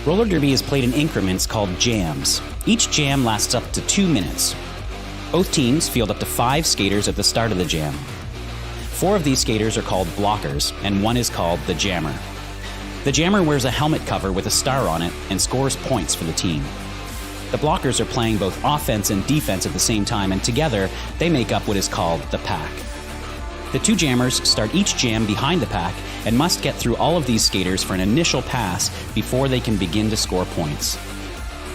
Roller derby is played in increments called jams. Each jam lasts up to 2 minutes. Both teams field up to 5 skaters at the start of the jam. 4 of these skaters are called blockers, and 1 is called the jammer. The jammer wears a helmet cover with a star on it and scores points for the team. The blockers are playing both offense and defense at the same time, and together they make up what is called the pack. The 2 jammers start each jam behind the pack and must get through all of these skaters for an initial pass before they can begin to score points.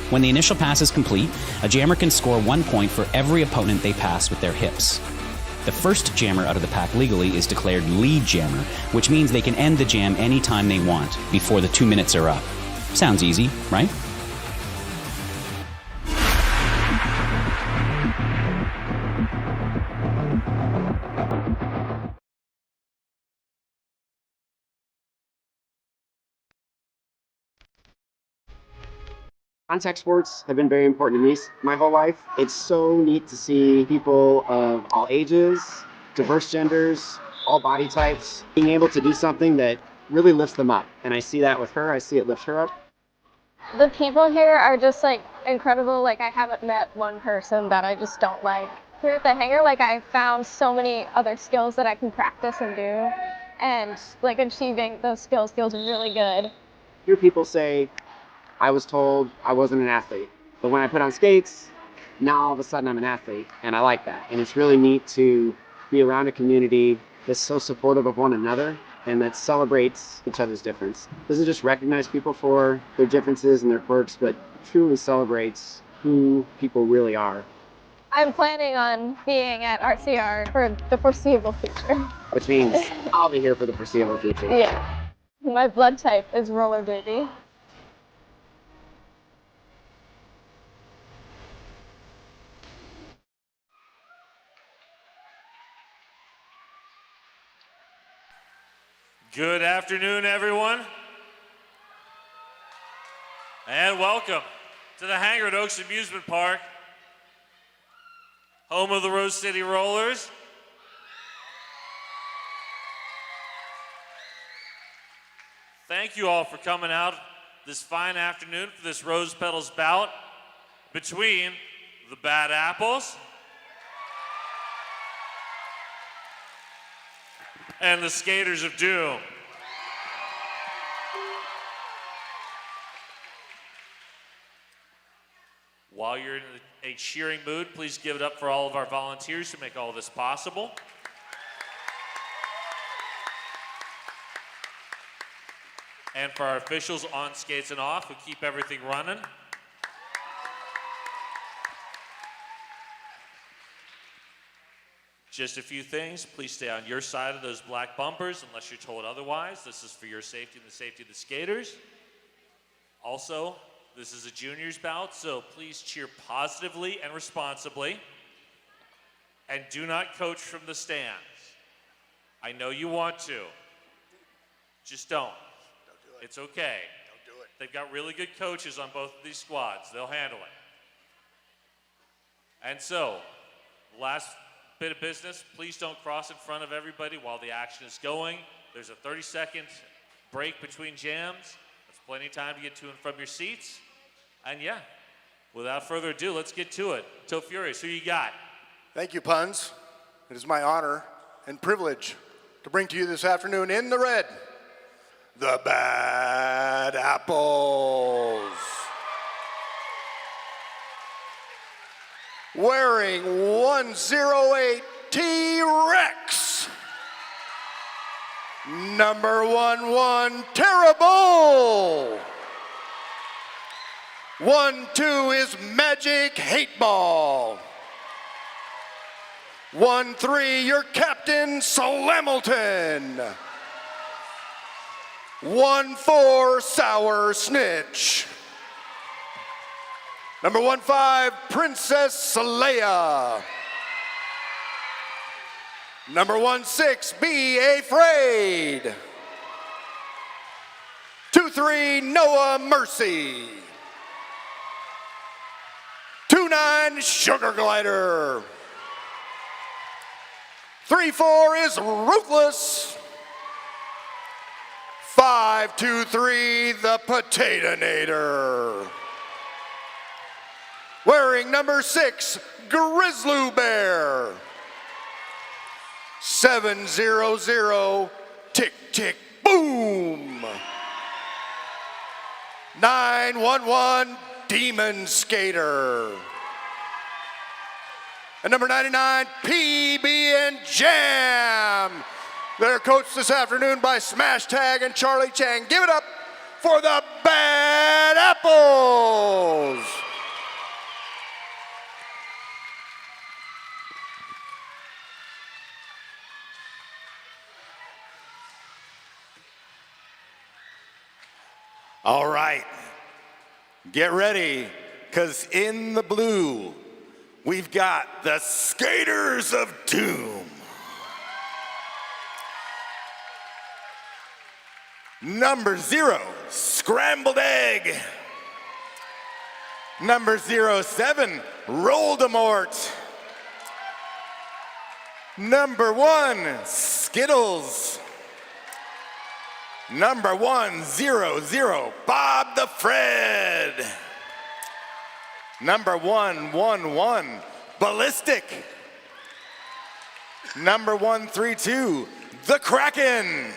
When the initial pass is complete, a jammer can score 1 point for every opponent they pass with their hips. The first jammer out of the pack legally is declared lead jammer, which means they can end the jam anytime they want before the 2 minutes are up. Sounds easy, right? Contact sports have been very important to me my whole life. It's so neat to see people of all ages, diverse genders, all body types, being able to do something that really lifts them up. And I see that with her. I see it lift her up. The people here are just like incredible. Like I haven't met one person that I just don't like. Here at the hangar, like I found so many other skills that I can practice and do. And like achieving those skills feels really good. Hear people say, I was told I wasn't an athlete, but when I put on skates, now all of a sudden I'm an athlete, and I like that. And it's really neat to be around a community that's so supportive of one another and that celebrates each other's difference. Doesn't just recognize people for their differences and their quirks, but truly celebrates who people really are. I'm planning on being at RCR for the foreseeable future. Which means I'll be here for the foreseeable future. Yeah. My blood type is roller derby. Good afternoon, everyone, and welcome to the Hangar at Oaks Amusement Park, home of the Rose City Rollers. Thank you all for coming out this fine afternoon for this Rose Petals bout between the Bad Apples and the Skaters of Doom. While you're in a cheering mood, please give it up for all of our volunteers who make all of this possible. And for our officials on skates and off who keep everything running. Just a few things, please stay on your side of those black bumpers unless you're told otherwise. This is for your safety and the safety of the skaters. Also, this is a juniors bout, so please cheer positively and responsibly. And do not coach from the stands. I know you want to. Just don't. Don't do it. It's okay. Don't do it. They've got really good coaches on both of these squads. They'll handle it. And so, last bit of business, please don't cross in front of everybody while the action is going. There's a 30-second break between jams. That's plenty of time to get to and from your seats. And yeah, without further ado, let's get to it. Toe Furious, who you got? Thank you, Puns. It is my honor and privilege to bring to you this afternoon in the red, the Bad Apples. Wearing 108 T-Rex, number 11 Terrible. 1-2 is Magic Hate Ball. 1-3, your captain, Slamilton. 1-4, Sour Snitch. Number 1-5, Princess Leia. Number 1-6, Be Afraid. 2-3, Noah Mercy. 2-9, Sugar Glider. 3-4 is Ruthless. 523, the Potato-nator. Wearing number 6, Grizzly Bear. 700, Tick Tick Boom. 911, Demon Skater. And number 99, PB and Jam. They're coached this afternoon by Smash Tag and Charlie Chang. Give it up for the Bad Apples. All right, get ready, because in the blue, we've got the Skaters of Doom. Number 0, Scrambled Egg. Number 07, Roldemort. Number 1, Skittles. Number 100, Bob the Fred. Number 111, Ballistic. Number 132, the Kraken.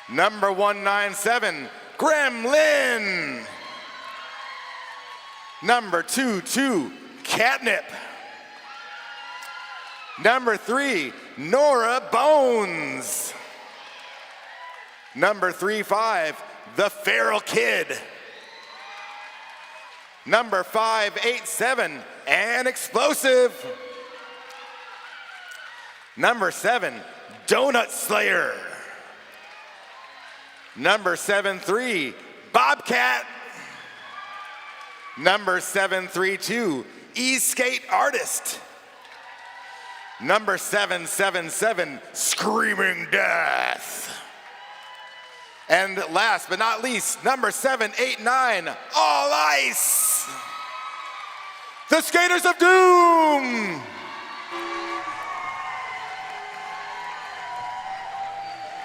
Number 197, Gremlin. Number 22, Catnip. Number 3, Nora Bones. Number 35, the Feral Kid. Number 587, An Explosive. Number 7, Donut Slayer. Number 73, Bobcat. Number 732, E-Skate Artist. Number 777, Screaming Death. And last but not least, number 789, All Ice. The Skaters of Doom.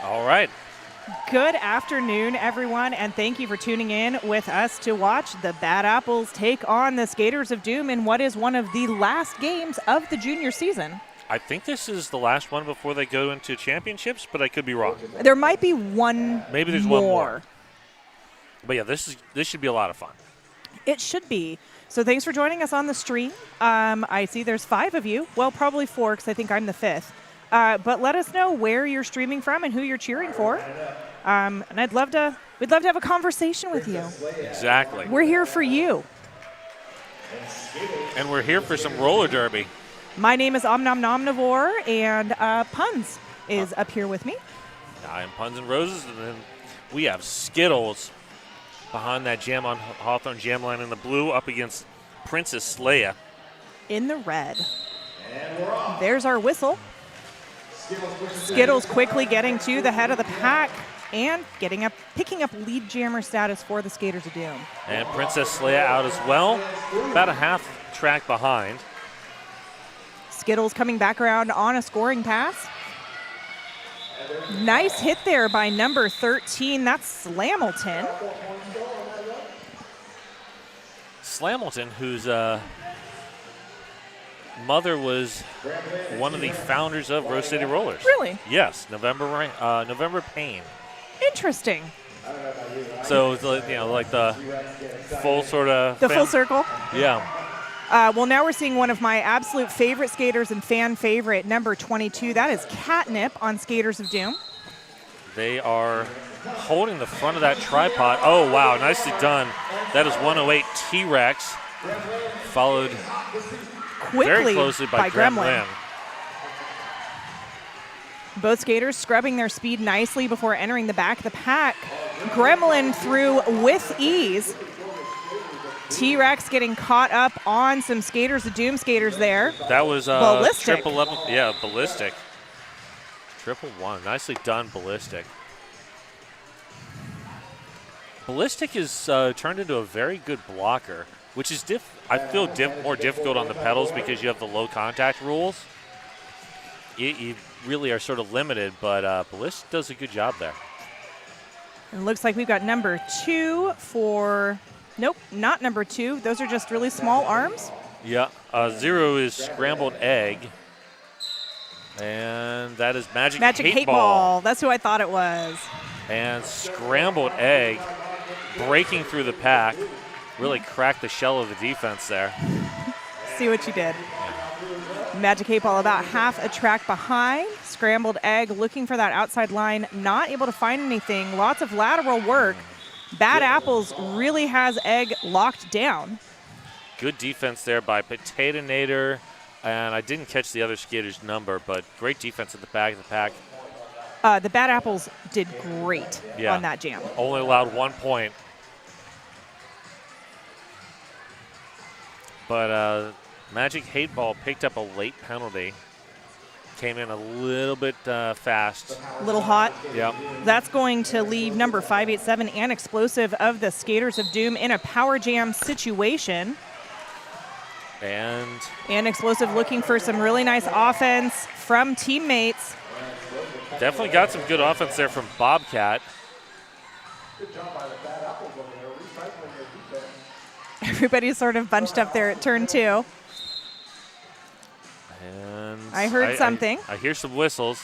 All right. Good afternoon, everyone, and thank you for tuning in with us to watch the Bad Apples take on the Skaters of Doom in what is one of the last games of the junior season. I think this is the last one before they go into championships, but I could be wrong. There might be one Maybe there's more. one more. But yeah, this should be a lot of fun. It should be. So thanks for joining us on the stream. I see there's 5 of you. Well, probably 4 because I think I'm the 5th. But let us know where you're streaming from and who you're cheering for. And we'd love to have a conversation with you. Exactly. We're here for you. And we're here for some roller derby. My name is Omnomnomnivore, and Puns is up here with me. I am Puns and Roses, and then we have Skittles behind that Jam on Hawthorne Jam line in the blue up against Princess Leia in the red. There's our whistle. Skittles quickly getting to the head of the pack and picking up lead jammer status for the Skaters of Doom. And Princess Leia out as well, about a half track behind. Skittles coming back around on a scoring pass. Nice hit there by number 13. That's Slamilton. Slamilton, whose mother was one of the founders of Rose City Rollers. Really? Yes, November Payne. Interesting. So it's like the full sort of full circle. Yeah. Well, now we're seeing one of my absolute favorite skaters and fan favorite, number 22. That is Catnip on Skaters of Doom. They are holding the front of that tripod. Oh, wow, nicely done. That is 108 T-Rex, followed quickly very closely by Gremlin. Both skaters scrubbing their speed nicely before entering the back of the pack. Gremlin through with ease. T-Rex getting caught up on some Skaters of Doom skaters there. That was Ballistic. triple level. Yeah, Ballistic. 111. Nicely done, Ballistic. Ballistic is turned into a very good blocker, which is I feel more difficult on the pedals because you have the low contact rules. You really are sort of limited, but Ballistic does a good job there. And it looks like we've got number 2 for, nope, not number 2. Those are just really small arms. Yeah, 0 is Scrambled Egg. And that is Magic Hate Ball. That's who I thought it was. And Scrambled Egg breaking through the pack. Really cracked the shell of the defense there. See what you did. Magic 8 Ball about half a track behind. Scrambled Egg looking for that outside line, not able to find anything. Lots of lateral work. Bad Apples really has Egg locked down. Good defense there by Potatonator. And I didn't catch the other skater's number, but great defense at the back of the pack. The Bad Apples did great on that jam. Only allowed 1 point. But Magic Hate Ball picked up a late penalty. Came in a little bit fast. A little hot. Yep. That's going to leave number 587 and Explosive of the Skaters of Doom in a power jam situation. And Explosive looking for some really nice offense from teammates. Definitely got some good offense there from Bobcat. Everybody's sort of bunched up there at turn 2. And I heard something. I hear some whistles.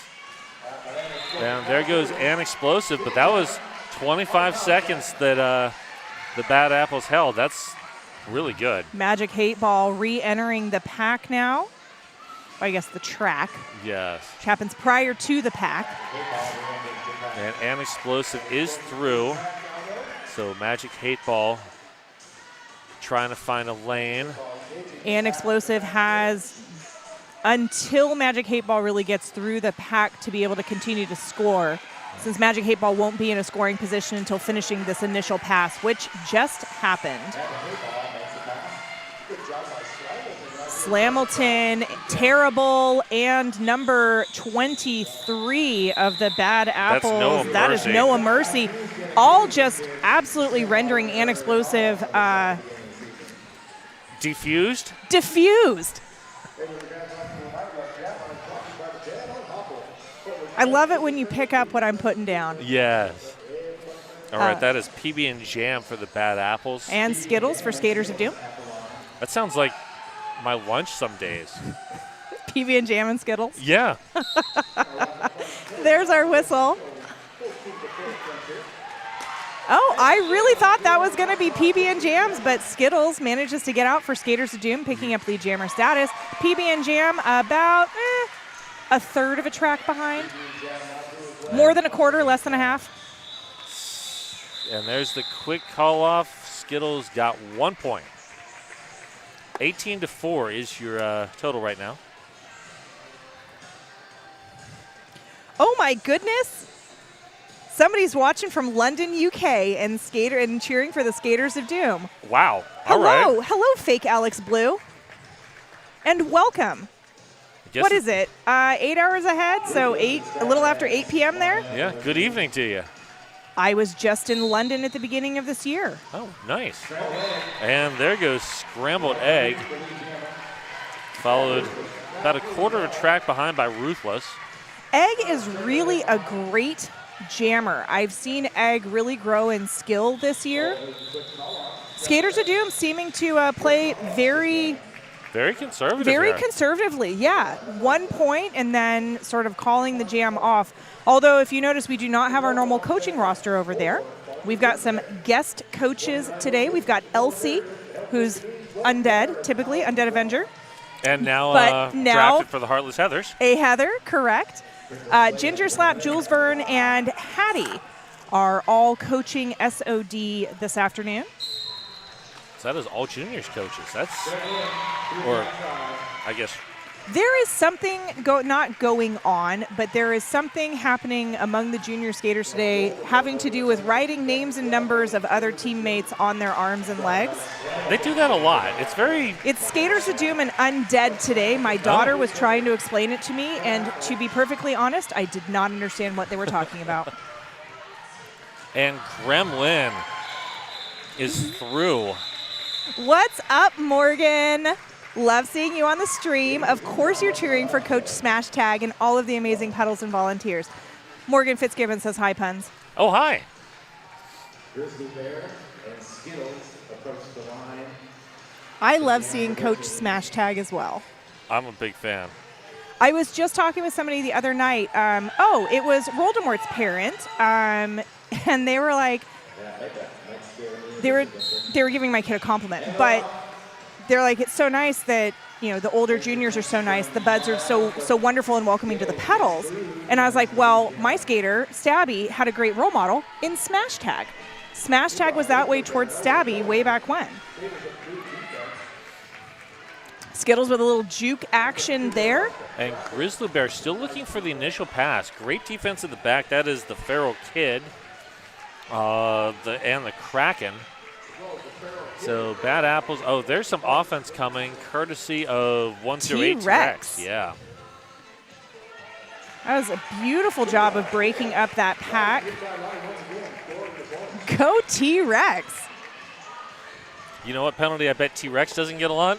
And there goes an Explosive, but that was 25 seconds that the Bad Apples held. That's really good. Magic Hate Ball re-entering the pack now. I guess the track. Yes. Which happens prior to the pack. And an Explosive is through. So Magic Hate Ball trying to find a lane. And Explosive has until Magic Hate Ball really gets through the pack to be able to continue to score, since Magic Hate Ball won't be in a scoring position until finishing this initial pass, which just happened. Slamilton, Terrible, and number 23 of the Bad Apples. That is Noah Mercy. All just absolutely rendering an Explosive Diffused. I love it when you pick up what I'm putting down. Yes. All right, that is PB and Jam for the Bad Apples. And Skittles for Skaters of Doom. That sounds like my lunch some days. PB and Jam and Skittles. Yeah. There's our whistle. Oh, I really thought that was going to be PB and Jams, but Skittles manages to get out for Skaters of Doom, picking up lead jammer status. PB and Jam about a third of a track behind. More than a quarter, less than a half. And there's the quick call off. Skittles got 1 point. 18-4 is your total right now. Oh my goodness. Somebody's watching from London, UK, and cheering for the Skaters of Doom. Wow. Hello. All right. Hello, fake Alex Blue. And welcome. What is it? 8 hours ahead, so a little after 8 p.m. there? Yeah, good evening to you. I was just in London at the beginning of this year. Oh, nice. And there goes Scrambled Egg, followed about a quarter of a track behind by Ruthless. Egg is really a great jammer. I've seen Egg really grow in skill this year. Skaters of Doom seeming to play very conservatively, yeah. 1 point and then sort of calling the jam off. Although if you notice, we do not have our normal coaching roster over there. We've got some guest coaches today. We've got Elsie, who's undead, typically, Undead Avenger. And now drafted for the Heartless Heathers. A Heather, correct. Ginger Slap, Jules Verne, and Hattie are all coaching SOD this afternoon. So that is all juniors coaches. I guess. There is something not going on, but there is something happening among the junior skaters today having to do with writing names and numbers of other teammates on their arms and legs. They do that a lot. It's Skaters of Doom and Undead today. My daughter was trying to explain it to me, and to be perfectly honest, I did not understand what they were talking about. And Gremlin is through. What's up, Morgan? Love seeing you on the stream. Of course you're cheering for Coach Smash Tag and all of the amazing pedals and volunteers. Morgan Fitzgibbon says hi, Puns. Oh, hi. I love seeing Coach smash tag as well. I'm a big fan. I was just talking with somebody the other night. It was Voldemort's parent, and they were like, they were giving my kid a compliment, but they're like, it's so nice that the older juniors are so nice. The buds are so wonderful and welcoming to the pedals. And I was like, well, my skater Stabby had a great role model in smash tag. Smash tag was that way towards Stabby way back when. Skittles with a little juke action there. And Grizzly Bear still looking for the initial pass. Great defense at the back. That is the Feral Kid and the Kraken. So Bad Apples. Oh, there's some offense coming courtesy of 108 T-Rex. Yeah. That was a beautiful job of breaking up that pack. Go T-Rex. You know what penalty I bet T-Rex doesn't get a lot?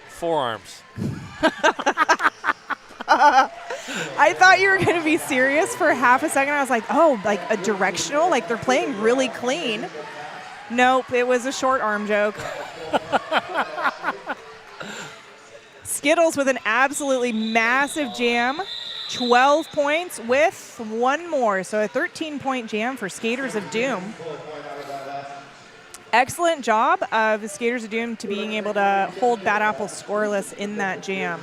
Forearms. I thought you were going to be serious for half a second. I was like, oh, like a directional? Like they're playing really clean. Nope, it was a short arm joke. Skittles with an absolutely massive jam. 12 points with one more. So a 13-point jam for Skaters of Doom. Excellent job of the Skaters of Doom to being able to hold Bad Apple scoreless in that jam.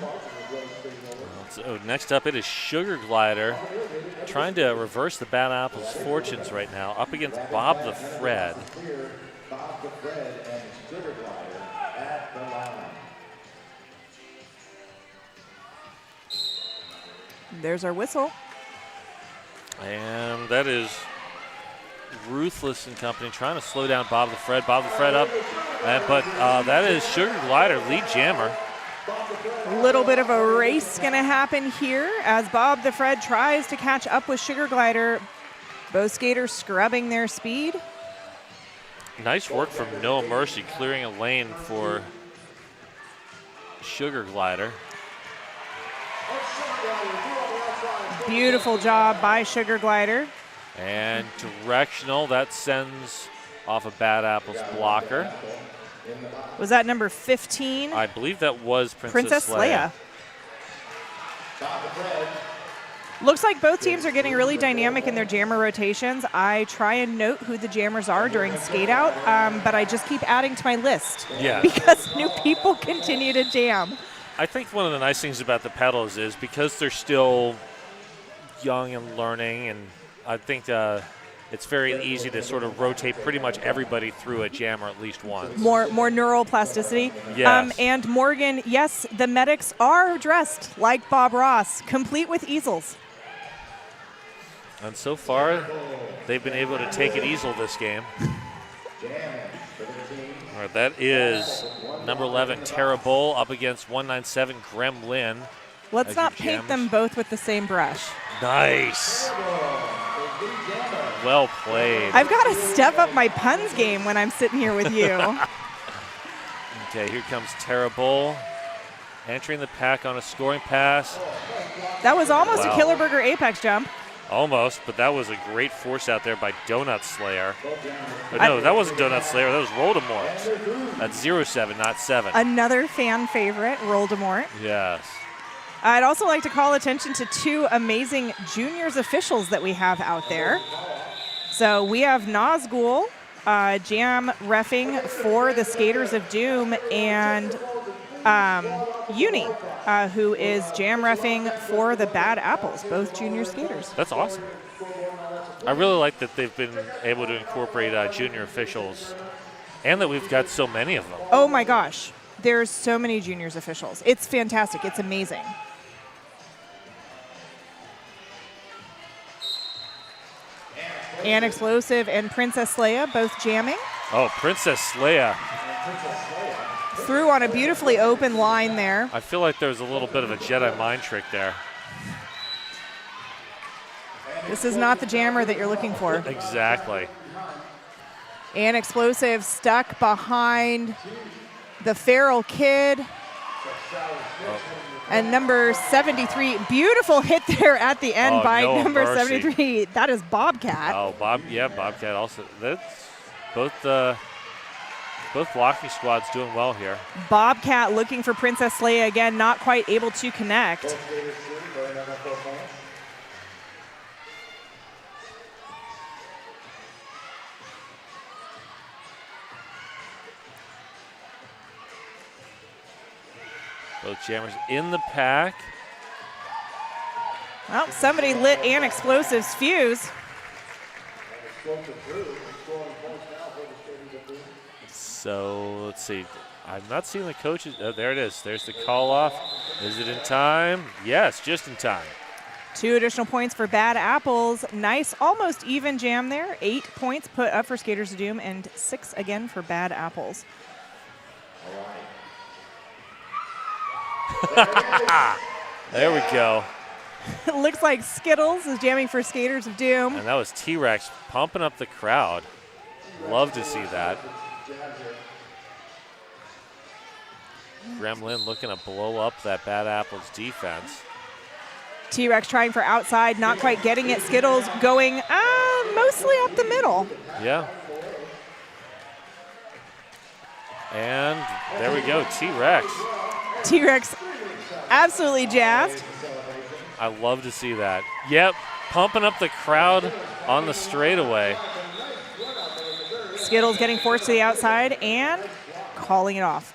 So next up, it is Sugar Glider trying to reverse the Bad Apple's fortunes right now, up against Bob the Fred. There's our whistle. And that is Ruthless and company trying to slow down Bob the Fred. Bob the Fred up, but that is Sugar Glider, lead jammer. A little bit of a race going to happen here as Bob the Fred tries to catch up with Sugar Glider. Both skaters scrubbing their speed. Nice work from No Mercy, clearing a lane for Sugar Glider. Beautiful job by Sugar Glider. And directional, that sends off a Bad Apple's blocker. Was that number 15? I believe that was Princess Leia. Looks like both teams are getting really dynamic in their jammer rotations. I try and note who the jammers are during skate out, but I just keep adding to my list because new people continue to jam. I think one of the nice things about the pedals is because they're still young and learning, and I think it's very easy to sort of rotate pretty much everybody through a jammer at least once. More neural plasticity. Yes. And Morgan, yes, the medics are dressed like Bob Ross, complete with easels. And so far, they've been able to take it easel this game. All right, that is number 11, Tara Bull, up against 197, Gremlin. Let's not paint them both with the same brush. Nice. Well played. I've got to step up my puns game when I'm sitting here with you. Okay, here comes Tara Bull, entering the pack on a scoring pass. That was almost a Killer Burger Apex jump. Almost, but that was a great force out there by Donut Slayer. No, that wasn't Donut Slayer, that was Voldemort. That's 07, not 7. Another fan favorite, Voldemort. Yes. I'd also like to call attention to two amazing juniors officials that we have out there. So we have Nazgul, jam reffing for the Skaters of Doom, and Uni, who is jam reffing for the Bad Apples, both junior skaters. That's awesome. I really like that they've been able to incorporate junior officials and that we've got so many of them. Oh my gosh, there's so many juniors officials. It's fantastic, it's amazing. And Explosive and Princess Leia both jamming. Oh, Princess Leia. Through on a beautifully open line there. I feel like there's a little bit of a Jedi mind trick there. This is not the jammer that you're looking for. Exactly. And Explosive stuck behind the Feral Kid. Oh. And number 73, beautiful hit there at the end by no number mercy. 73. That is Bobcat. Oh, Bobcat also. That's both blocking squads doing well here. Bobcat looking for Princess Leia again, not quite able to connect. Both jammers in the pack. Well, somebody lit an explosives fuse. So let's see. I'm not seeing the coaches. Oh, there it is. There's the call off. Is it in time? Yes, just in time. 2 additional points for Bad Apples. Nice, almost even jam there. 8 points put up for Skaters of Doom and 6 again for Bad Apples. There we go. It looks like Skittles is jamming for Skaters of Doom. And that was T-Rex pumping up the crowd. Love to see that. Gremlin looking to blow up that Bad Apples defense. T-Rex trying for outside, not quite getting it. Skittles going mostly up the middle. Yeah. And there we go, T-Rex. T-Rex absolutely jazzed. I love to see that. Yep, pumping up the crowd on the straightaway. Skittles getting forced to the outside and calling it off.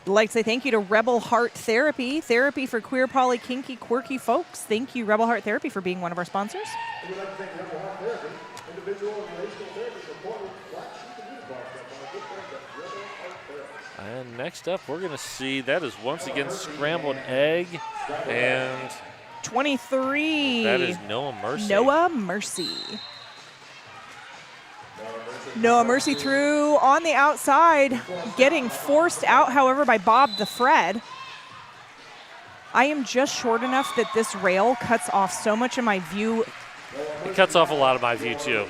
I'd like to say thank you to Rebel Heart Therapy, therapy for queer, poly, kinky, quirky folks. Thank you, Rebel Heart Therapy, for being one of our sponsors. And next up, we're going to see that is once again Scrambled Egg and 23. that is Noah Mercy. Noah Mercy. Noah Mercy through on the outside, getting forced out, however, by Bob the Fred. I am just short enough that this rail cuts off so much of my view. It cuts off a lot of my view, too.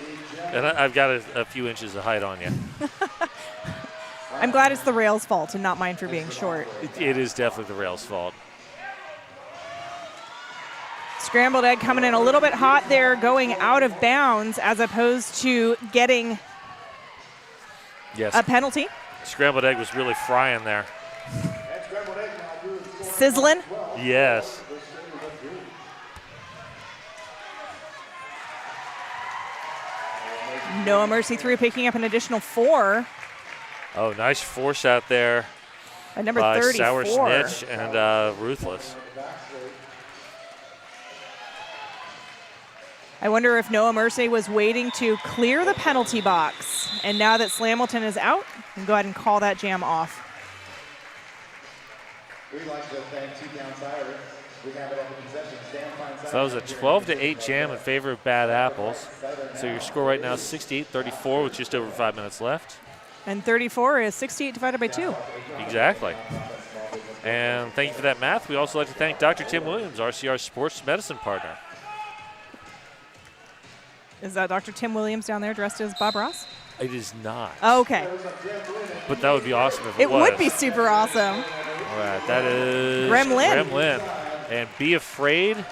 And I've got a few inches of height on you. I'm glad it's the rail's fault and not mine for being short. It is definitely the rail's fault. Scrambled Egg coming in a little bit hot there, going out of bounds as opposed to getting a penalty. Scrambled Egg was really frying there. Sizzling. Yes. Noah Mercy through, picking up an additional 4. Oh, nice force out there At number by 34. Sour Snitch and Ruthless. I wonder if Noah Mercy was waiting to clear the penalty box. And now that Slamilton is out, we can go ahead and call that jam off. We'd like to thank Two Down Cyrus. We have it at the concession stand. So that was a 12-8 jam in favor of Bad Apples. So your score right now is 68-34 with just over 5 minutes left. And 34 is 68 divided by 2. Exactly. And thank you for that math. We also like to thank Dr. Tim Williams, RCR Sports Medicine Partner. Is that Dr. Tim Williams down there dressed as Bob Ross? It is not. Oh, okay. But that would be awesome if It was. would be super awesome. All right, that is Gremlin. And Be Afraid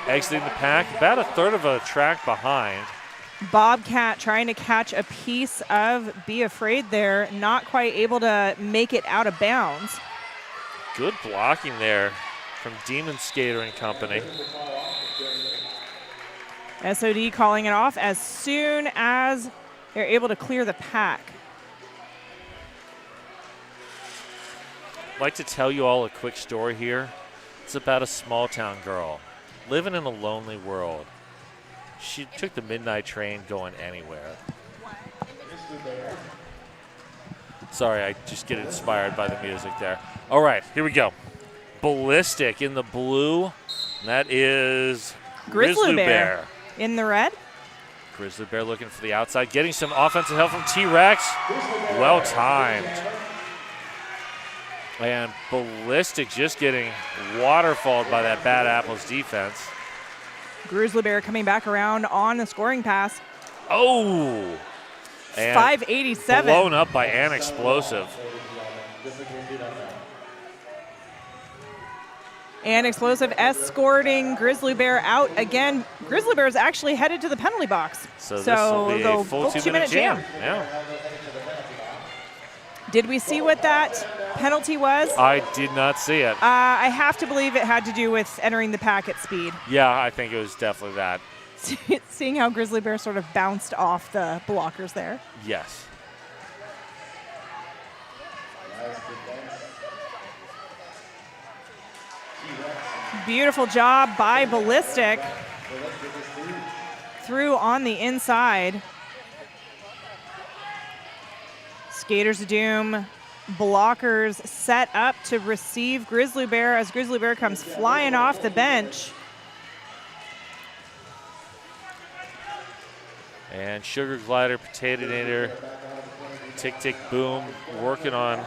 exiting the pack, about a third of a track behind. Bobcat trying to catch a piece of Be Afraid there, not quite able to make it out of bounds. Good blocking there from Demon Skater and company. SOD calling it off as soon as they're able to clear the pack. I'd like to tell you all a quick story here. It's about a small town girl living in a lonely world. She took the midnight train going anywhere. Sorry, I just get inspired by the music there. All right, here we go. Ballistic in the blue. And that is Grizzly Bear in the red. Grizzly Bear looking for the outside, getting some offensive help from T-Rex. Well timed. And Ballistic just getting waterfalled by that Bad Apples defense. Grizzly Bear coming back around on the scoring pass. Oh! And 587. blown up by an explosive. And Explosive escorting Grizzly Bear out again. Grizzly Bear is actually headed to the penalty box. So this will be a full 2-minute jam. Yeah. Did we see what that penalty was? I did not see it. I have to believe it had to do with entering the pack at speed. Yeah, I think it was definitely that. Seeing how Grizzly Bear sort of bounced off the blockers there. Yes. Beautiful job by Ballistic. Through on the inside. Skaters of Doom, blockers set up to receive Grizzly Bear as Grizzly Bear comes flying off the bench. And Sugar Glider, Potato Nader, Tick Tick Boom working on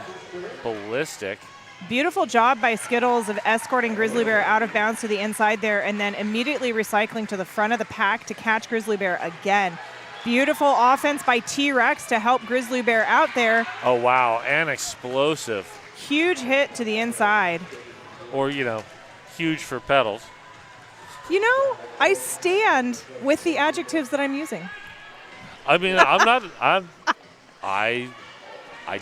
Ballistic. Beautiful job by Skittles of escorting Grizzly Bear out of bounds to the inside there and then immediately recycling to the front of the pack to catch Grizzly Bear again. Beautiful offense by T-Rex to help Grizzly Bear out there. Oh, wow, and Explosive. Huge hit to the inside. Or, huge for pedals. I stand with the adjectives that I'm using. I mean, I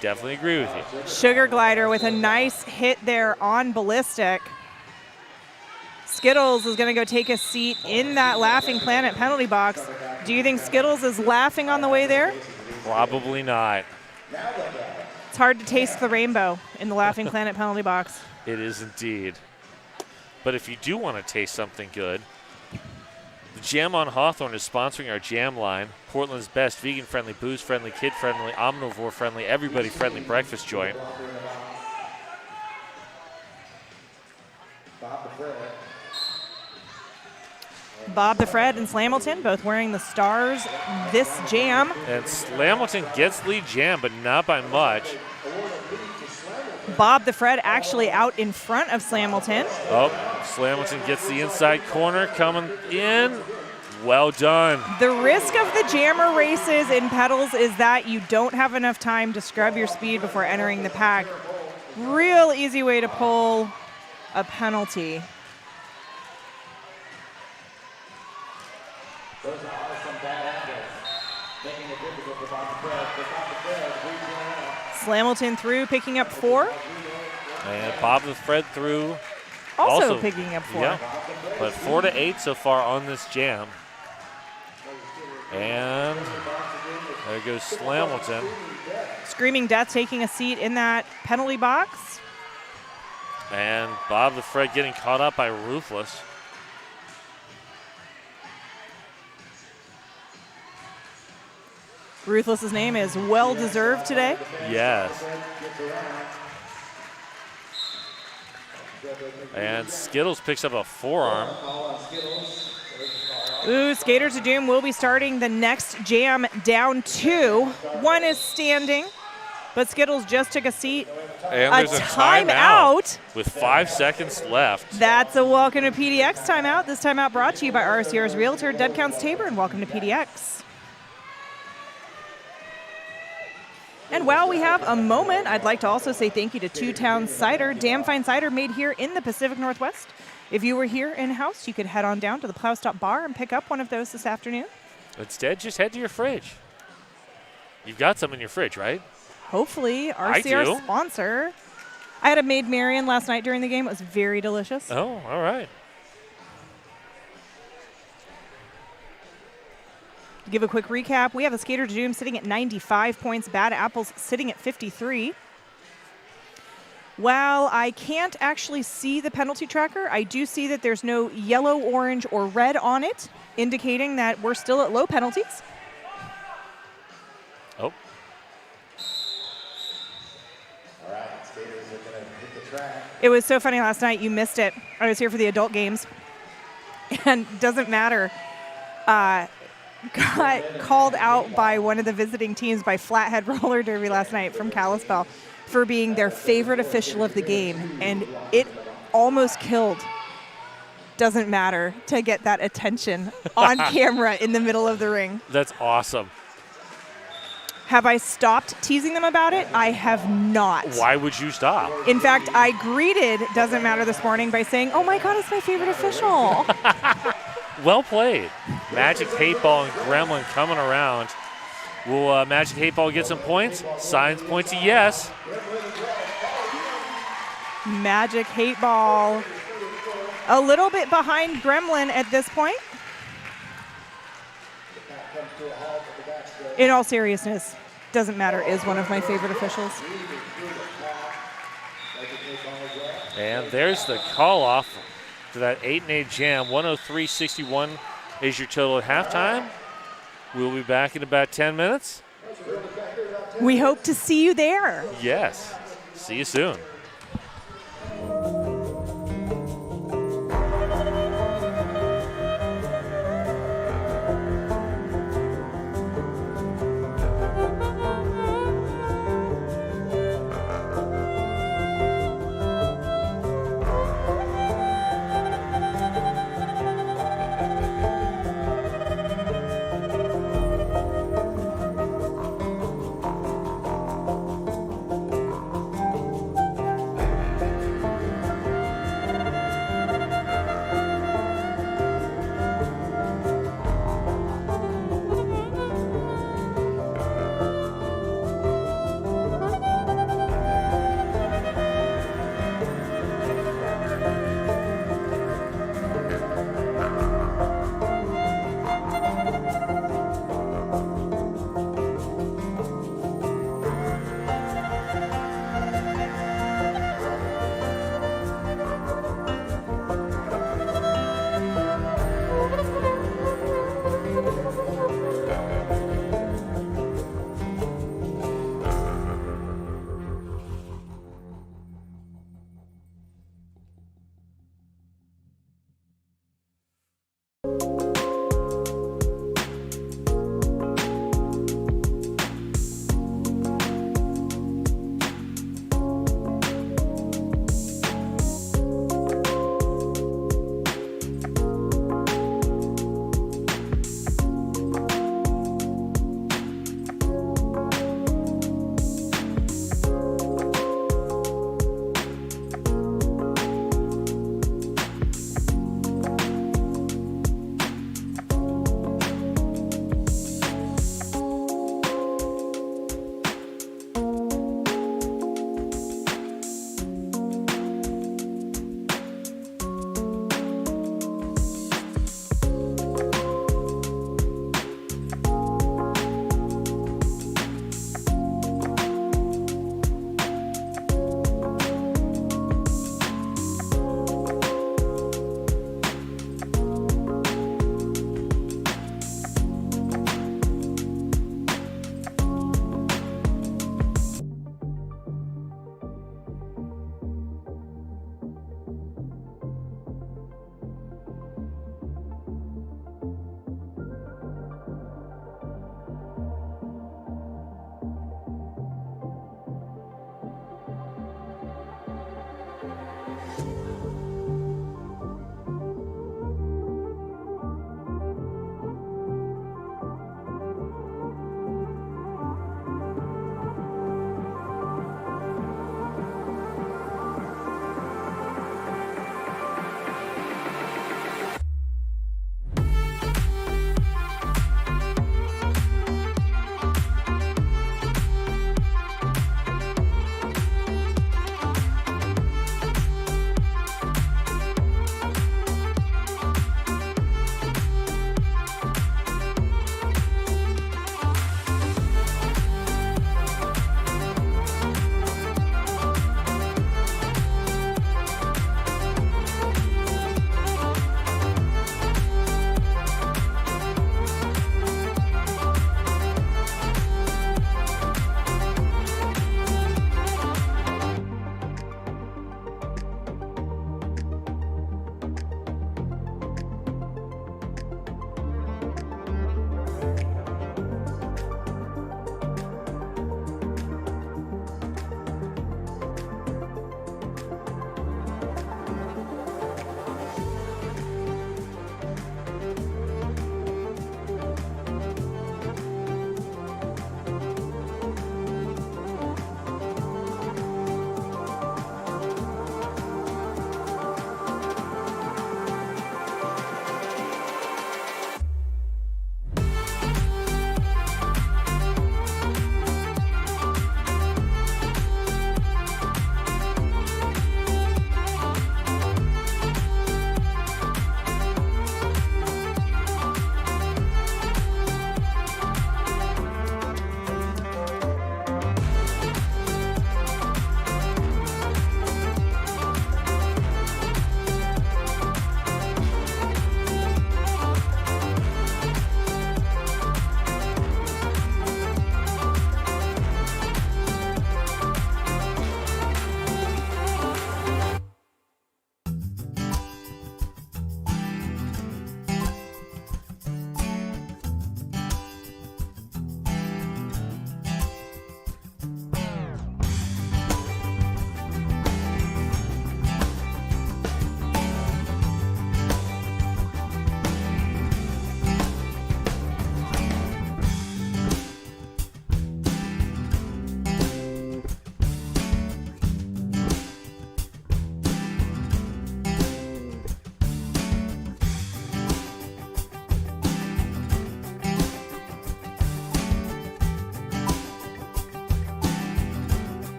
definitely agree with you. Sugar Glider with a nice hit there on Ballistic. Skittles is going to go take a seat in that Laughing Planet penalty box. Do you think Skittles is laughing on the way there? Probably not. It's hard to taste the rainbow in the Laughing Planet penalty box. It is indeed. But if you do want to taste something good, the Jam on Hawthorne is sponsoring our Jam line, Portland's best vegan-friendly, booze-friendly, kid-friendly, omnivore-friendly, everybody-friendly breakfast joint. Bob the Fred and Slamilton both wearing the stars this jam. And Slamilton gets lead jam, but not by much. Bob the Fred actually out in front of Slamilton. Oh, Slamilton gets the inside corner coming in. Well done. The risk of the jammer races in pedals is that you don't have enough time to scrub your speed before entering the pack. Real easy way to pull a penalty. Those are some bad angles, making it difficult for Bob the Fred. Slamilton through, picking up 4. And Bob the Fred through. Also picking up 4. Yeah, but 4 to 8 so far on this jam. And there goes Slamilton. Screaming Death taking a seat in that penalty box. And Bob the Fred getting caught up by Ruthless. Ruthless's name is well deserved today. Yes. And Skittles picks up a forearm. Ooh, Skaters of Doom will be starting the next jam down 2. 1 is standing, but Skittles just took a seat. And there's a timeout with 5 seconds left. That's a Welcome to PDX timeout. This timeout brought to you by RCR's Realtor, Dead Counts Tabor, and Welcome to PDX. And while we have a moment, I'd like to also say thank you to Two Towns Cider, damn fine cider made here in the Pacific Northwest. If you were here in-house, you could head on down to the Plow Stop Bar and pick up one of those this afternoon. Instead, just head to your fridge. You've got some in your fridge, right? Hopefully, RCR sponsor. I had a Maid Marian last night during the game. It was very delicious. Oh, all right. To give a quick recap, we have the Skater Doom sitting at 95 points, Bad Apples sitting at 53. While I can't actually see the penalty tracker, I do see that there's no yellow, orange, or red on it, indicating that we're still at low penalties. Oh. All right, skaters are going to hit the track. It was so funny last night. You missed it. I was here for the adult games. And doesn't matter. Got called out by one of the visiting teams by Flathead Roller Derby last night from Kalispell for being their favorite official of the game. And it almost killed. Doesn't matter to get that attention on camera in the middle of the ring. That's awesome. Have I stopped teasing them about it? I have not. Why would you stop? In fact, I greeted Doesn't Matter this morning by saying, oh my God, it's my favorite official. Well played. Magic 8-Ball and Gremlin coming around. Will Magic 8-Ball get some points? Signs point to yes. Magic 8-Ball a little bit behind Gremlin at this point. In all seriousness, Doesn't Matter is one of my favorite officials. And there's the call off to that 8-8 jam. 103-61 is your total at halftime. We'll be back in about 10 minutes. We hope to see you there. Yes. See you soon.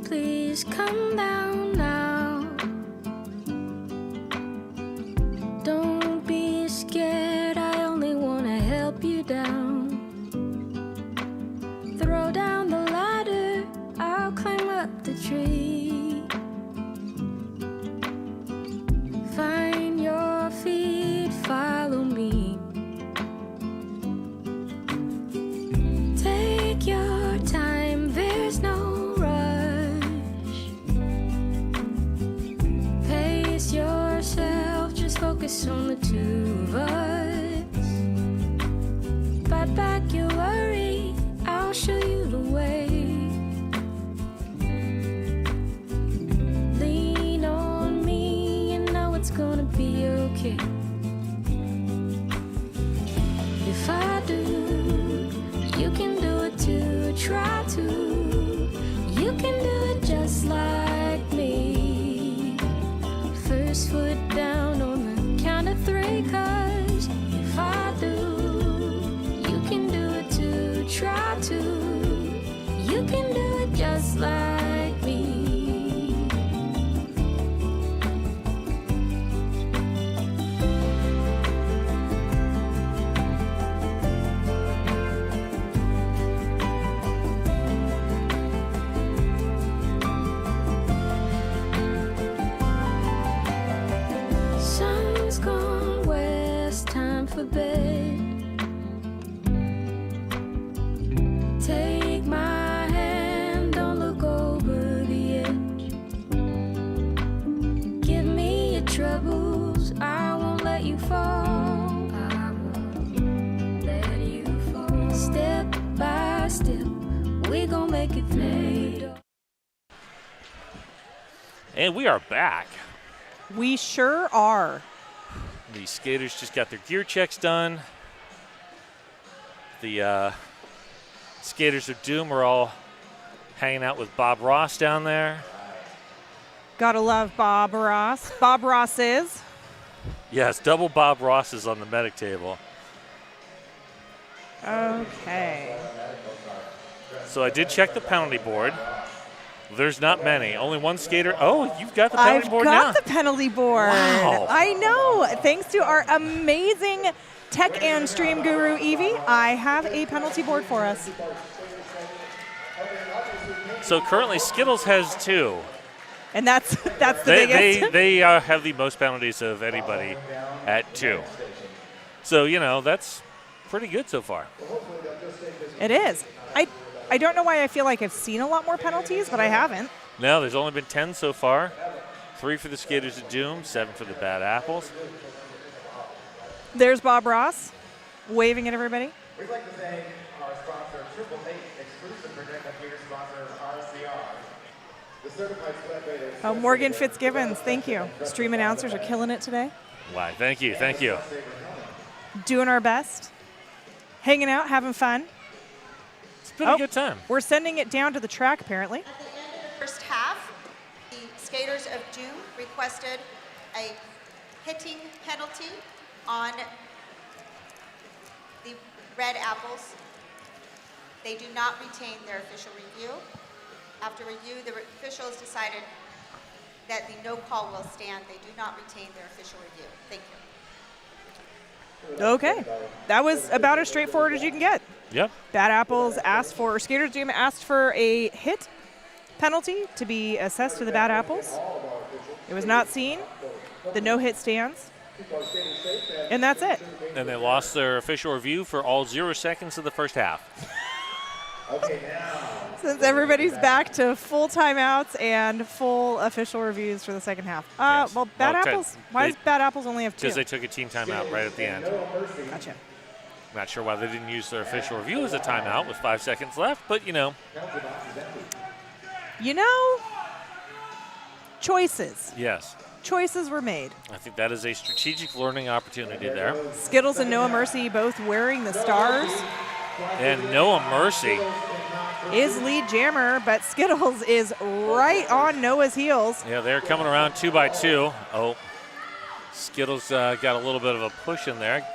please come down now. Don't be scared, I only wanna help you down. Throw down the ladder, I'll climb up the tree. Find your feet, follow me. Take your time, there's no rush. Pace yourself, just focus on the two of us. Fight back your worry, I'll show you the way. Lean on me, you know it's gonna be okay. If I do, you can do it too. Try to, you can do it just like me. First foot down on the count of 3, 'cause if I do, you can do it too. Try to, you can do it just like me. Sun's gone west, time for bed. Take my hand, don't look over the edge. Give me your troubles, I won't let you fall. I won't let you fall. Step by step, we gon' make it through. And we are back. We sure are. The skaters just got their gear checks done. The skaters of Doom are all hanging out with Bob Ross down there. Gotta love Bob Ross. Bob Ross is. Yes, double Bob Ross is on the medic table. Okay. So I did check the penalty board. There's not many. Only one skater. Oh, you've got the penalty board now. I've got the penalty board. Wow. I know. Thanks to our amazing tech and stream guru, Evie, I have a penalty board for us. So currently Skittles has 2. And that's the biggest. They have the most penalties of anybody at 2. So, you know, that's pretty good so far. It is. I don't know why I feel like I've seen a lot more penalties, but I haven't. No, there's only been 10 so far. 3 for the skaters of Doom, 7 for the Bad Apples. There's Bob Ross waving at everybody. We'd like to thank our sponsor, Triple Eight exclusive protective gear sponsor, RCR. The certified sweat Morgan Fitzgibbons, thank you. Stream announcers are killing it today. Why, thank you, thank you. Doing our best. Hanging out, having fun. It's been a good time. We're sending it down to the track, apparently. At the end of the first half, the skaters of Doom requested a hitting penalty on the Red Apples. They do not retain their official review. After review, the officials decided that the no call will stand. They do not retain their official review. Thank you. Okay. That was about as straightforward as you can get. Yep. Bad Apples asked for, or Skaters Doom asked for a hit penalty to be assessed to the Bad Apples. It was not seen. The no hit stands. And that's it. And they lost their official review for all 0 seconds of the first half. Since everybody's back to full timeouts and full official reviews for the second half. Yes. Well, Bad Well, Apples, why does Bad Apples only have 2? Because they took a team timeout right at the end. Gotcha. Not sure why they didn't use their official review as a timeout with 5 seconds left, but you know. You know, choices. Yes. Choices were made. I think that is a strategic learning opportunity there. Skittles and Noah Mercy both wearing the stars. And Noah Mercy is lead jammer, but Skittles is right on Noah's heels. Yeah, they're coming around 2 by 2. Oh, Skittles got a little bit of a push in there.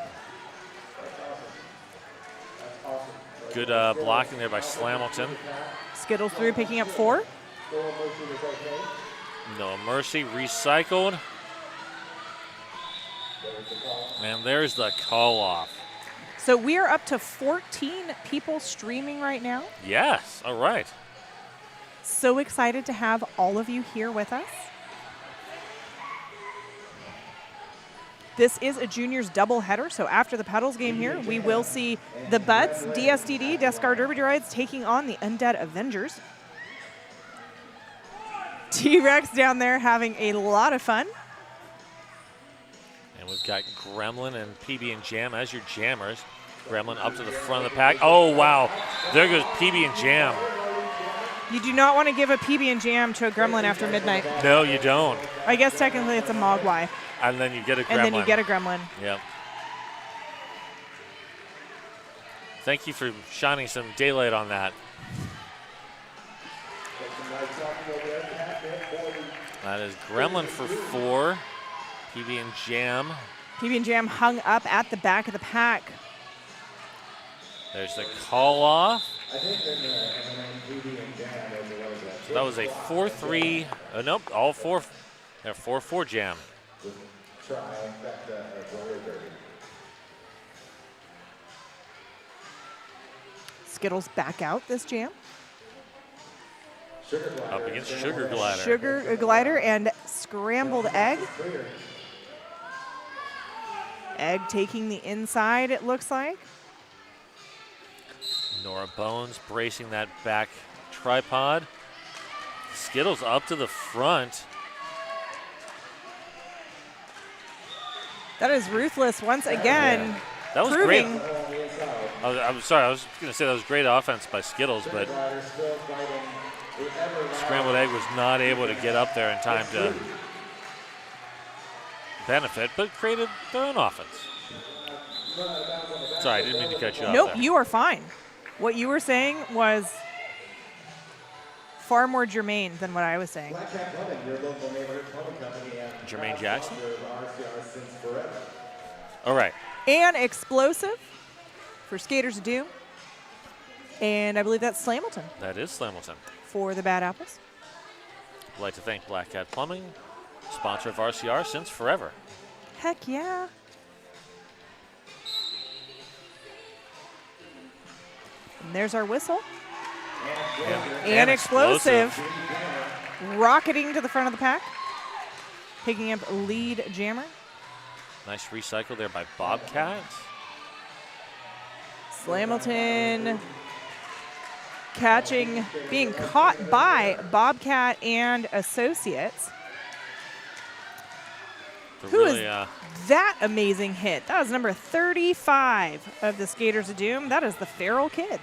Good blocking there by Slamilton. Skittles through, picking up 4. No Mercy recycled. And there's the call off. So we are up to 14 people streaming right now. Yes, all right. So excited to have all of you here with us. This is a juniors doubleheader, so after the Petals game here, we will see the Buds, DSDD, Descar Derby Droids, taking on the Undead Avengers. T-Rex down there having a lot of fun. And we've got Gremlin and PB and Jam as your jammers. Gremlin up to the front of the pack. Oh, wow. There goes PB and Jam. You do not want to give a PB and Jam to a Gremlin after midnight. No, you don't. I guess technically it's a Mogwai. And then you get a Gremlin. And then you get a Gremlin. Yep. Thank you for shining some daylight on that. That is Gremlin for 4. PB and Jam. PB and Jam hung up at the back of the pack. There's the call off. So that was a 4-3. Nope, all 4. They're 4-4 Jam. Skittles back out this Jam. Up against Sugar Glider. Sugar Glider and Scrambled Egg. Egg taking the inside, it looks like. Nora Bones bracing that back tripod. Skittles up to the front. That is Ruthless once again. Yeah. That was proving. great. I'm sorry, I was going to say that was great offense by Skittles, but Scrambled Egg was not able to get up there in time to benefit, but created their own offense. Sorry, I didn't mean to cut you off. Nope, there. you are fine. What you were saying was far more germane than what I was saying. Jermaine Jackson? All right. And Explosive for Skaters of Doom. And I believe that's Slamilton That is Slamilton. for the Bad Apples. I'd like to thank Black Cat Plumbing, sponsor of RCR since forever. Heck yeah. And there's our whistle. And Explosive rocketing to the front of the pack. Picking up lead jammer. Nice recycle there by Bobcat. Slamilton catching, being caught by Bobcat and Associates. Who is that amazing hit? That was number 35 of the Skaters of Doom. That is the Feral Kid.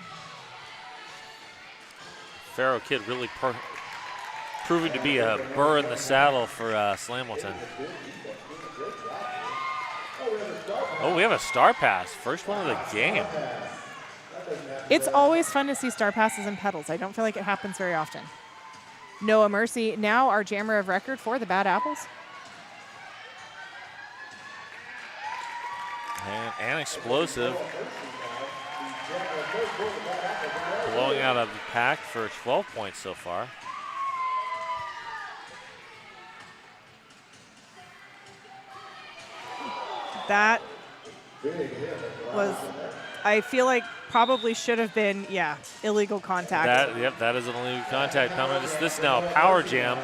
Feral Kid really proving to be a burr in the saddle for Slamilton. Oh, we have a star pass. First one of the game. It's always fun to see star passes and pedals. I don't feel like it happens very often. Noah Mercy, now our jammer of record for the Bad Apples. And Explosive blowing out of the pack for 12 points so far. That was, I feel like probably should have been, illegal contact. That is an illegal contact penalty. This is now a power jam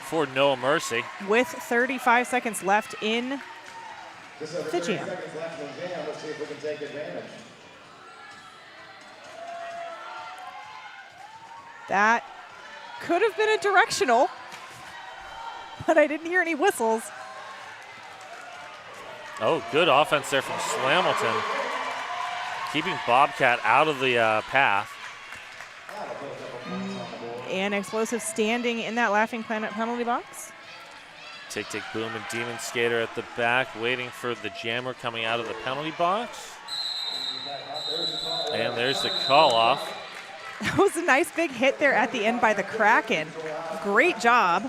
for Noah Mercy. With 35 seconds left in the jam. Let's see if we can take advantage. That could have been a directional, but I didn't hear any whistles. Oh, good offense there from Slamilton. Keeping Bobcat out of the path. And Explosive standing in that Laughing Planet penalty box. Tick, tick, boom, and Demon Skater at the back, waiting for the jammer coming out of the penalty box. And there's the call off. That was a nice big hit there at the end by the Kraken. Great job.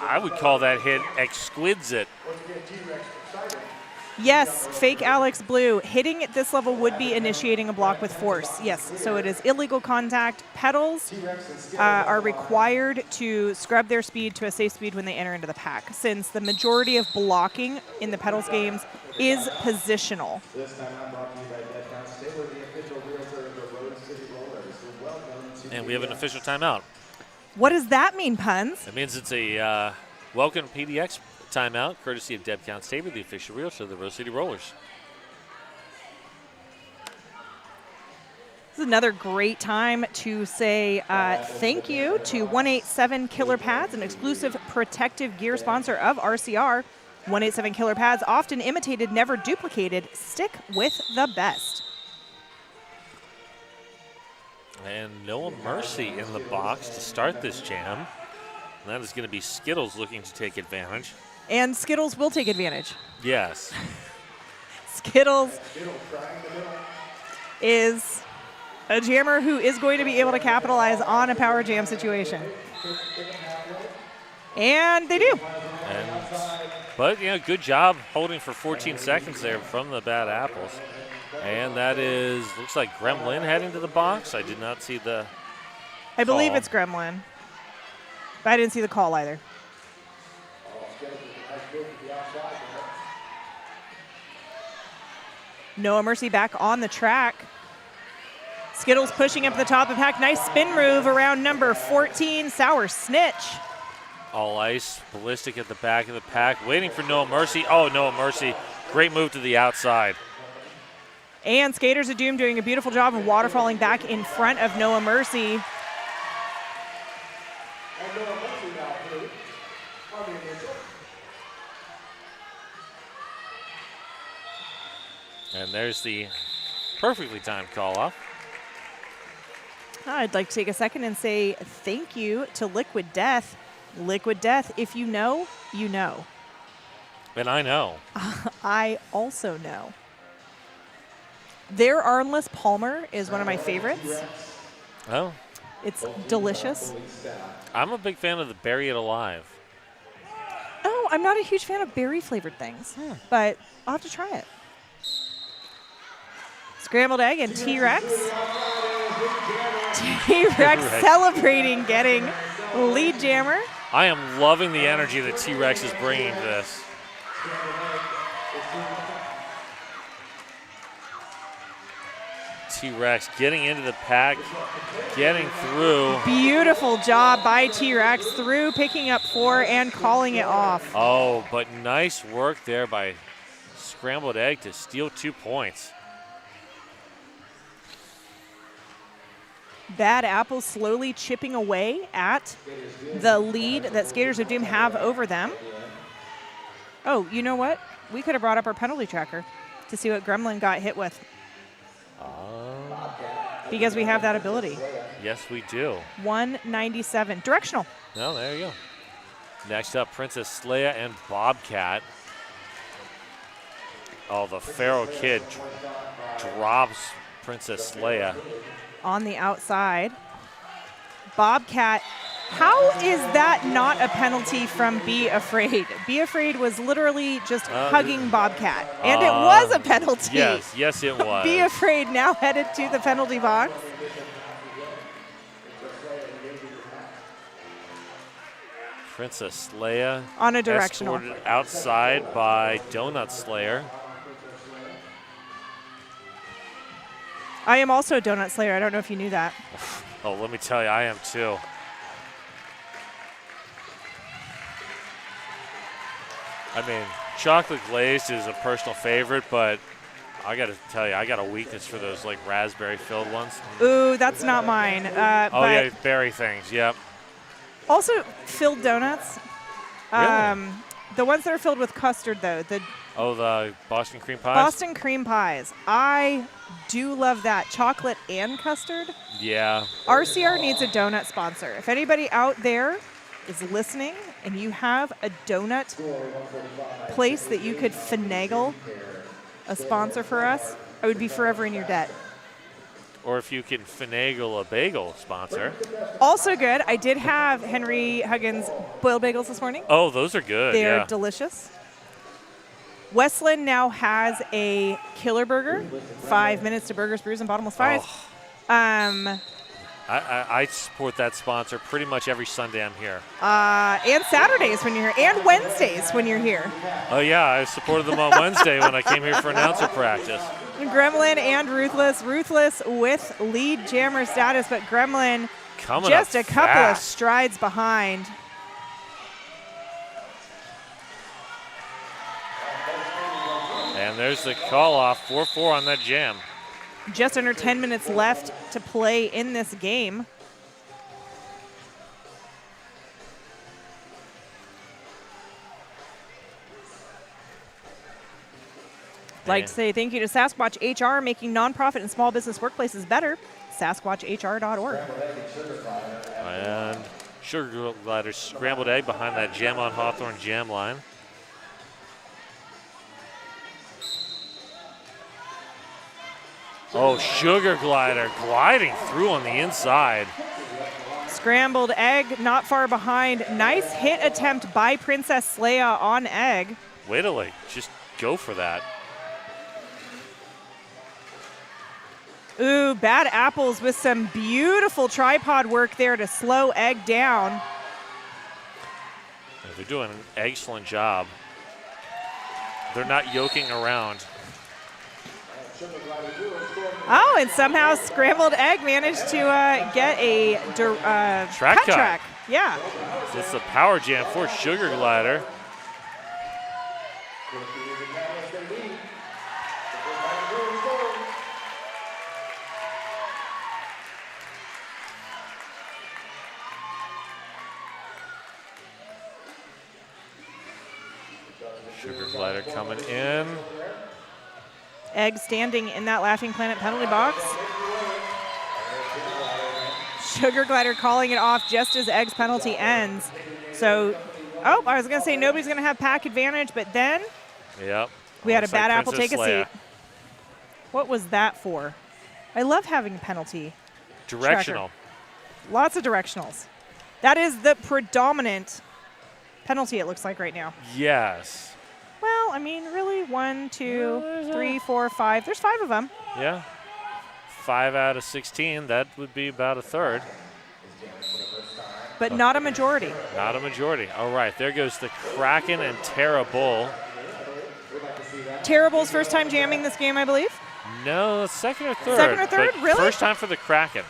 I would call that hit exquisite. Yes, fake Alex Blue. Hitting at this level would be initiating a block with force. Yes, so it is illegal contact. Pedals are required to scrub their speed to a safe speed when they enter into the pack, since the majority of blocking in the pedals games is positional. This time out brought to you by Dead Count Stabler, the official realtor of the Road City Rollers. Welcome to And we have an official timeout. What does that mean, Puns? That means it's a welcome PDX timeout, courtesy of Deb Count Stabler, the official realtor of the Rose City Rollers. This is another great time to say thank you to 187 Killer Pads, an exclusive protective gear sponsor of RCR. 187 Killer Pads, often imitated, never duplicated. Stick with the best. And Noah Mercy in the box to start this jam. And that is going to be Skittles looking to take advantage. And Skittles will take advantage. Yes. Skittles is a jammer who is going to be able to capitalize on a power jam situation. And they do. But, good job holding for 14 seconds there from the Bad Apples. And that looks like Gremlin heading to the box. I did not see the I believe call. it's Gremlin. But I didn't see the call either. Noah Mercy back on the track. Skittles pushing up the top of the pack. Nice spin move around number 14, Sour Snitch. All ice, Ballistic at the back of the pack, waiting for Noah Mercy. Oh, Noah Mercy, great move to the outside. And Skaters of Doom doing a beautiful job of waterfalling back in front of Noah Mercy. And there's the perfectly timed call off. I'd like to take a second and say thank you to Liquid Death. Liquid Death, if you know, you know. And I know. I also know. Their Armless Palmer is one of my favorites. Oh. It's delicious. I'm a big fan of the Bury It Alive. Oh, I'm not a huge fan of berry-flavored things, but I'll have to try it. Scrambled egg and T-Rex. T-Rex celebrating getting lead jammer. I am loving the energy that T-Rex is bringing to this. T-Rex getting into the pack, getting through. Beautiful job by T-Rex through, picking up 4 and calling it off. Oh, but nice work there by Scrambled Egg to steal 2 points. Bad Apple slowly chipping away at the lead that Skaters of Doom have over them. Oh, you know what? We could have brought up our penalty tracker to see what Gremlin got hit with. Because we have that ability. Yes, we do. 197. Directional. No, there you go. Next up, Princess Leia and Bobcat. Oh, the Pharaoh Kid drops Princess Leia. On the outside. Bobcat. How is that not a penalty from Be Afraid? Be Afraid was literally just hugging Bobcat. And it was a penalty. Yes, it was. Be Afraid now headed to the penalty box. Princess Leia on a directional. Escorted outside by Donut Slayer. I am also a Donut Slayer. I don't know if you knew that. Oh, let me tell you, I am too. I mean, chocolate glazed is a personal favorite, but I got to tell you, I got a weakness for those like raspberry filled ones. Ooh, that's not mine. Oh yeah, berry things. Yep. Also, filled donuts. Really? The ones that are filled with custard, though. The Boston cream pies. Boston cream pies. I do love that. Chocolate and custard. Yeah. RCR needs a donut sponsor. If anybody out there is listening and you have a donut place that you could finagle a sponsor for us, I would be forever in your debt. Or if you can finagle a bagel sponsor. Also good. I did have Henry Huggins boiled bagels this morning. Oh, those are good. They're yeah. delicious. Westland now has a killer burger, 5 minutes to Burgers, Brews, and Bottomless Fries. I support that sponsor pretty much every Sunday I'm here. And Saturdays when you're here, and Wednesdays when you're here. Oh, yeah, I supported them on Wednesday when I came here for announcer practice. Gremlin and Ruthless. Ruthless with lead jammer status, but Gremlin Coming just up a couple of fast. strides behind. And there's the call off, 4-4 on that jam. Just under 10 minutes left to play in this game. Like to say thank you to Sasquatch HR, making nonprofit and small business workplaces better. SasquatchHR.org. And Sugar Glider scrambled egg behind that jam on Hawthorne jam line. Oh, Sugar Glider gliding through on the inside. Scrambled egg not far behind. Nice hit attempt by Princess Leia on egg. Way to just go for that. Ooh, Bad Apples with some beautiful tripod work there to slow egg down. They're doing an excellent job. They're not yoking around. Oh, and somehow Scrambled Egg managed to get a Track cut. track. Yeah. So it's a power jam for Sugar Glider. Sugar Glider coming in. Egg standing in that Laughing Planet penalty box. Sugar Glider calling it off just as Egg's penalty ends. So, I was going to say nobody's going to have pack advantage, but then Yep. we had a Looks like Bad Apple Princess take a Leia. seat. What was that for? I love having penalty. Directional. tracker. Lots of directionals. That is the predominant penalty, it looks like right now. Yes. Well, I mean, really, 1, 2, 3, 4, 5. There's 5 of them. Yeah. 5 out of 16. That would be about a third. But not a majority. Not a majority. All right, there goes the Kraken and Terra Bull. Terrible's first time jamming this game, I believe. No, second or third. Second or third? but Really? First time for the Kraken.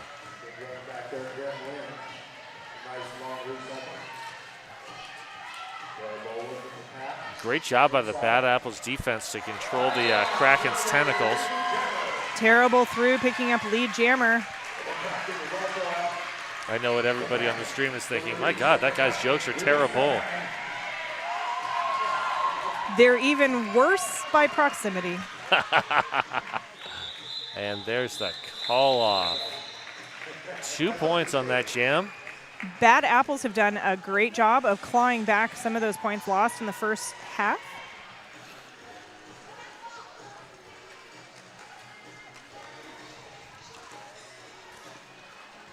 Great job by the Bad Apples defense to control the Kraken's tentacles. Terrible through, picking up lead jammer. I know what everybody on the stream is thinking. My God, that guy's jokes are terrible. They're even worse by proximity. And there's the call off. 2 points on that jam. Bad Apples have done a great job of clawing back some of those points lost in the first half.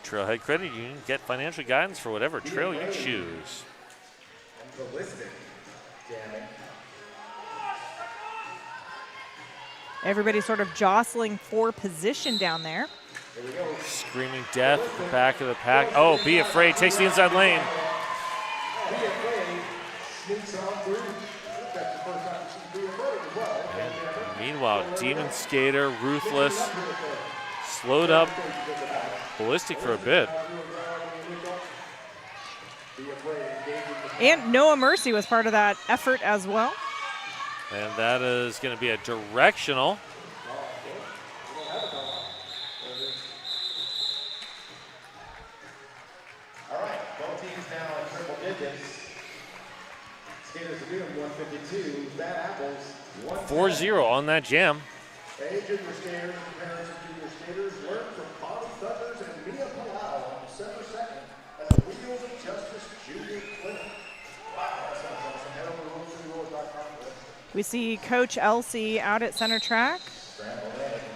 Trailhead Credit Union, get financial guidance for whatever trail you choose. Everybody sort of jostling for position down there. Screaming death at the back of the pack. Oh, Be Afraid takes the inside lane. And meanwhile, Demon Skater, Ruthless, slowed up Ballistic for a bit. And Noah Mercy was part of that effort as well. And that is going to be a directional. All right, both teams now in triple digits. Skaters are doing 152. Bad Apples, 4-0 on that jam. Hey, junior skaters and parents of junior skaters, learn from Bobby Thunders and Mia Palau on December 2nd at the Wheels of Justice Junior Clinic. Wow, that sounds awesome. Head over to rollsandrolls.com for this. We see Coach Elsie out at center track.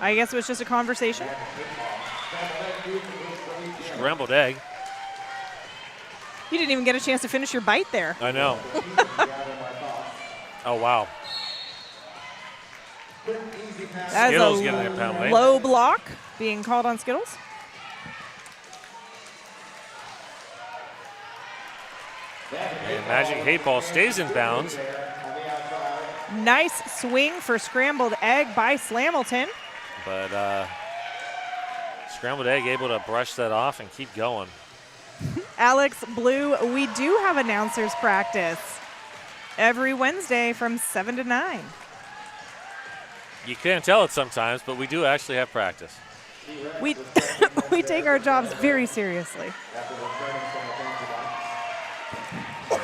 I guess it was just a conversation. Scrambled egg. You didn't even get a chance to finish your bite there. I know. Oh, wow. That Skittles is getting a penalty. low block being called on Skittles. And Magic 8 Ball stays in bounds. Nice swing for Scrambled Egg by Slamilton. But Scrambled Egg able to brush that off and keep going. Alex Blue, we do have announcers practice every Wednesday from 7 to 9. You can't tell it sometimes, but we do actually have practice. We we take our jobs very seriously.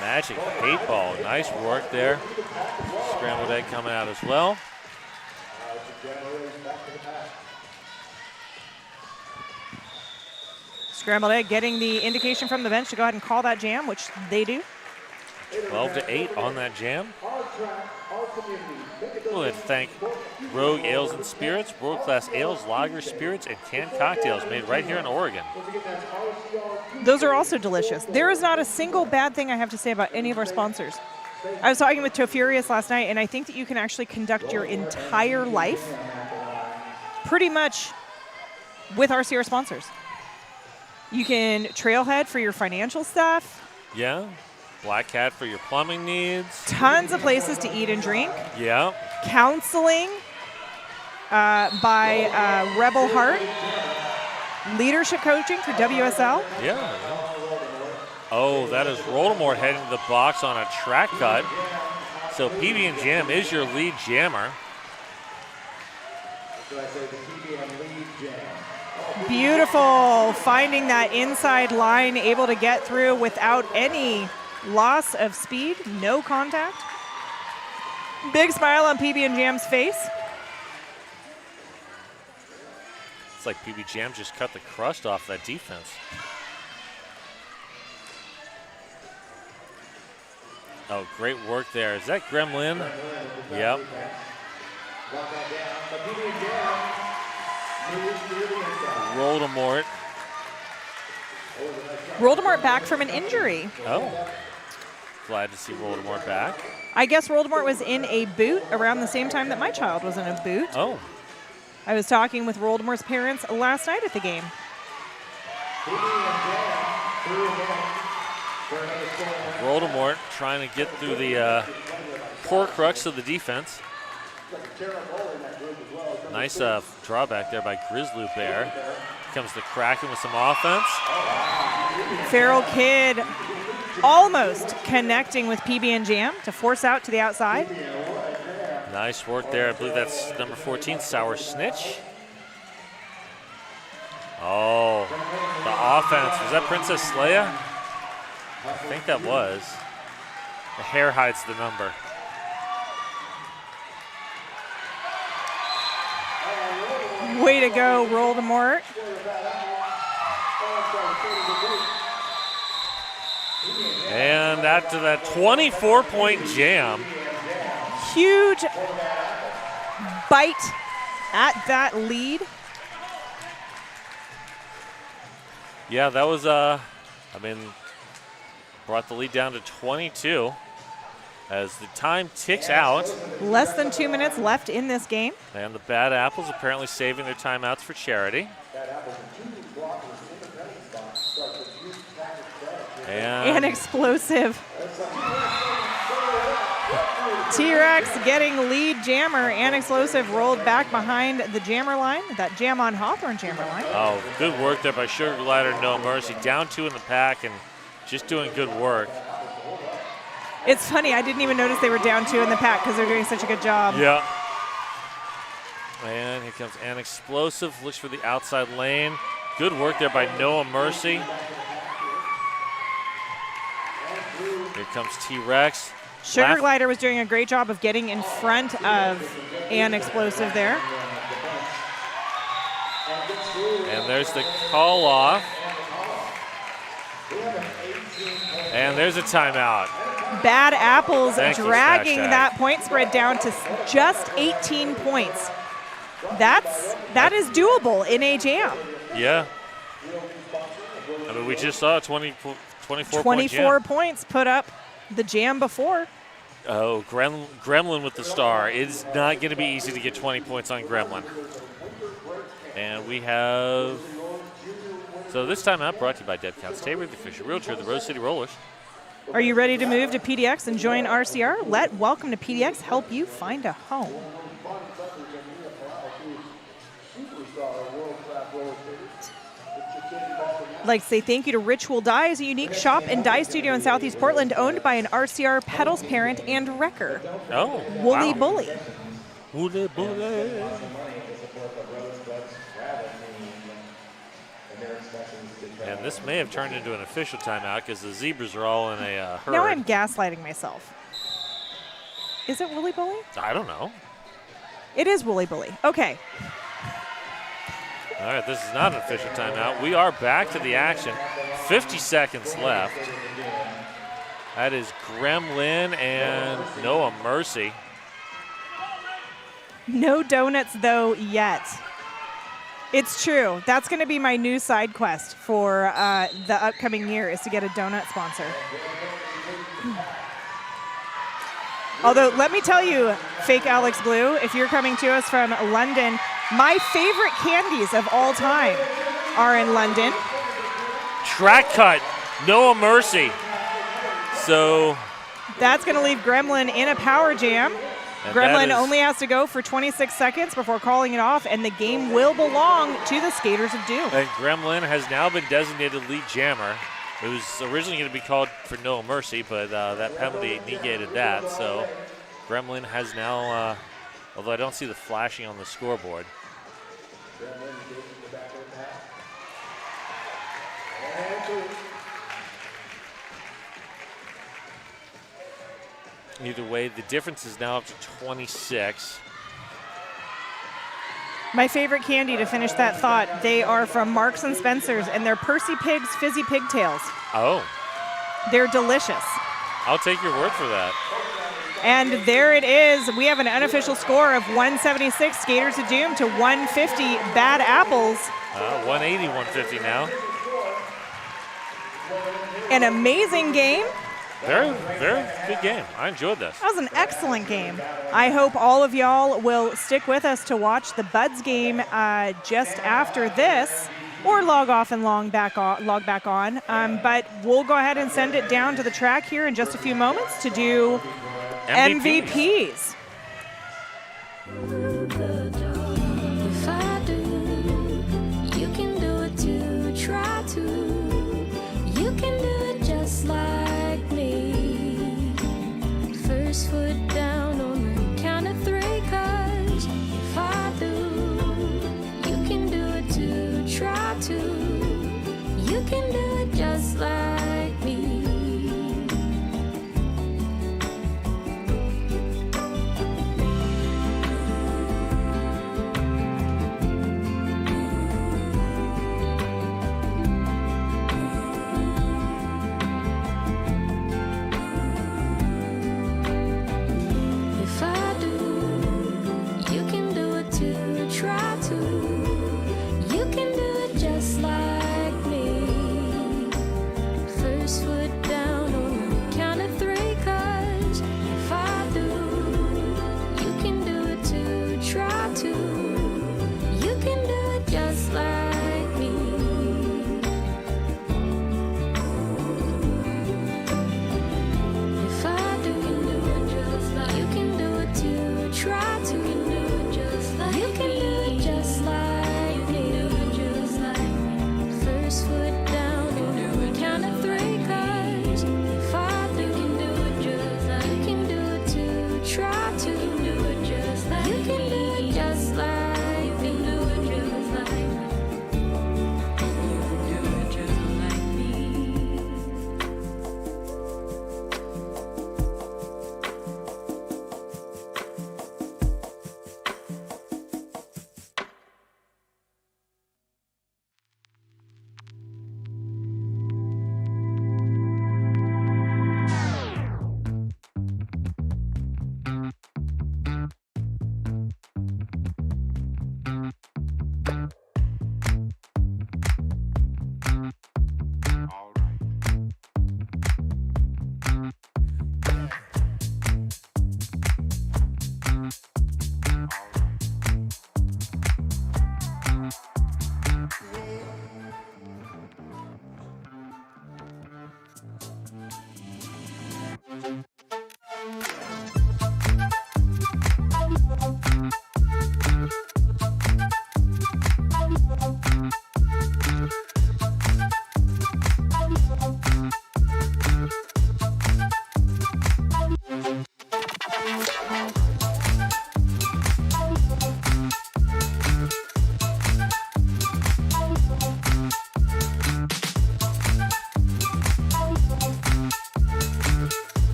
Magic 8 Ball, nice work there. Scrambled Egg coming out as well. Scrambled Egg getting the indication from the bench to go ahead and call that jam, which they do. 12-8 on that jam. We'll like to thank Rogue Ales and Spirits, world-class ales, lagers, spirits, and canned cocktails made right here in Oregon. Those are also delicious. There is not a single bad thing I have to say about any of our sponsors. I was talking with Tofurious last night, and I think that you can actually conduct your entire life pretty much with RCR sponsors. You can Trailhead for your financial stuff. Yeah. Black Cat for your plumbing needs. Tons of places to eat and drink. Yeah. Counseling by Rebel Heart. Leadership coaching for WSL. Yeah. Oh, that is Roltimore heading to the box on a track cut. So PB and Jam is your lead jammer. Beautiful, finding that inside line, able to get through without any loss of speed, no contact. Big smile on PB and Jam's face. It's like PB Jam just cut the crust off that defense. Oh, great work there. Is that Gremlin? Yep. Voldemort. Voldemort back from an injury. Oh. Glad to see Voldemort back. I guess Voldemort was in a boot around the same time that my child was in a boot. Oh. I was talking with Voldemort's parents last night at the game. Voldemort trying to get through the core crux of the defense. Nice drawback there by Grizzly Bear. Here comes the Kraken with some offense. Feral Kid almost connecting with PB and Jam to force out to the outside. Nice work there. I believe that's number 14, Sour Snitch. Oh, the offense. Was that Princess Leia? I think that was. The hair hides the number. Way to go, Voldemort. And after that 24-point jam. Huge bite at that lead. Yeah, that was, brought the lead down to 22 as the time ticks out. Less than 2 minutes left in this game. And the Bad Apples apparently saving their timeouts for charity. And explosive. T-Rex getting lead jammer and explosive rolled back behind the jammer line, that Jam on Hawthorne jammer line. Oh, good work there by Sugar Glider, No Mercy. Down 2 in the pack and just doing good work. It's funny, I didn't even notice they were down 2 in the pack because they're doing such a good job. Yeah. And here comes an explosive, looks for the outside lane. Good work there by Noah Mercy. Here comes T-Rex. Sugar Glider was doing a great job of getting in front of an explosive there. And there's the call off. And there's a timeout. Bad Apples Thank you, dragging Smash Tag. that point spread down to just 18 points. That is doable in a jam. Yeah. I mean, we just saw a 24 24 points put up the jam before. Oh, Gremlin with the star. It's not going to be easy to get 20 points on Gremlin. And we have... So this timeout brought to you by Deb Counts Tabor, the official realtor of the Rose City Rollers. Are you ready to move to PDX and join RCR? Let Welcome to PDX help you find a home. I'd like to say thank you to Ritual Dye, is a unique shop and dye studio in Southeast Portland owned by an RCR Pedals parent and wrecker. Oh, Woolly wow. Bully. Woolly Bully. And this may have turned into an official timeout because the Zebras are all in a hurry. Now I'm gaslighting myself. Is it Woolly Bully? I don't know. It is Woolly Bully. Okay. All right, this is not an official timeout. We are back to the action. 50 seconds left. That is Gremlin and Noah Mercy. No donuts, though, yet. It's true. That's going to be my new side quest for the upcoming year, is to get a donut sponsor. Although, let me tell you, fake Alex Blue, if you're coming to us from London, my favorite candies of all time are in London. Track cut, Noah Mercy. So that's going to leave Gremlin in a power jam. Gremlin only has to go for 26 seconds before calling it off, and the game will belong to the Skaters of Doom. And Gremlin has now been designated lead jammer. It was originally going to be called for Noah Mercy, but that penalty negated that. So Gremlin has now, although I don't see the flashing on the scoreboard. Either way, the difference is now up to 26. My favorite candy, to finish that thought, they are from Marks and Spencer's, and they're Percy Pig's Fizzy Pigtails. Oh. They're delicious. I'll take your word for that. And there it is. We have an unofficial score of 176 Skaters of Doom to 150 Bad Apples. 180, 150 now. An amazing game. Very, very good game. I enjoyed this. That was an excellent game. I hope all of y'all will stick with us to watch the Buds game just after this, or log off and log back on. But we'll go ahead and send it down to the track here in just a few moments to do MVPs. If I do, you can do it too. Try to. You can do it just like me. First foot down on the count of 3, 'cause if I do, you can do it too. Try to. You can do it just like me.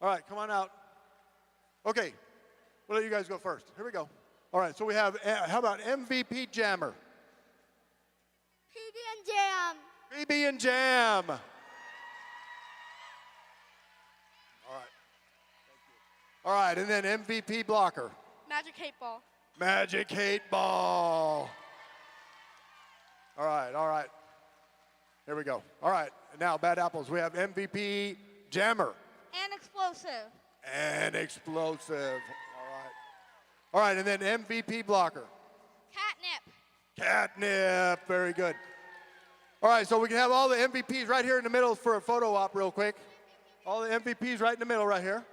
All right, come on out. Okay, we'll let you guys go first. Here we go. All right, so we have, how about MVP Jammer? PB and Jam. PB and Jam. All right. All right, and then MVP Blocker. Magic 8 Ball. Magic 8 Ball. All right, all right. Here we go. All right, now Bad Apples. We have MVP Jammer. And Explosive. And Explosive. All right. All right, and then MVP Blocker. Catnip. Catnip. Very good. All right, so we can have all the MVPs right here in the middle for a photo op real quick. All the MVPs right in the middle right here.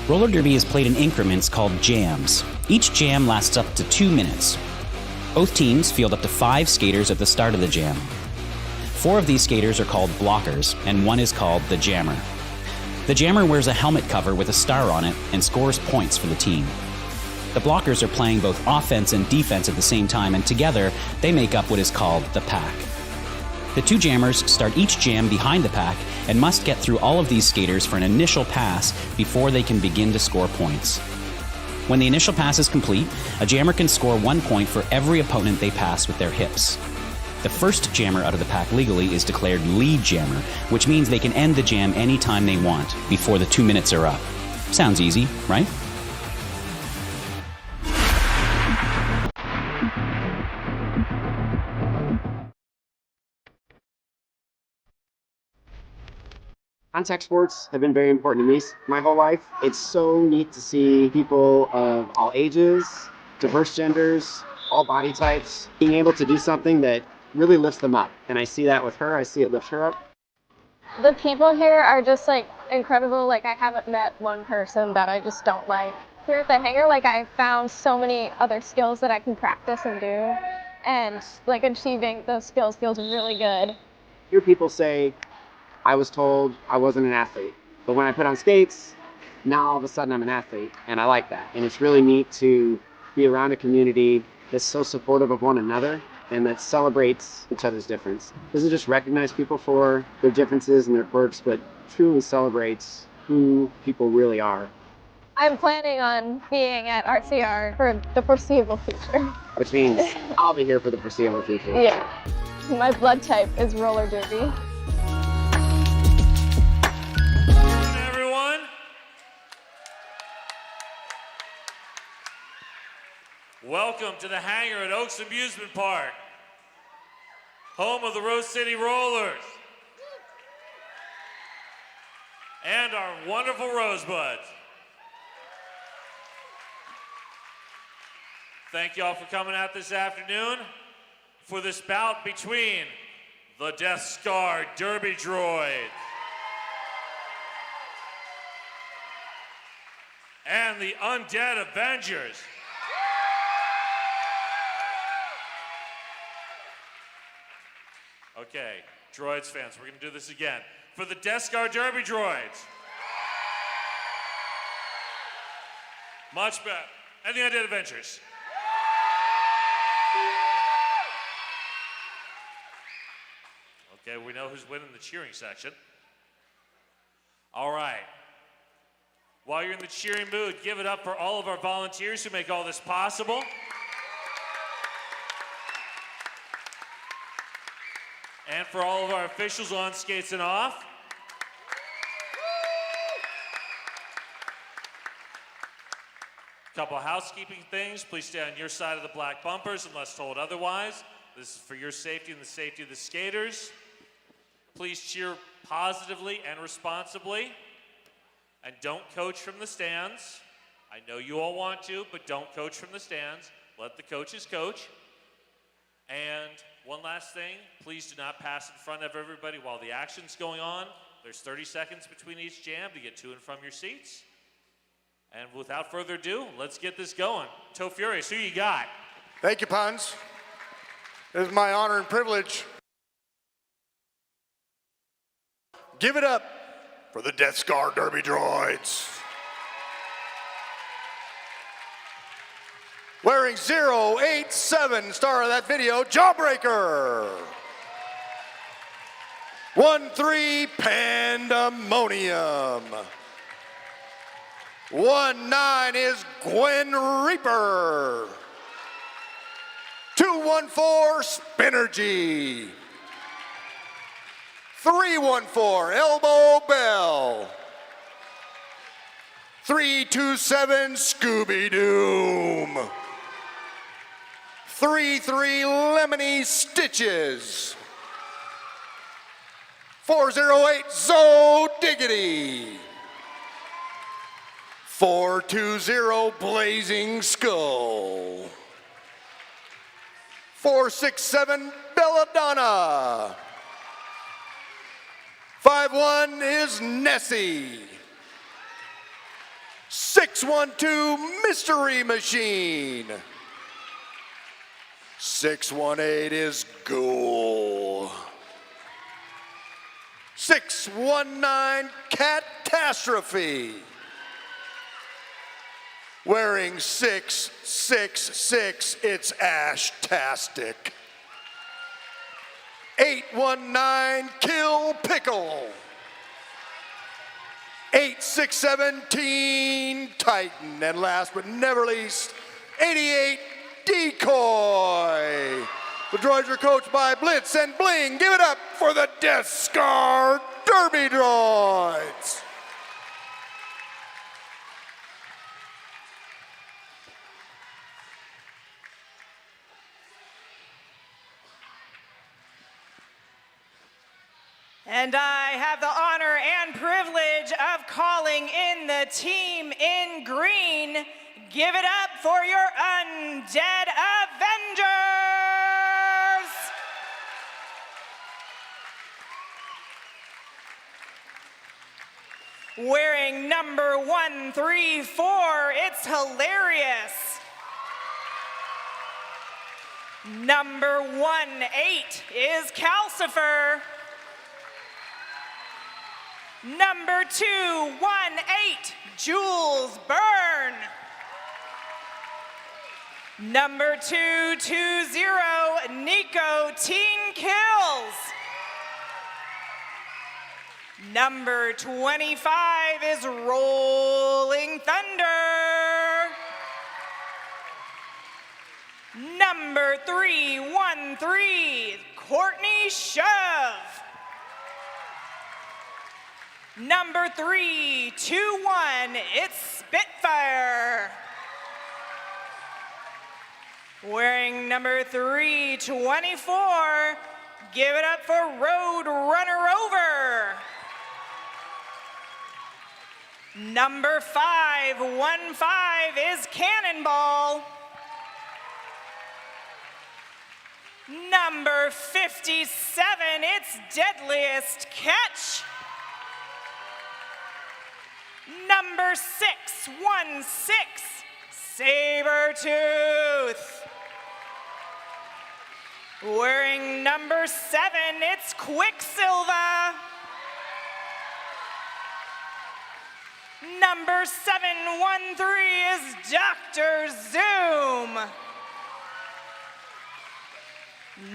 Roller derby is played in increments called jams. Each jam lasts up to 2 minutes. Both teams field up to 5 skaters at the start of the jam. 4 of these skaters are called blockers, and 1 is called the jammer. The jammer wears a helmet cover with a star on it and scores points for the team. The blockers are playing both offense and defense at the same time, and together they make up what is called the pack. The 2 jammers start each jam behind the pack and must get through all of these skaters for an initial pass before they can begin to score points. When the initial pass is complete, a jammer can score 1 point for every opponent they pass with their hips. The first jammer out of the pack legally is declared lead jammer, which means they can end the jam anytime they want before the 2 minutes are up. Sounds easy, right? Contact sports have been very important to me my whole life. It's so neat to see people of all ages, diverse genders, all body types, being able to do something that really lifts them up. And I see that with her. I see it lift her up. The people here are just like incredible. Like I haven't met one person that I just don't like. Here at the hangar, like I found so many other skills that I can practice and do. And like achieving those skills feels really good. Hear people say, I was told I wasn't an athlete, but when I put on skates, now all of a sudden I'm an athlete, and I like that. And it's really neat to be around a community that's so supportive of one another and that celebrates each other's difference. Doesn't just recognize people for their differences and their quirks, but truly celebrates who people really are. I'm planning on being at RCR for the foreseeable future. Which means I'll be here for the foreseeable future. Yeah. My blood type is roller derby. Everyone, welcome to the hangar at Oaks Amusement Park, home of the Rose City Rollers and our wonderful Rosebuds. Thank you all for coming out this afternoon for this bout between the Death Star Derby Droids and the Undead Avengers. Okay, Droids fans, we're gonna do this again. For the Death Star Derby Droids. Much better. And the Undead Avengers. Okay, we know who's winning the cheering section. All right. While you're in the cheering mood, give it up for all of our volunteers who make all this possible. And for all of our officials on skates and off. Couple housekeeping things. Please stay on your side of the black bumpers unless told otherwise. This is for your safety and the safety of the skaters. Please cheer positively and responsibly. And don't coach from the stands. I know you all want to, but don't coach from the stands. Let the coaches coach. And one last thing, please do not pass in front of everybody while the action's going on. There's 30 seconds between each jam to get to and from your seats. And without further ado, let's get this going. Toe Furious, who you got? Thank you, Pons. It is my honor and privilege. Give it up for the Death Scar Derby Droids. Wearing 087, star of that video, Jawbreaker. 1-3, Pandemonium. 1-9 is Gwen Reaper. 2-1-4, Spinergy. 3-1-4, Elbow Bell. 3-2-7, Scooby Doom. 3-3, Lemony Stitches. 4-0-8, Zo Diggity. 4-2-0, Blazing Skull. 4-6-7, Belladonna. 5-1 is Nessie. 6-1-2, Mystery Machine. 6-1-8 is Ghoul. 6-1-9, Catastrophe. Wearing 6-6-6, it's Ashtastic. 8-1-9, Kill Pickle. 8-6-17, Titan. And last but never least, 88, Decoy. The droids are coached by Blitz and Bling. Give it up for the Death Scar Derby Droids. And I have the honor and privilege of calling in the team in green. Give it up for your Undead Avengers! Wearing number 134, it's Hilarious. Number 18 is Calcifer. Number 218, Jules Byrne. Number 220, Nico Teen Kills. Number 25 is Rolling Thunder. Number 313, Courtney Shove. Number 321, it's Spitfire. Wearing number 324, give it up for Road Runner Over. Number 515 is Cannonball. Number 57, it's Deadliest Catch. Number 616, Sabretooth. Wearing number 7, it's Quicksilver. Number 713 is Dr. Zoom.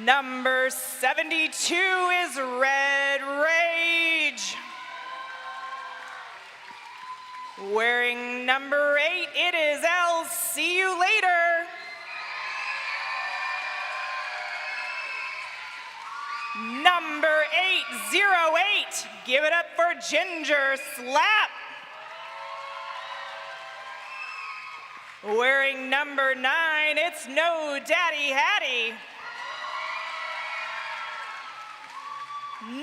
Number 72 is Red Rage. Wearing number 8, it is I'll see you later. Number 808, give it up for Ginger Slap. Wearing number 9, it's No Daddy Hattie.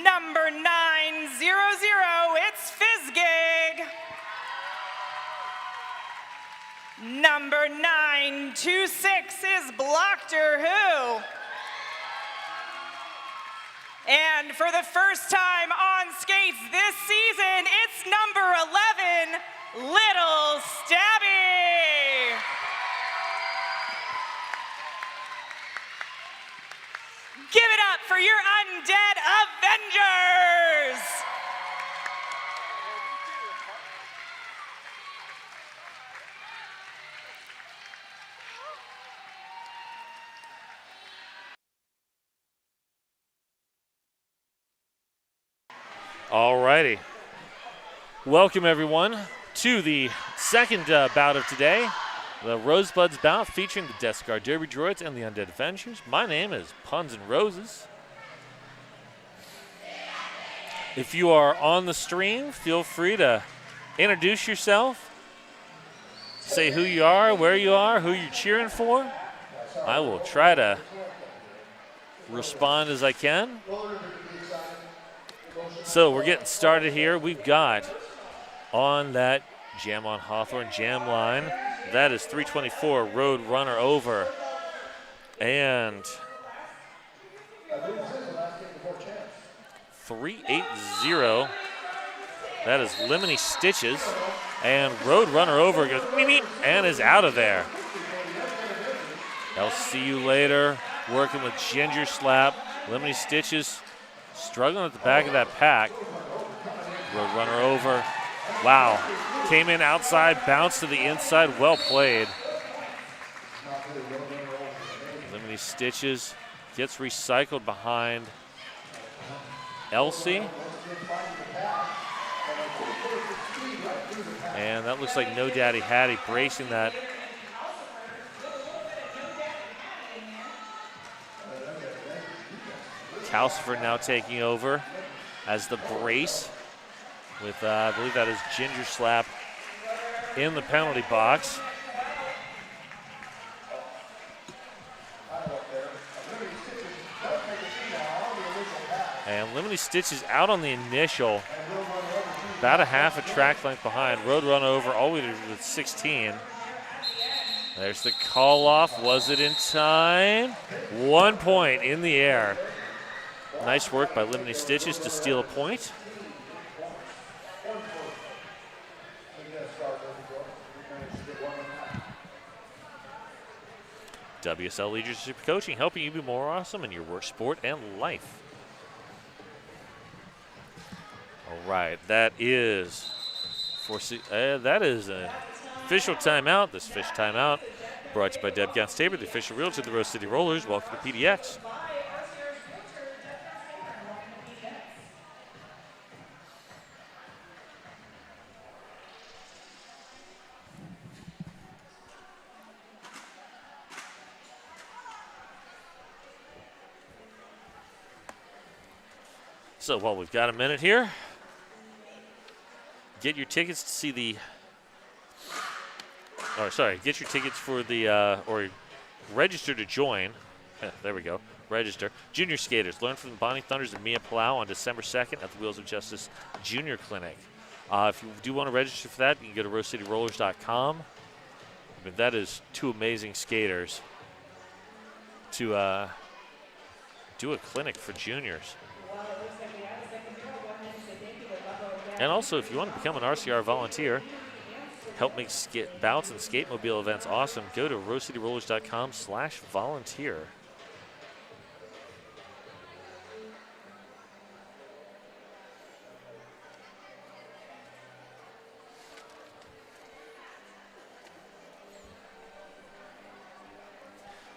Number 900, it's Fizzgig. Number 926 is Blockter Who. And for the first time on skates this season, it's number 11, Little Stabby. Give it up for your Undead Avengers! All righty. Welcome, everyone, to the second bout of today, the Rosebuds bout featuring the Death Scar Derby Droids and the Undead Avengers. My name is Puns and Roses. If you are on the stream, feel free to introduce yourself, say who you are, where you are, who you're cheering for. I will try to respond as I can. So we're getting started here. We've got on that Jam on Hawthorne jam line, that is 324 Road Runner Over. And 380, that is Lemony Stitches. And Road Runner Over goes meep, meep, and is out of there. I'll see you later, working with Ginger Slap. Lemony Stitches struggling at the back of that pack. Road Runner Over. Wow. Came in outside, bounced to the inside. Well played. Lemony Stitches gets recycled behind Elsie. And that looks like No Daddy Hattie bracing that. Calcifer now taking over as the brace with, I believe that is Ginger Slap in the penalty box. And Lemony Stitches out on the initial, about a half a track length behind. Road Run Over all the way to 16. There's the call off. Was it in time? 1 point in the air. Nice work by Lemony Stitches to steal a point. WSL Leadership Coaching, helping you be more awesome in your work, sport, and life. All right, that is an official timeout. This fish timeout brought to you by Deb Gonstaber, the official realtor of the Rose City Rollers. Welcome to PDX. So while we've got a minute here, get your tickets to see the, get your tickets for the, or register to join, there we go, register, Junior Skaters. Learn from the Bonnie Thunders and Mia Palau on December 2nd at the Wheels of Justice Junior Clinic. If you do want to register for that, you can go to rosecityrollers.com. I mean, that is two amazing skaters to do a clinic for juniors. And also, if you want to become an RCR volunteer, help make bouts and skate-mobile events awesome, go to rosecityrollers.com/volunteer.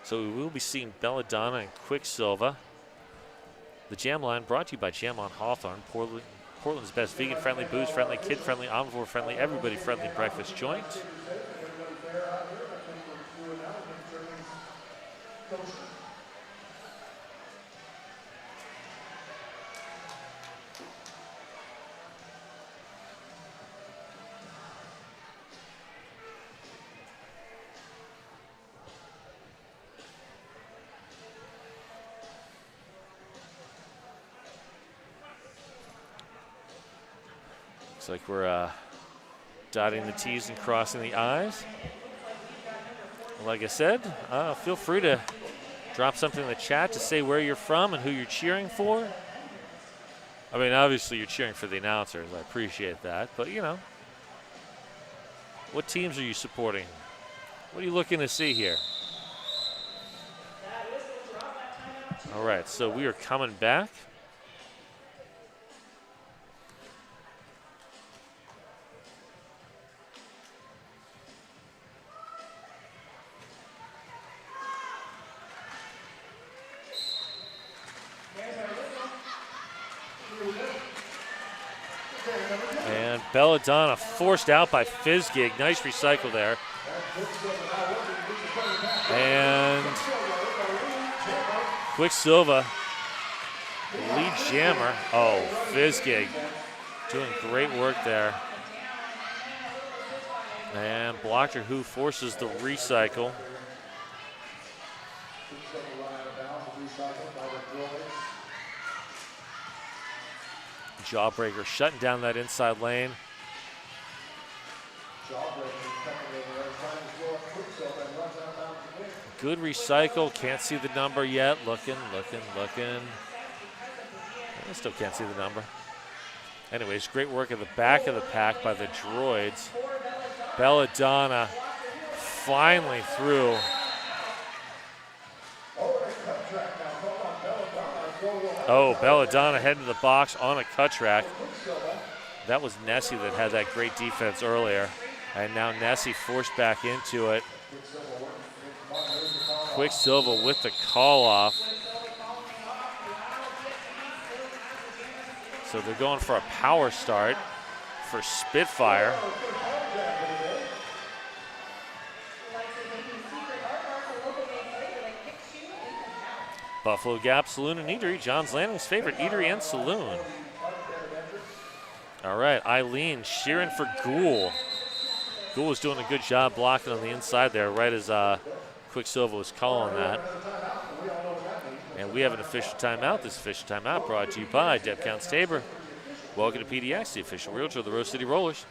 So we will be seeing Belladonna and Quicksilva. The Jam Line brought to you by Jam on Hawthorne, Portland's best vegan-friendly, booze-friendly, kid-friendly, omnivore-friendly, everybody-friendly breakfast joint. Looks like we're dotting the T's and crossing the I's. Like I said, feel free to drop something in the chat to say where you're from and who you're cheering for. I mean, obviously you're cheering for the announcers. I appreciate that. But, you know, what teams are you supporting? What are you looking to see here? All right, so we are coming back. And Belladonna forced out by Fizgig. Nice recycle there. And Quicksilva, lead jammer. Oh, Fizgig doing great work there. And Blocker, who forces the recycle. Jawbreaker shutting down that inside lane. Good recycle. Can't see the number yet. Looking. I still can't see the number. Anyways, great work at the back of the pack by the droids. Belladonna finally through. Oh, Belladonna heading to the box on a cut track. That was Nessie that had that great defense earlier. And now Nessie forced back into it. Quicksilva with the call off. So they're going for a power start for Spitfire. Buffalo Gap Saloon and Eatery, John's Landing's favorite eatery and saloon. All right, Eileen shearing for Ghoul. Ghoul was doing a good job blocking on the inside there right as Quicksilva was calling that. And we have an official timeout. This official timeout brought to you by Deb Counts Tabor. Welcome to PDX, the official realtor of the Rose City Rollers.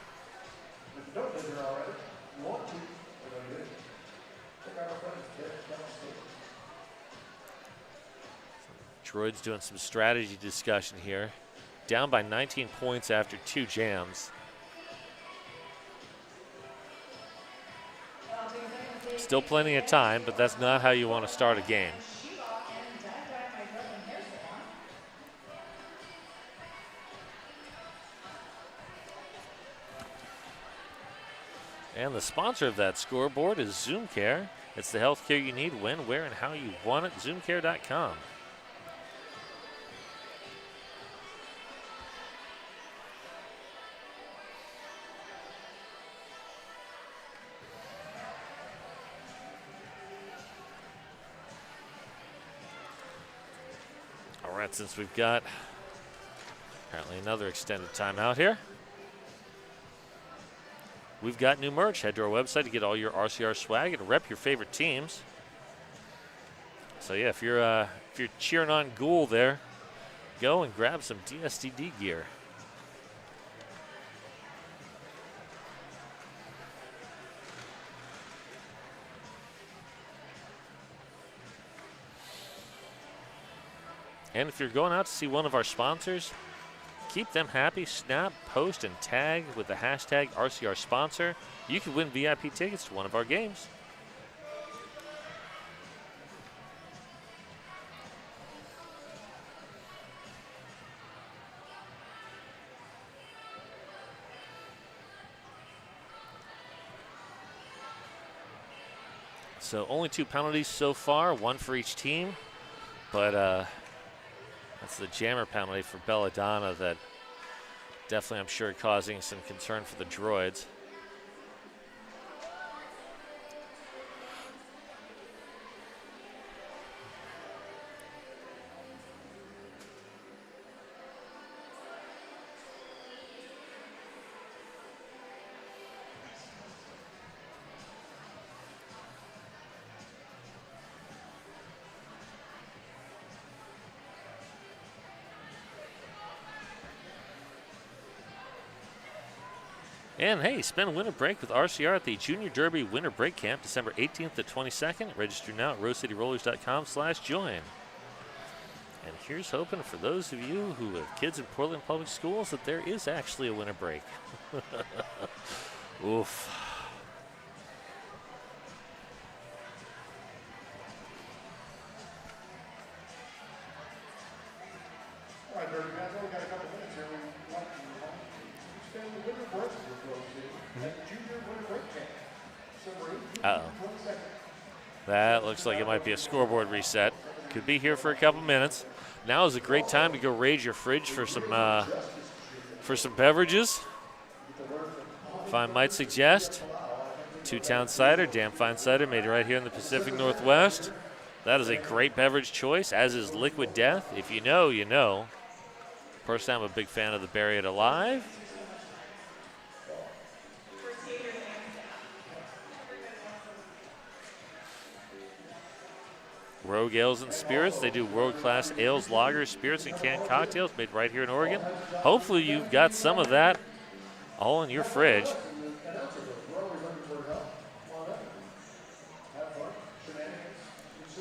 Droids doing some strategy discussion here. Down by 19 points after 2 jams. Still plenty of time, but that's not how you want to start a game. And the sponsor of that scoreboard is ZoomCare. It's the healthcare you need when, where, and how you want it. ZoomCare.com. All right, since we've got apparently another extended timeout here, we've got new merch. Head to our website to get all your RCR swag and rep your favorite teams. So yeah, if you're cheering on Ghoul there, go and grab some DSTD gear. And if you're going out to see one of our sponsors, keep them happy. Snap, post, and tag with the hashtag RCR sponsor. You can win VIP tickets to one of our games. So only 2 penalties so far, 1 for each team. But that's the jammer penalty for Belladonna that definitely, I'm sure, causing some concern for the droids. And hey, spend winter break with RCR at the Junior Derby Winter Break Camp, December 18th to 22nd. Register now at rosecityrollers.com/join. And here's hoping for those of you who have kids in Portland Public Schools that there is actually a winter break. Oof. All right, Dirty Guys, we got a couple minutes here. We want to spend the winter break with those at Junior Winter Break Camp. December 8th, Uh-oh. 22nd. That looks like it might be a scoreboard reset. Could be here for a couple minutes. Now is a great time to go raid your fridge for some beverages. If I might suggest, Two-Town Cider, damn fine cider made right here in the Pacific Northwest. That is a great beverage choice, as is Liquid Death. If you know, you know. Personally, I'm a big fan of the Bury It Alive. Rogue Ales and Spirits. They do world-class ales, lagers, spirits, and canned cocktails made right here in Oregon. Hopefully you've got some of that all in your fridge.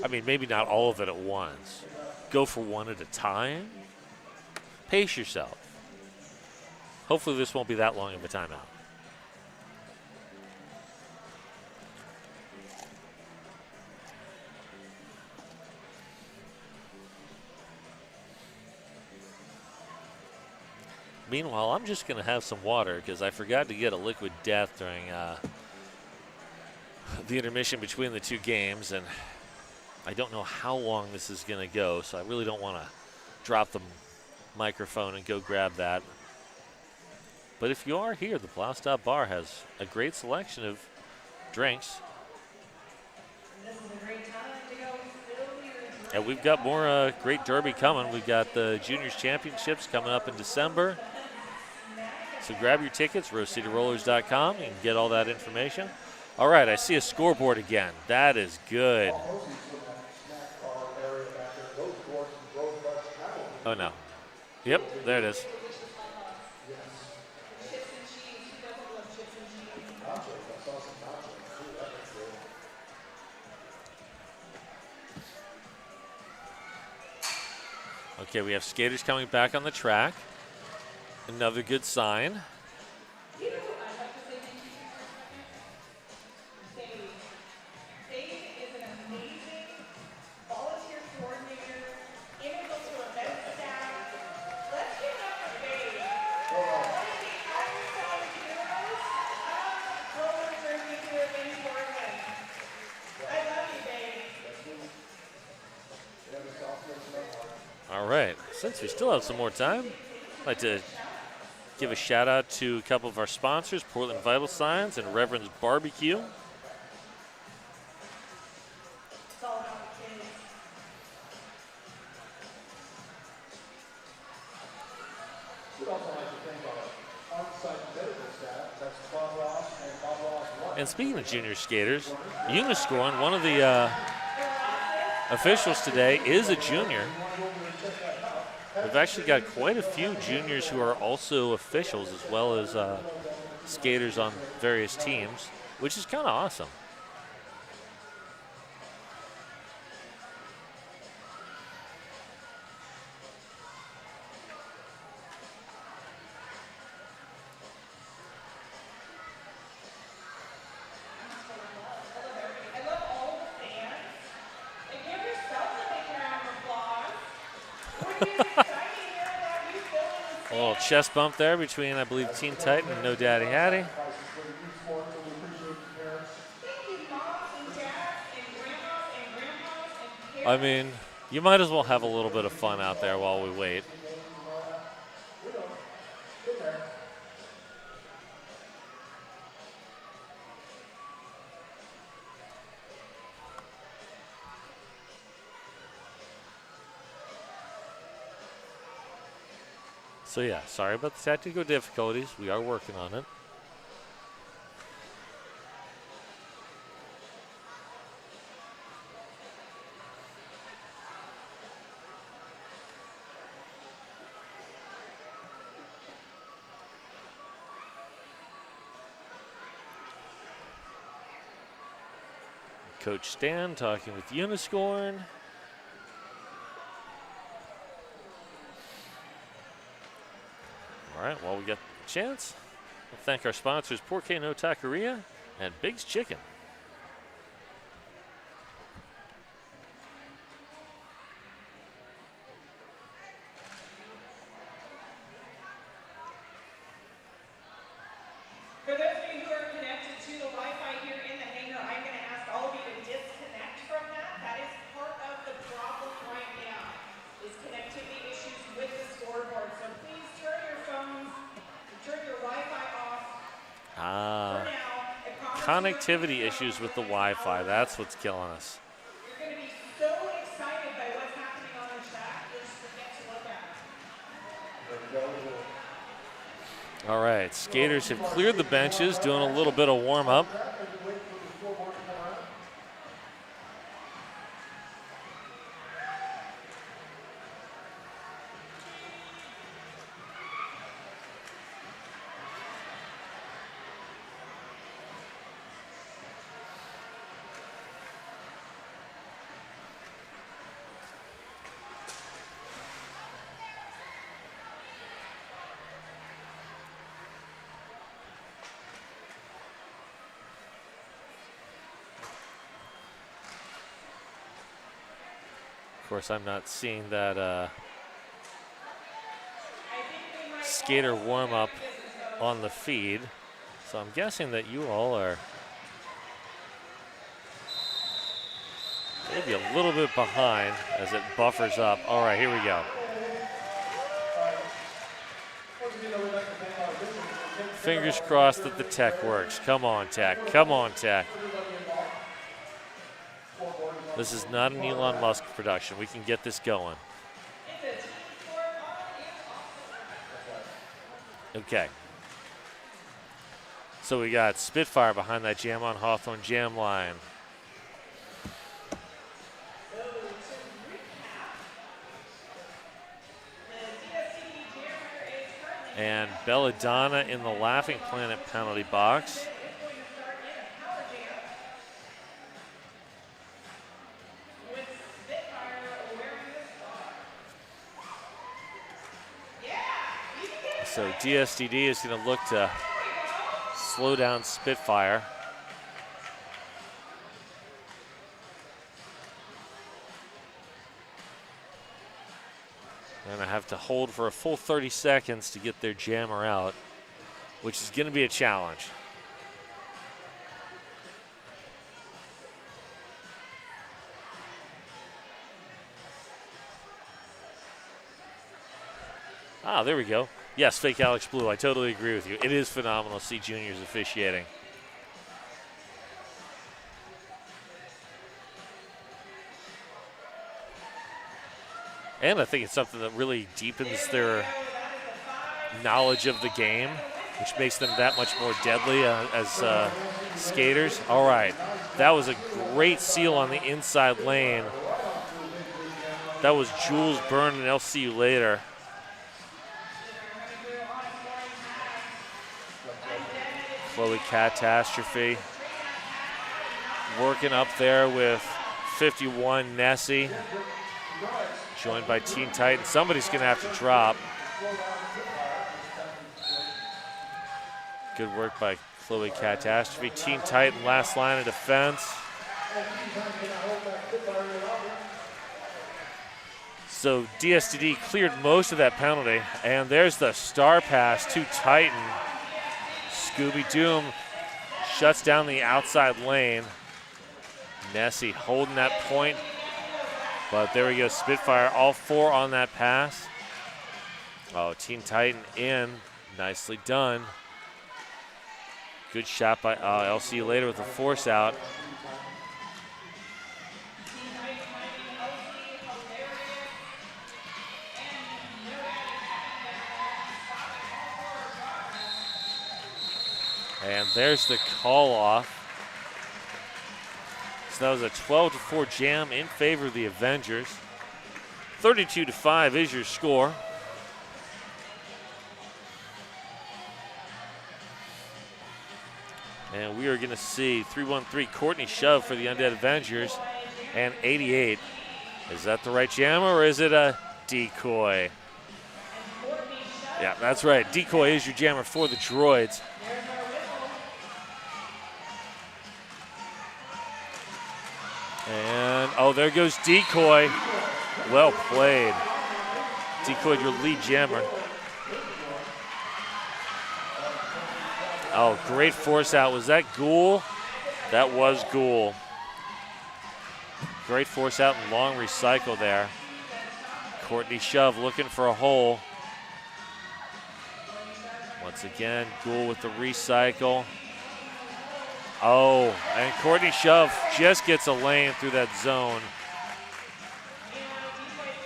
I mean, maybe not all of it at once. Go for one at a time. Pace yourself. Hopefully this won't be that long of a timeout. Meanwhile, I'm just going to have some water because I forgot to get a Liquid Death during the intermission between the two games, and I don't know how long this is going to go, so I really don't want to drop the microphone and go grab that. But if you are here, the Plow Stop Bar has a great selection of drinks. And we've got more great derby coming. We've got the Juniors Championships coming up in December. So grab your tickets, RoseCedarRollers.com. You can get all that information. All right, I see a scoreboard again. That is good. Oh, no. Yep, there it is. Okay, we have skaters coming back on the track. Another good sign. All right, since we still have some more time, I'd like to give a shout out to a couple of our sponsors, Portland Vital Signs and Reverend's Barbecue. And speaking of junior skaters, Uniscorn, one of the officials today, is a junior. We've actually got quite a few juniors who are also officials as well as skaters on various teams, which is kind of awesome. A little chest bump there between, I believe, Teen Titan and No Daddy Hattie. I mean, you might as well have a little bit of fun out there while we wait. So yeah, sorry about the technical difficulties. We are working on it. Coach Stan talking with Uniscorn. All right, well, we got a chance. We'll thank our sponsors, Porque no Taqueria and Big's Chicken. For those of you who are connected to the Wi-Fi here in the hangar, I'm going to ask all of you to disconnect from that. That is part of the problem right now, is connectivity issues with the scoreboard. So please turn your phones, turn your Wi-Fi off. For now, I promise Connectivity issues with the Wi-Fi. That's what's killing us. you're going to be so excited by what's happening on the chat, you'll just forget to look at it. All right, skaters have cleared the benches, doing a little bit of warm-up. Of course, I'm not seeing that skater warm-up on the feed, so I'm guessing that you all are maybe a little bit behind as it buffers up. All right, here we go. Fingers crossed that the tech works. Come on, tech. Come on, tech. This is not an Elon Musk production. We can get this going. Okay. So we got Spitfire behind that Jam on Hawthorne jam line. And Belladonna in the Laughing Planet penalty box. So DSTD is going to look to slow down Spitfire. They're going to have to hold for a full 30 seconds to get their jammer out, which is going to be a challenge. Ah, there we go. Yes, fake Alex Blue. I totally agree with you. It is phenomenal to see juniors officiating. And I think it's something that really deepens their knowledge of the game, which makes them that much more deadly as skaters. All right, that was a great seal on the inside lane. That was Jules Byrne, and I'll see you later. Chloe Catastrophe working up there with 51 Nessie, joined by Teen Titan. Somebody's going to have to drop. Good work by Chloe Catastrophe. Teen Titan last line of defense. So DSTD cleared most of that penalty, and there's the star pass to Titan. Scooby Doom shuts down the outside lane. Nessie holding that point, but there we go, Spitfire, all four on that pass. Oh, Teen Titan in, nicely done. Good shot by, I'll see you later with the force out. And there's the call off. So that was a 12-4 jam in favor of the Avengers. 32-5 is your score. And we are going to see 313 Courtney shove for the Undead Avengers and 88. Is that the right jam or is it a decoy? Yeah, that's right. Decoy is your jammer for the Droids. And, oh, there goes Decoy. Well played. Decoy, your lead jammer. Oh, great force out. Was that Ghoul? That was Ghoul. Great force out and long recycle there. Courtney Shove looking for a hole. Once again, Ghoul with the recycle. Oh, and Courtney Shove just gets a lane through that zone.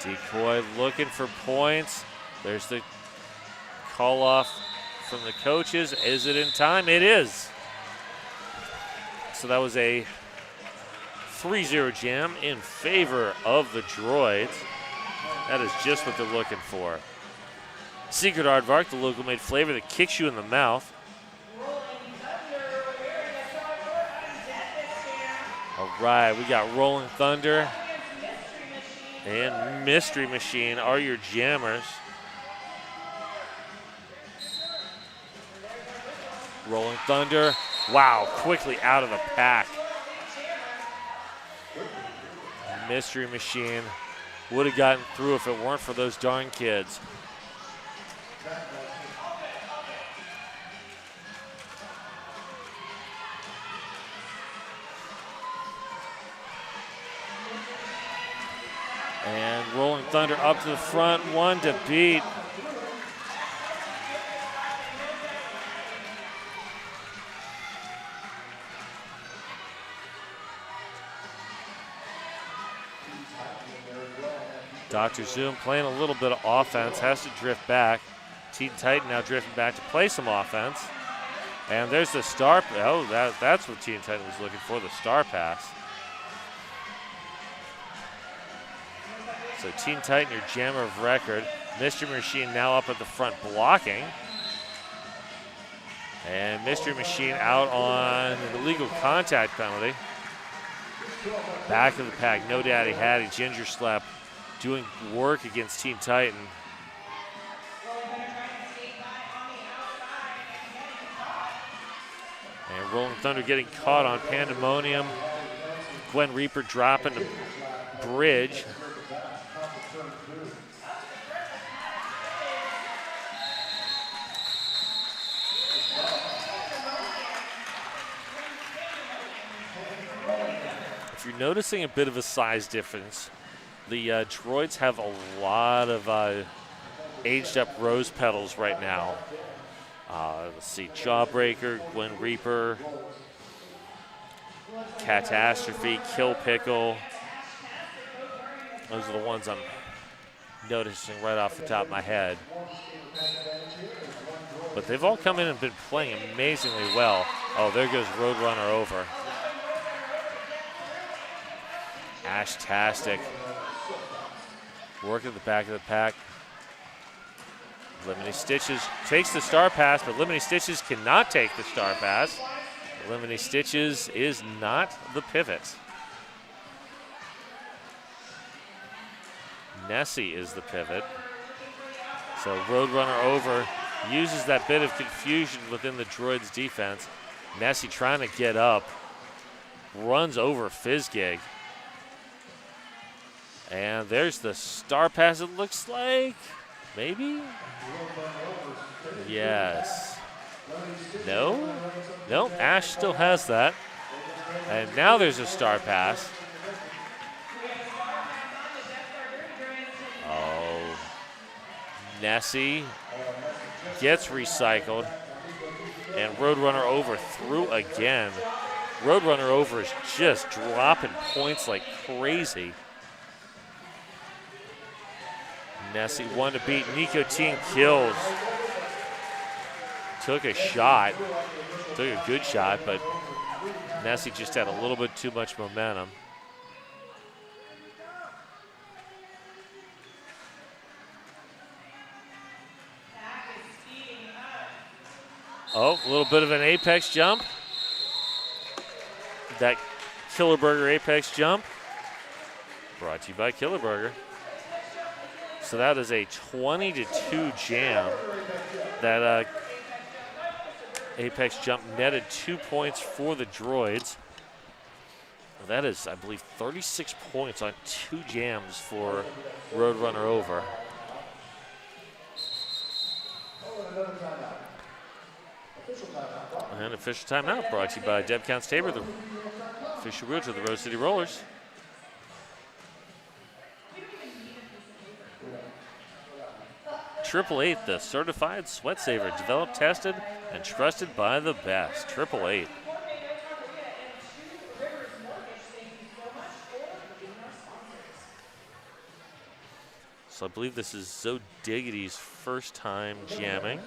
Decoy looking for points. There's the call off from the coaches. Is it in time? It is. So that was a 3-0 jam in favor of the Droids. That is just what they're looking for. Secret Aardvark, the local made flavor that kicks you in the mouth. All right, we got Rolling Thunder and Mystery Machine are your jammers. Rolling Thunder, wow, quickly out of the pack. Mystery Machine would have gotten through if it weren't for those darn kids. And Rolling Thunder up to the front, one to beat. Dr. Zoom playing a little bit of offense, has to drift back. Teen Titan now drifting back to play some offense. And there's the star, oh, that's what Teen Titan was looking for, the star pass. So Teen Titan, your jammer of record. Mystery Machine now up at the front blocking. And Mystery Machine out on an illegal contact penalty. Back of the pack, No Daddy Hattie, Ginger Slap doing work against Teen Titan. And Rolling Thunder getting caught on Pandemonium. Gwen Reaper dropping the bridge. If you're noticing a bit of a size difference, the Droids have a lot of aged up rose petals right now. Let's see, Jawbreaker, Gwen Reaper, Catastrophe, Kill Pickle. Those are the ones I'm noticing right off the top of my head. But they've all come in and been playing amazingly well. Oh, there goes Roadrunner over. Ashtastic. Working at the back of the pack. Lemony Stitches takes the star pass, but Lemony Stitches cannot take the star pass. Lemony Stitches is not the pivot. Nessie is the pivot. So Roadrunner over uses that bit of confusion within the Droids defense. Nessie trying to get up. Runs over Fizzgig. And there's the star pass, it looks like. Maybe? Yes. No? Nope, Ash still has that. And now there's a star pass. Oh. Nessie gets recycled. And Roadrunner over through again. Roadrunner over is just dropping points like crazy. Nessie one to beat. Nicotine kills. Took a shot. Took a good shot, but Nessie just had a little bit too much momentum. Oh, a little bit of an apex jump. That Killer Burger apex jump. Brought to you by Killer Burger. So that is a 20-2 jam. That Apex jump netted 2 points for the Droids. That is, I believe, 36 points on 2 jams for Roadrunner over. And official timeout brought to you by Deb Counts Tabor, the official route to the Rose City Rollers. Triple Eight, the certified sweat saver, developed, tested, and trusted by the best. Triple Eight. So I believe this is Zoe Diggity's first time jamming.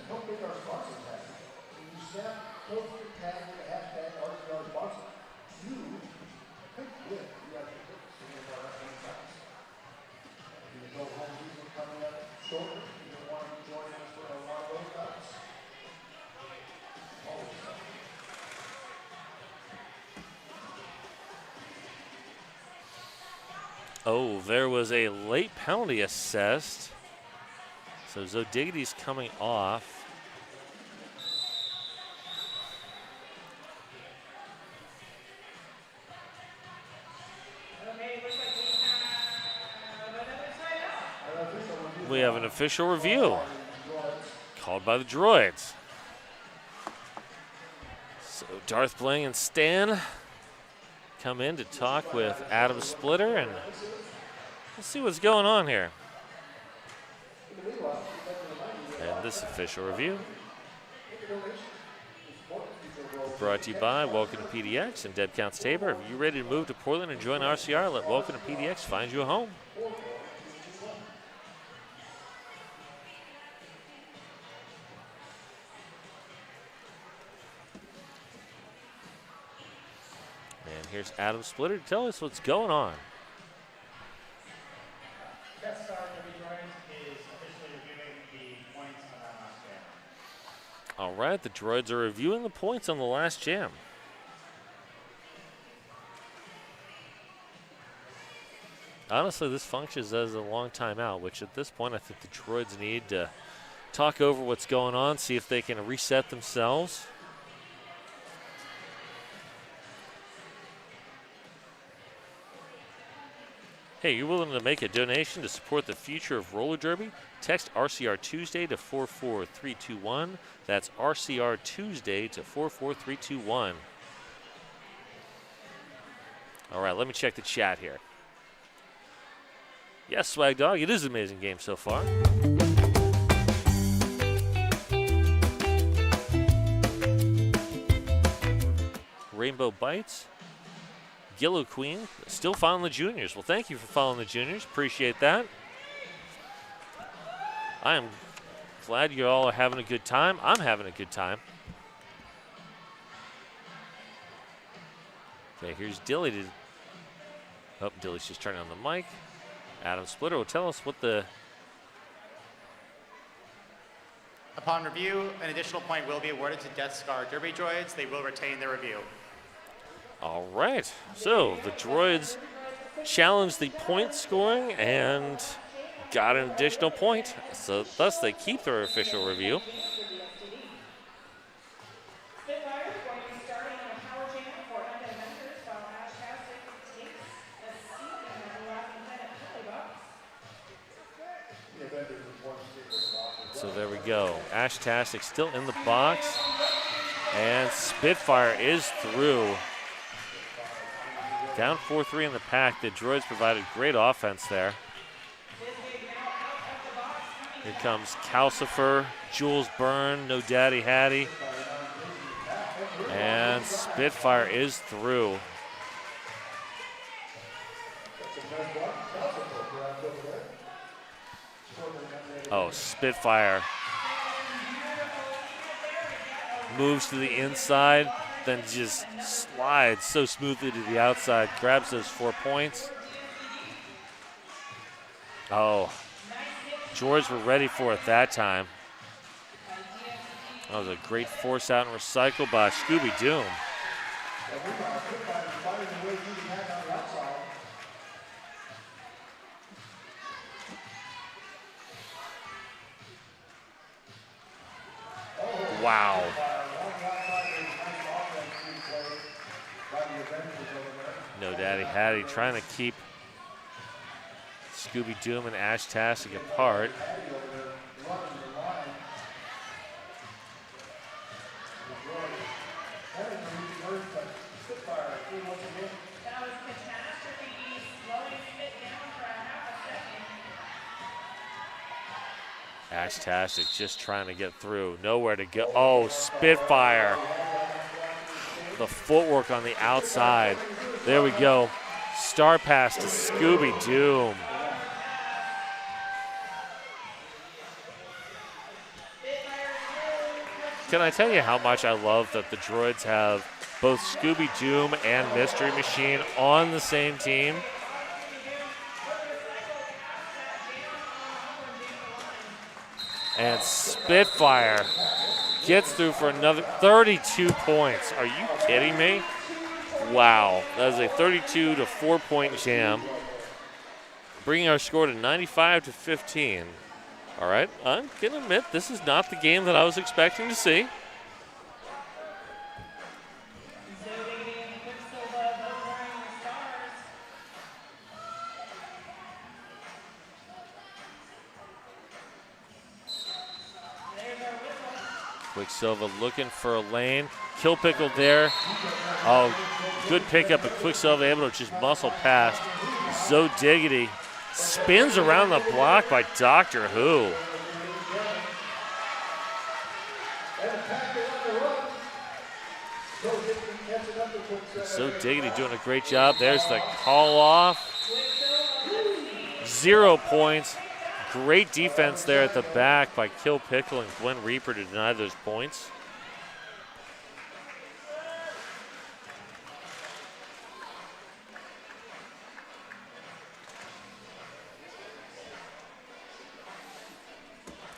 Oh, there was a late penalty assessed. So Zoe Diggity's coming off. We have an official review called by the Droids. So Darth Bling and Stan come in to talk with Adam Splitter, and let's see what's going on here. And this official review brought to you by Welcome to PDX and Deb Counts Tabor. Are you ready to move to Portland and join RCR? Let Welcome to PDX find you a home. And here's Adam Splitter to tell us what's going on. All right, the Droids are reviewing the points on the last jam. Honestly, this functions as a long timeout, which at this point I think the Droids need to talk over what's going on, see if they can reset themselves. Hey, you're willing to make a donation to support the future of roller derby? Text RCR Tuesday to 44321. That's RCR Tuesday to 44321. All right, let me check the chat here. Yes, Swag Dog, it is an amazing game so far. Rainbow Bites. Yellow Queen, still following the juniors. Well, thank you for following the juniors. Appreciate that. I am glad you all are having a good time. I'm having a good time. Okay, here's Dilly. Oh, Dilly's just turning on the mic. Adam Splitter will tell us what the... Upon review, an additional point will be awarded to Death Scar Derby Droids. They will retain their review. All right, so the Droids challenged the point scoring and got an additional point. So thus they keep their official review. So there we go. Ashtastic still in the box. And Spitfire is through. Down 4-3 in the pack. The Droids provided great offense there. Here comes Calcifer, Jules Byrne, No Daddy Hattie. And Spitfire is through. Oh, Spitfire moves to the inside, then just slides so smoothly to the outside, grabs those 4 points. Oh, George were ready for it that time. That was a great force out and recycle by Scooby Doom. Wow. No Daddy Hattie trying to keep Scooby Doom and Ash Tastic apart. Ash Tastic just trying to get through. Nowhere to go. Oh, Spitfire. The footwork on the outside. There we go. Star pass to Scooby Doom. Can I tell you how much I love that the Droids have both Scooby Doom and Mystery Machine on the same team? And Spitfire gets through for another 32 points. Are you kidding me? Wow, that is a 32 to 4-point jam, bringing our score to 95-15. All right, I'm gonna admit this is not the game that I was expecting to see. Quicksilver looking for a lane. Kill Pickle there. Oh, good pickup, but Quicksilver able to just muscle past. Zo Diggity spins around the block by Doctor Who. Zo Diggity doing a great job. There's the call off. 0 points. Great defense there at the back by Kill Pickle and Gwen Reaper to deny those points.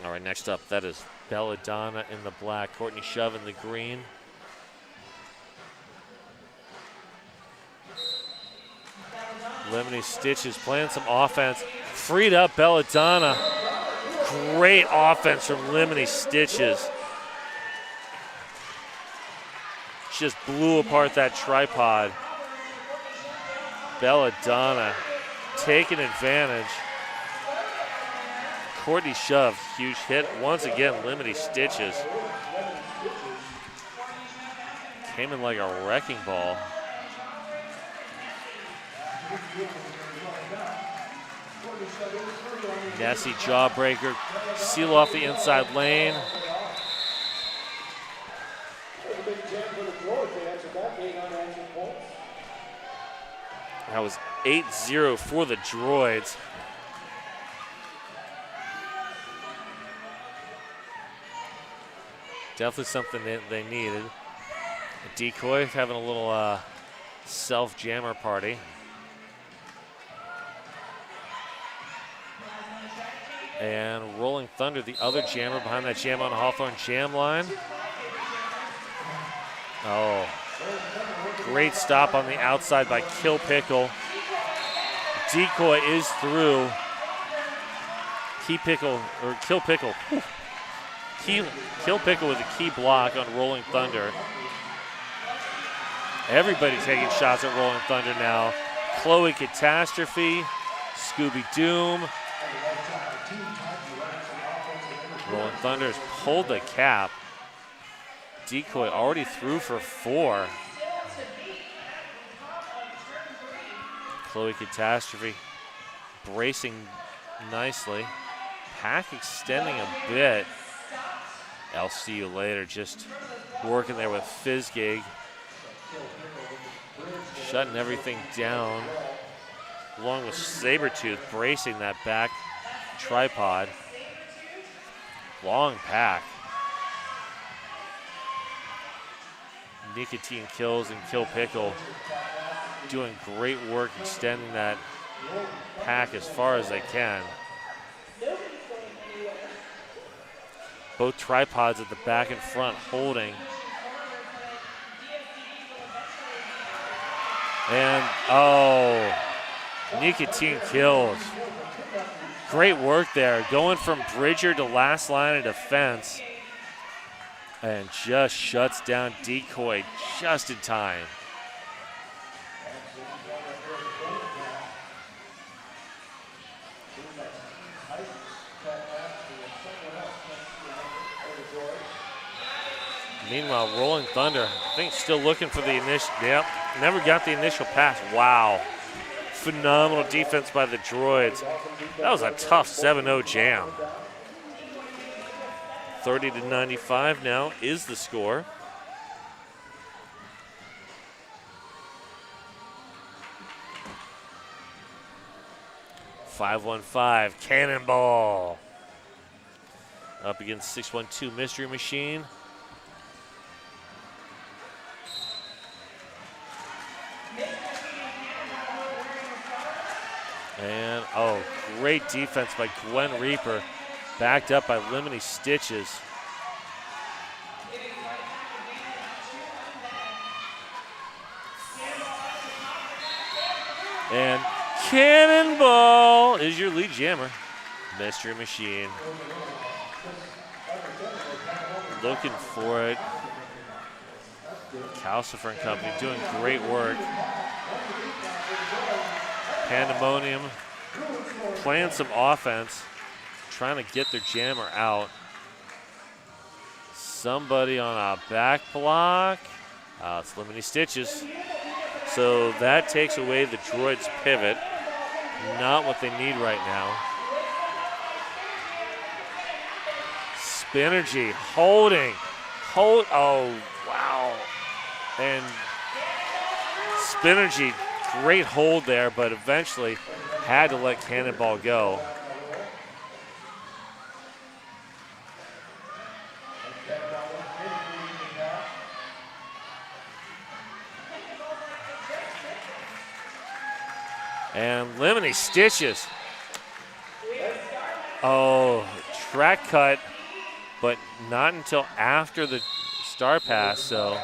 All right, next up, that is Belladonna in the black, Courtney Shove in the green. Lemony Stitches playing some offense. Freed up Belladonna. Great offense from Lemony Stitches. Just blew apart that tripod. Belladonna taking advantage. Courtney Shove, huge hit. Once again, Lemony Stitches. Came in like a wrecking ball. Nasty jawbreaker, seal off the inside lane. That was 8-0 for the Droids. Definitely something that they needed. A decoy having a little self-jammer party. And Rolling Thunder, the other jammer behind that jam on Hawthorne jam line. Oh, great stop on the outside by Kill Pickle. Decoy is through. Kill Pickle with a key block on Rolling Thunder. Everybody taking shots at Rolling Thunder now. Chloe Catastrophe, Scooby Doom. Rolling Thunder's pulled the cap. Decoy already threw for 4. Chloe Catastrophe bracing nicely. Pack extending a bit. I'll see you later, just working there with Fizzgig. Shutting everything down. Along with Sabretooth bracing that back tripod. Long pack. Nicotine Kills and Kill Pickle doing great work extending that pack as far as they can. Both tripods at the back and front holding. And, oh, Nicotine Kills. Great work there, going from Bridger to last line of defense. And just shuts down Decoy just in time. Meanwhile, Rolling Thunder, I think still looking for the initial, yep, never got the initial pass. Wow. Phenomenal defense by the Droids. That was a tough 7-0 jam. 30-95 now is the score. .515 Cannonball. Up against 612 Mystery Machine. And, oh, great defense by Gwen Reaper, backed up by Lemony Stitches. And Cannonball is your lead jammer, Mystery Machine. Looking for it. Calcifer and Company doing great work. Pandemonium playing some offense, trying to get their jammer out. Somebody on a back block. It's Lemony Stitches. So that takes away the Droids' pivot. Not what they need right now. Spinergy holding. Oh, wow. And Spinergy, great hold there, but eventually had to let Cannonball go. And Lemony Stitches. Oh, track cut, but not until after the star pass, so.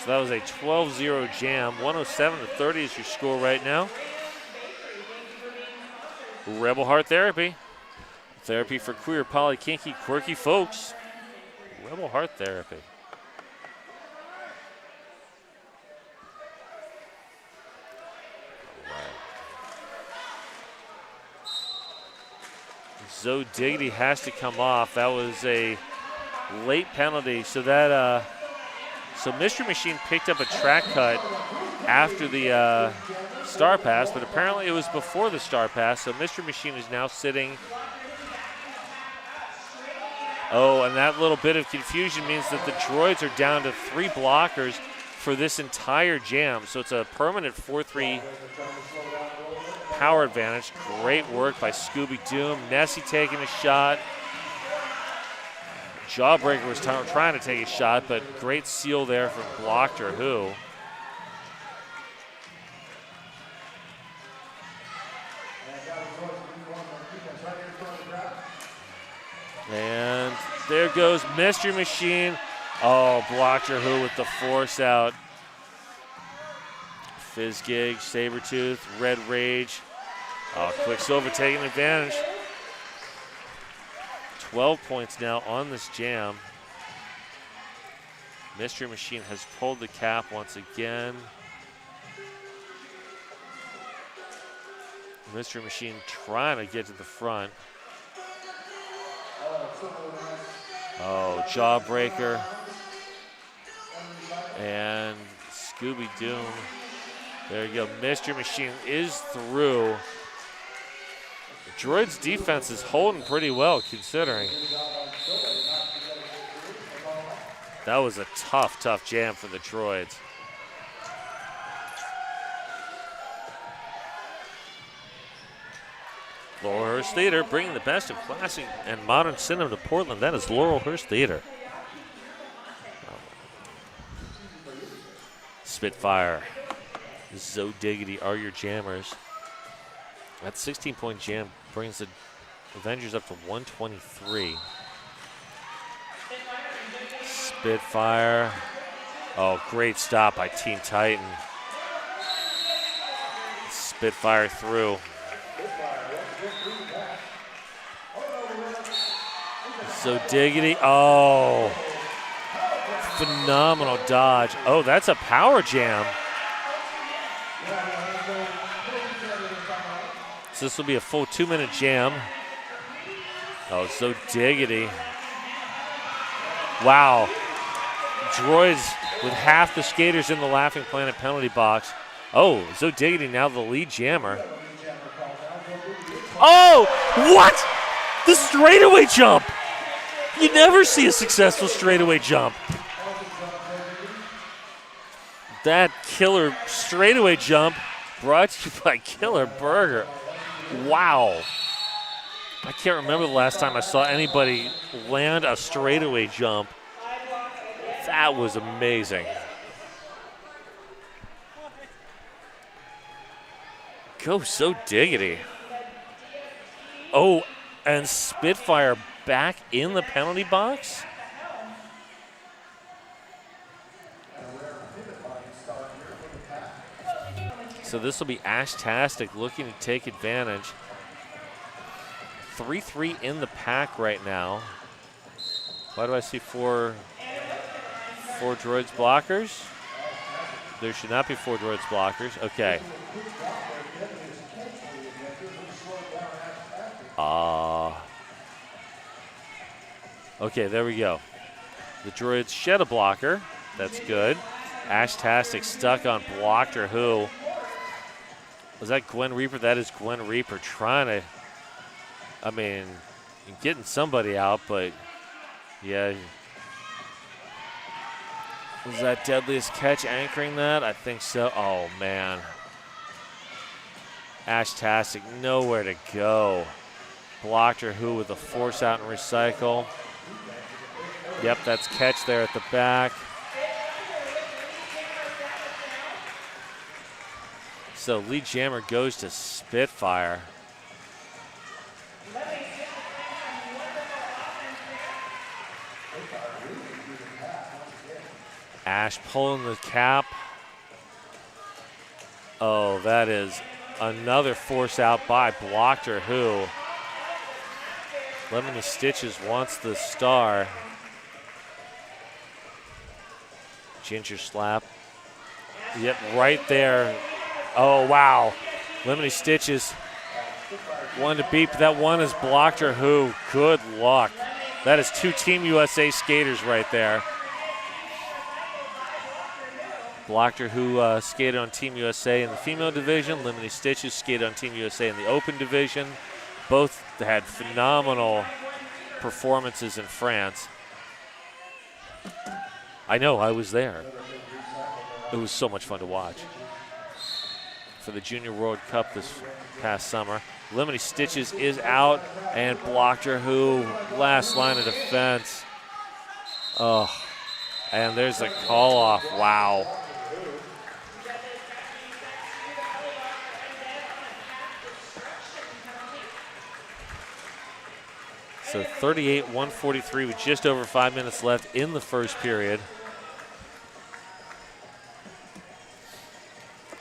So that was a 12-0 jam. 107-30 is your score right now. Rebel Heart Therapy. Therapy for queer, poly, kinky, quirky folks. Rebel Heart Therapy. Zoe Diggity has to come off. That was a late penalty. So that so Mystery Machine picked up a track cut after the star pass, but apparently it was before the star pass. So Mystery Machine is now sitting. Oh, and that little bit of confusion means that the Droids are down to 3 blockers for this entire jam. So it's a permanent 4-3 power advantage. Great work by Scooby Doom. Nessie taking a shot. Jawbreaker was trying to take a shot, but great seal there from Blocked or Who. And there goes Mystery Machine. Oh, Blocked or Who with the force out. Fizzgig, Sabretooth, Red Rage. Oh, Quicksilver taking advantage. 12 points now on this jam. Mystery Machine has pulled the cap once again. Mystery Machine trying to get to the front. Oh, Jawbreaker. And Scooby Doom. There you go. Mystery Machine is through. The Droids' defense is holding pretty well, considering. That was a tough, tough jam for the Droids. Laurelhurst Theater bringing the best of classic and modern cinema to Portland. That is Laurelhurst Theater. Spitfire, Zoe Diggity are your jammers. That 16-point jam brings the Avengers up to 123. Spitfire. Oh, great stop by Team Titan. Spitfire through. So diggity. Oh. Phenomenal dodge. Oh, that's a power jam. So this will be a full 2-minute jam. Oh, so diggity. Wow. Droids with half the skaters in the Laughing Planet penalty box. Oh, so diggity now the lead jammer. Oh, what? The straightaway jump. You never see a successful straightaway jump. That killer straightaway jump brought to you by Killer Burger. Wow. I can't remember the last time I saw anybody land a straightaway jump. That was amazing. Go so diggity. Oh, and Spitfire back in the penalty box? So this will be Ashtastic looking to take advantage. 3-3 in the pack right now. Why do I see four droids blockers? There should not be 4 droids blockers. Okay. Okay, there we go. The droids shed a blocker. That's good. Ashtastic stuck on Blocked who? Was that Gwen Reaper? That is Gwen Reaper trying to, I mean, getting somebody out, but yeah. Was that Deadliest Catch anchoring that? I think so. Oh, man. Ashtastic nowhere to go. Blocked who with a force out and recycle. Yep, that's Catch there at the back. So lead jammer goes to Spitfire. Ash pulling the cap. Oh, that is another force out by Blocked who. Lemony Stitches wants the star. Ginger slap. Yep, right there. Oh, wow. Lemony Stitches wanted to beat, but that one is Blocked who. Good luck. That is 2 Team USA skaters right there. Blocked who skated on Team USA in the female division. Lemony Stitches skated on Team USA in the open division. Both had phenomenal performances in France. I know, I was there. It was so much fun to watch. For the Junior World Cup this past summer. Lemony Stitches is out, and Blocked who, last line of defense. Oh, and there's a call off. Wow. So 38-143 with just over 5 minutes left in the first period.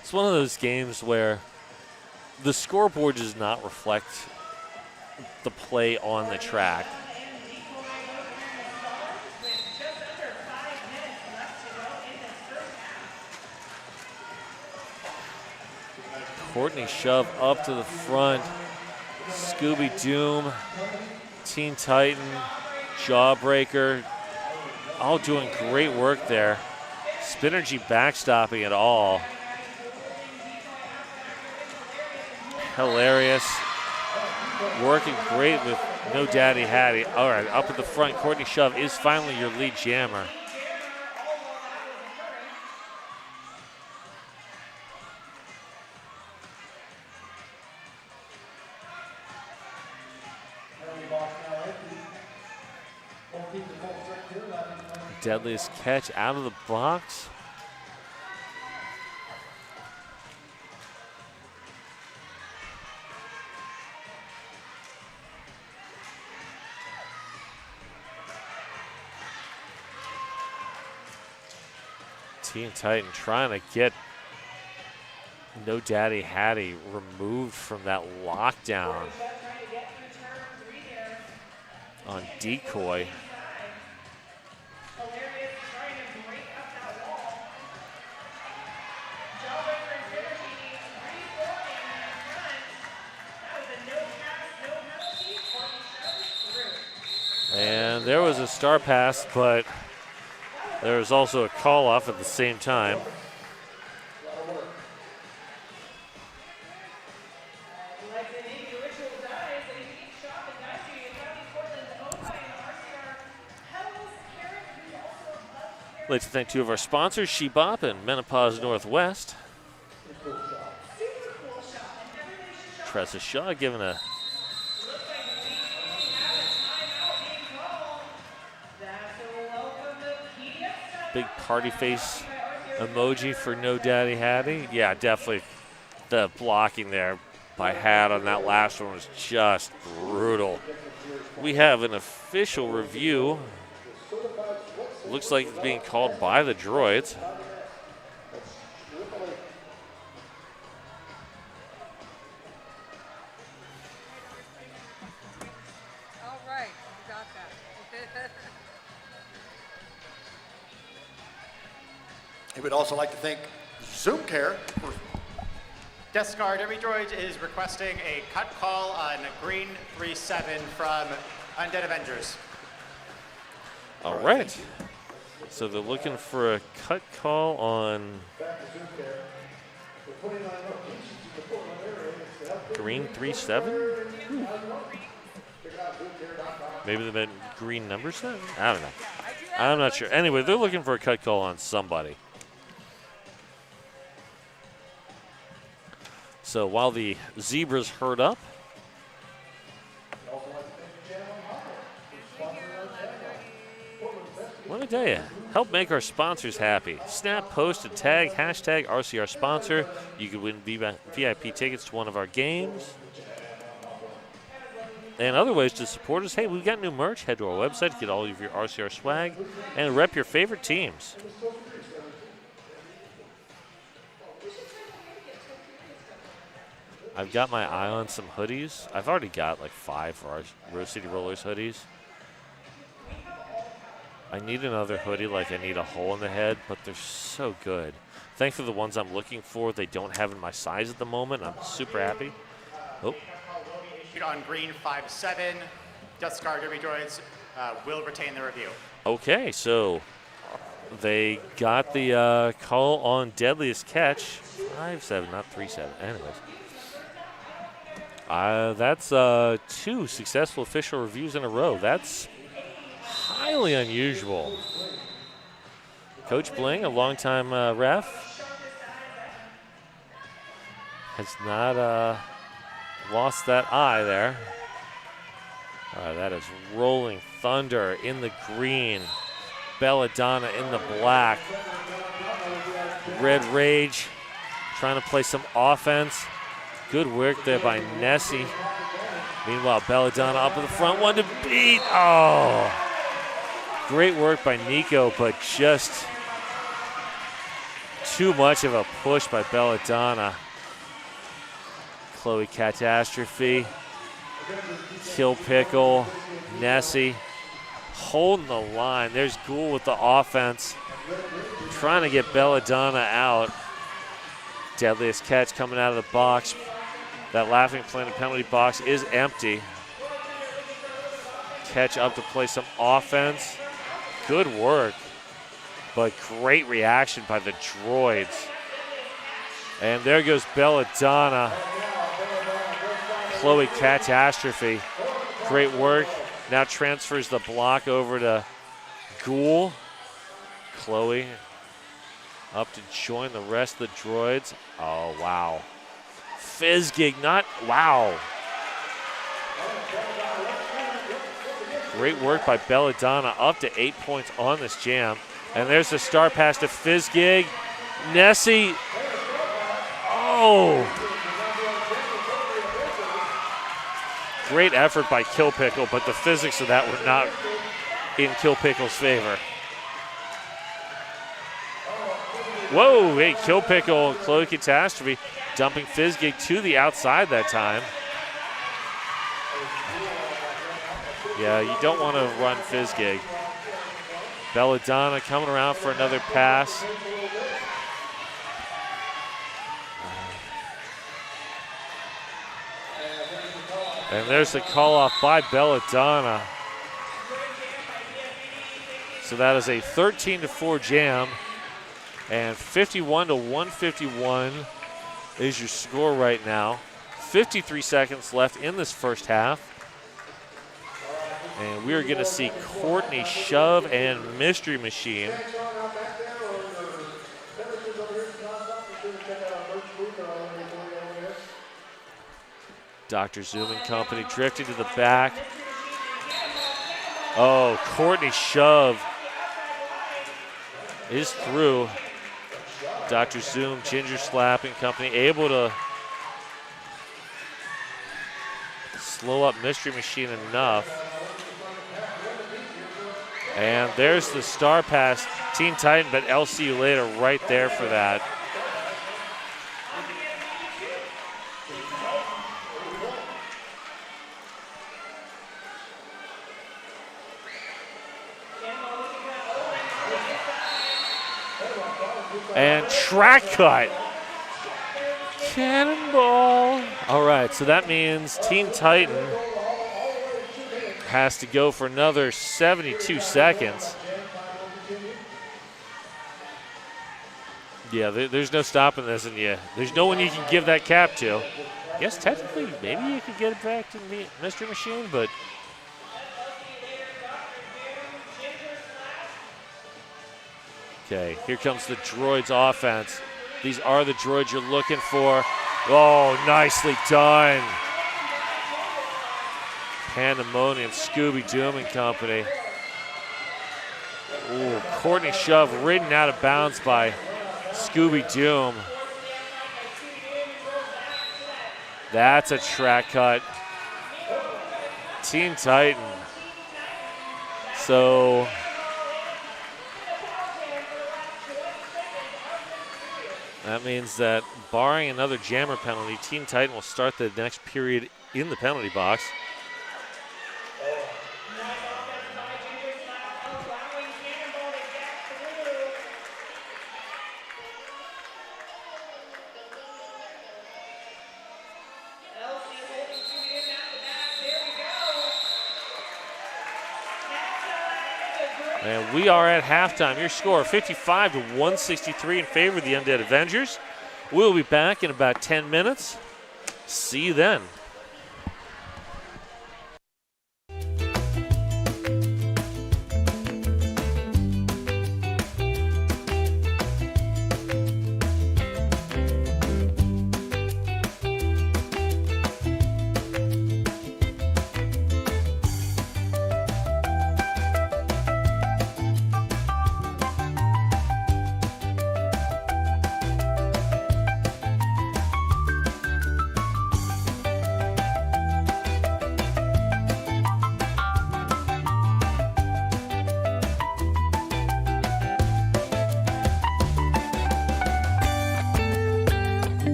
It's one of those games where the scoreboard does not reflect the play on the track. Courtney Shove up to the front. Scooby Doom, Teen Titan, Jawbreaker, all doing great work there. Spinergy backstopping it all. Hilarious. Working great with No Daddy Hattie. All right, up at the front, Courtney Shove is finally your lead jammer. Deadliest Catch out of the box. Teen Titan trying to get No Daddy Hattie removed from that lockdown. on decoy. And there was a star pass, but there was also a call off at the same time. I'd like to thank two of our sponsors, Shebop and Menopause Northwest. Tressa Shaw giving a big party face emoji for No Daddy Hattie. Yeah, definitely the blocking there by Hat on that last one was just brutal. We have an official review. Looks like it's being called by the droids. All right, you got that. He would also like to thank Zoom Care for Death Scar Derby Droids is requesting a cut call on green 3-7 from Undead Avengers. All right. So they're looking for a cut call on green 3-7? Maybe they meant green number 7? I don't know. I'm not sure. Anyway, they're looking for a cut call on somebody. So while the Zebras herd up, let me tell you, help make our sponsors happy. Snap, post, and tag hashtag RCR sponsor. You can win VIP tickets to one of our games. And other ways to support us. Hey, we've got new merch. Head to our website to get all of your RCR swag and rep your favorite teams. I've got my eye on some hoodies. I've already got like 5 for our Rose City Rollers hoodies. I need another hoodie like I need a hole in the head, but they're so good. Thankfully, the ones I'm looking for, they don't have in my size at the moment. I'm super happy. Oh. On green 5-7, Death Scar Derby Droids will retain the review. Okay, so they got the call on Deadliest Catch. 5-7, not 3-7. Anyways. That's 2 successful official reviews in a row. That's highly unusual. Coach Bling, a longtime ref, has not lost that eye there. That is Rolling Thunder in the green. Belladonna in the black. Red Rage trying to play some offense. Good work there by Nessie. Meanwhile, Belladonna up in the front, one to beat. Oh, great work by Nico, but just too much of a push by Belladonna. Chloe Catastrophe, Kill Pickle, Nessie holding the line. There's Ghoul with the offense, trying to get Belladonna out. Deadliest Catch coming out of the box. That Laughing Planet penalty box is empty. Catch up to play some offense. Good work, but great reaction by the droids. And there goes Belladonna. Chloe Catastrophe. Great work. Now transfers the block over to Ghoul. Chloe up to join the rest of the droids. Oh, wow. Fizzgig, not, wow. Great work by Belladonna, up to 8 points on this jam. And there's the star pass to Fizzgig. Nessie, oh. Great effort by Kill Pickle, but the physics of that were not in Kill Pickle's favor. Whoa, hey, Kill Pickle, Chloe Catastrophe, dumping Fizzgig to the outside that time. Yeah, you don't want to run fizz gig. Belladonna coming around for another pass. And there's the call off by Belladonna. So that is a 13-4 jam. And 51-151 is your score right now. 53 seconds left in this first half. And we're going to see Courtney Shove and Mystery Machine. Dr. Zoom and company drifting to the back. Oh, Courtney Shove is through. Dr. Zoom, Ginger Slap and company able to slow up Mystery Machine enough. And there's the star pass. Teen Titan, but I'll see you later right there for that. And track cut. Cannonball. All right, so that means Teen Titan has to go for another 72 seconds. Yeah, there's no stopping this, and there's no one you can give that cap to. Yes, technically, maybe you could get it back to Mystery Machine, but okay, here comes the Droids offense. These are the droids you're looking for. Oh, nicely done. Pandemonium, Scooby Doom and company. Ooh, Courtney Shove ridden out of bounds by Scooby Doom. That's a track cut. Teen Titan. So that means that barring another jammer penalty, Teen Titan will start the next period in the penalty box. And we are at halftime. Your score 55-163 in favor of the Undead Avengers. We'll be back in about 10 minutes. See you then.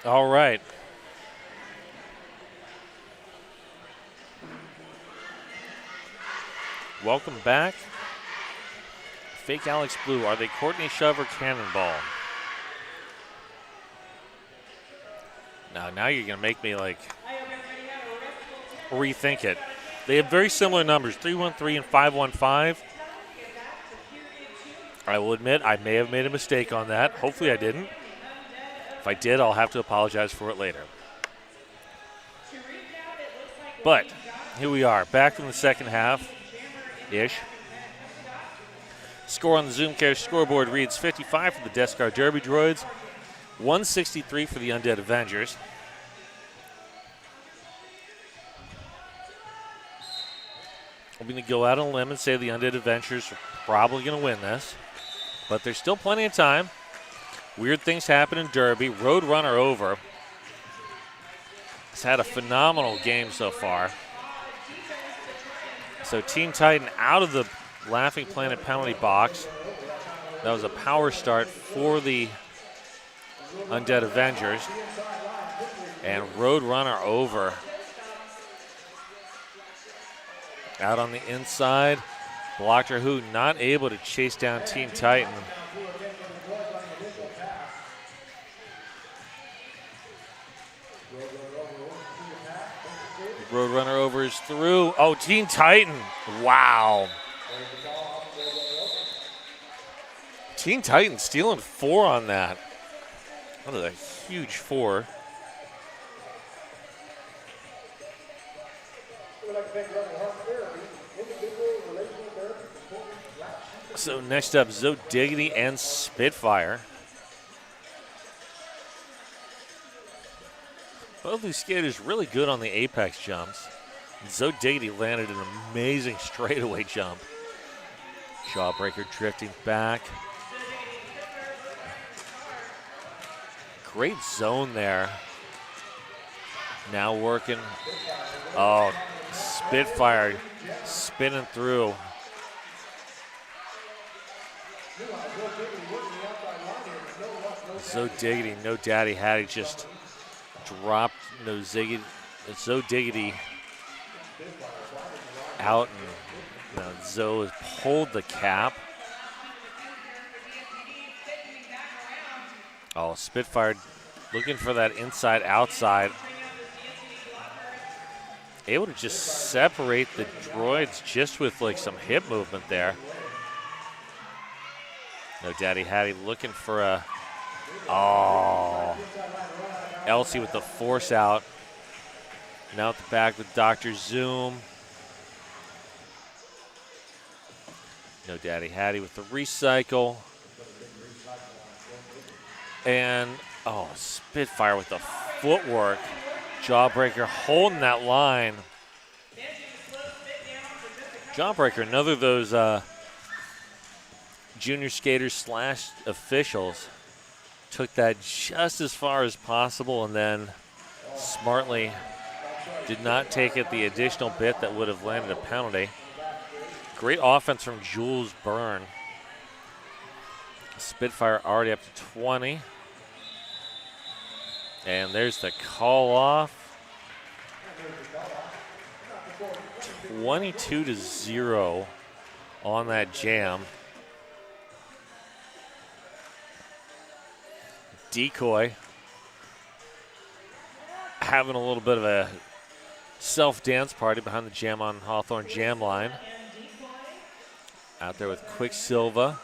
All right. Welcome back. Fake Alex Blue. Are they Courtney Shove or Cannonball? Now you're going to make me like rethink it. They have very similar numbers, 313 and 515. I will admit I may have made a mistake on that. Hopefully I didn't. If I did, I'll have to apologize for it later. But here we are, back in the second half-ish. Score on the ZoomCare scoreboard reads 55 for the Death Star Derby Droids, 163 for the Undead Avengers. I'm going to go out on a limb and say the Undead Avengers are probably going to win this, but there's still plenty of time. Weird things happen in Derby. Roadrunner over. Has had a phenomenal game so far. So Teen Titan out of the Laughing Planet penalty box. That was a power start for the Undead Avengers. And Roadrunner over. Out on the inside. Blocked her who not able to chase down Teen Titan. Roadrunner over is through. Oh, Teen Titan. Wow. Teen Titan stealing 4 on that. That is a huge 4. So next up, Zoe Diggity and Spitfire. Both these skaters really good on the apex jumps. Zoe Diggity landed an amazing straightaway jump. Jawbreaker drifting back. Great zone there. Now working. Oh, Spitfire spinning through. Zoe Diggity, no daddy Hattie, just dropped no Ziggity. Zoe Diggity out, and Zoe has pulled the cap. Oh, Spitfire looking for that inside outside. Able to just separate the droids just with like some hip movement there. No daddy Hattie looking for a, oh. Elsie with the force out. Now at the back with Dr. Zoom. No daddy Hattie with the recycle. And, oh, Spitfire with the footwork. Jawbreaker holding that line. Jawbreaker, another of those junior skaters slash officials. Took that just as far as possible and then smartly did not take it the additional bit that would have landed a penalty. Great offense from Jules Byrne. Spitfire already up to 20. And there's the call off. 22-0 on that jam. Decoy having a little bit of a self-dance party behind the Jam on Hawthorne jam line. Out there with Quicksilver.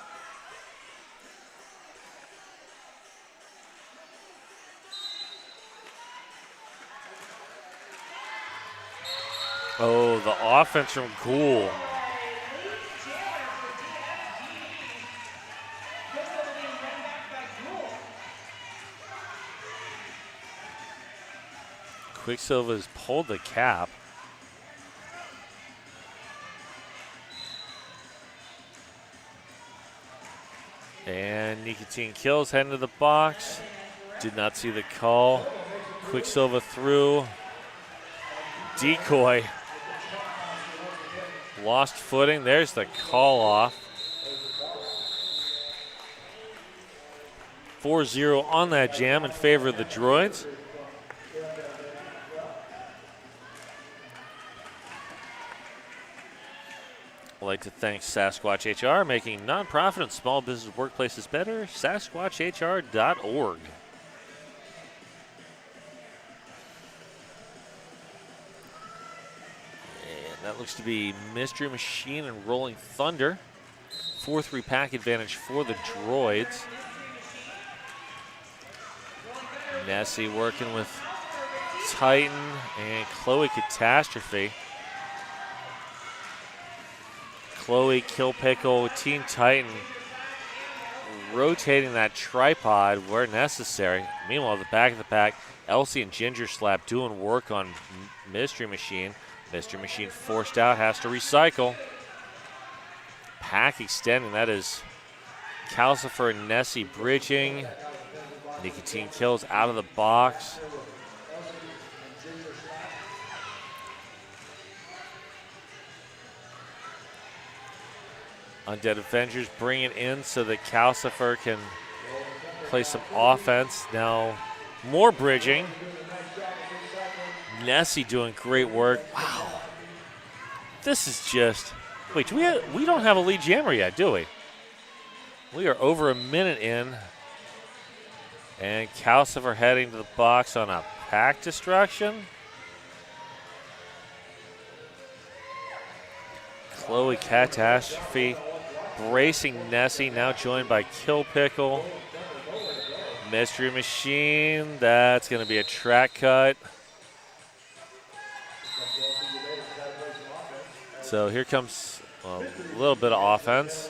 Oh, the offense from Ghoul. Quicksilver's pulled the cap. And Nicotine Kills heading to the box. Did not see the call. Quicksilver through. Decoy. Lost footing. There's the call off. 4-0 on that jam in favor of the Droids. I'd like to thank Sasquatch HR, making nonprofit and small business workplaces better. SasquatchHR.org. And that looks to be Mystery Machine and Rolling Thunder. 4-3 pack advantage for the Droids. Nessie working with Titan and Chloe Catastrophe. Chloe, Kill Pickle, Teen Titan rotating that tripod where necessary. Meanwhile, at the back of the pack, Elsie and Ginger Slap doing work on Mystery Machine. Mystery Machine forced out, has to recycle. Pack extending, that is Calcifer and Nessie bridging. Nicotine Kills out of the box. Undead Avengers bring it in so that Calcifer can play some offense. Now, more bridging. Nessie doing great work. Wow. This is just, wait, we don't have a lead jammer yet, do we? We are over a minute in. And Calcifer heading to the box on a pack destruction. Chloe Catastrophe bracing Nessie, now joined by Kill Pickle. Mystery Machine, that's going to be a track cut. So here comes a little bit of offense.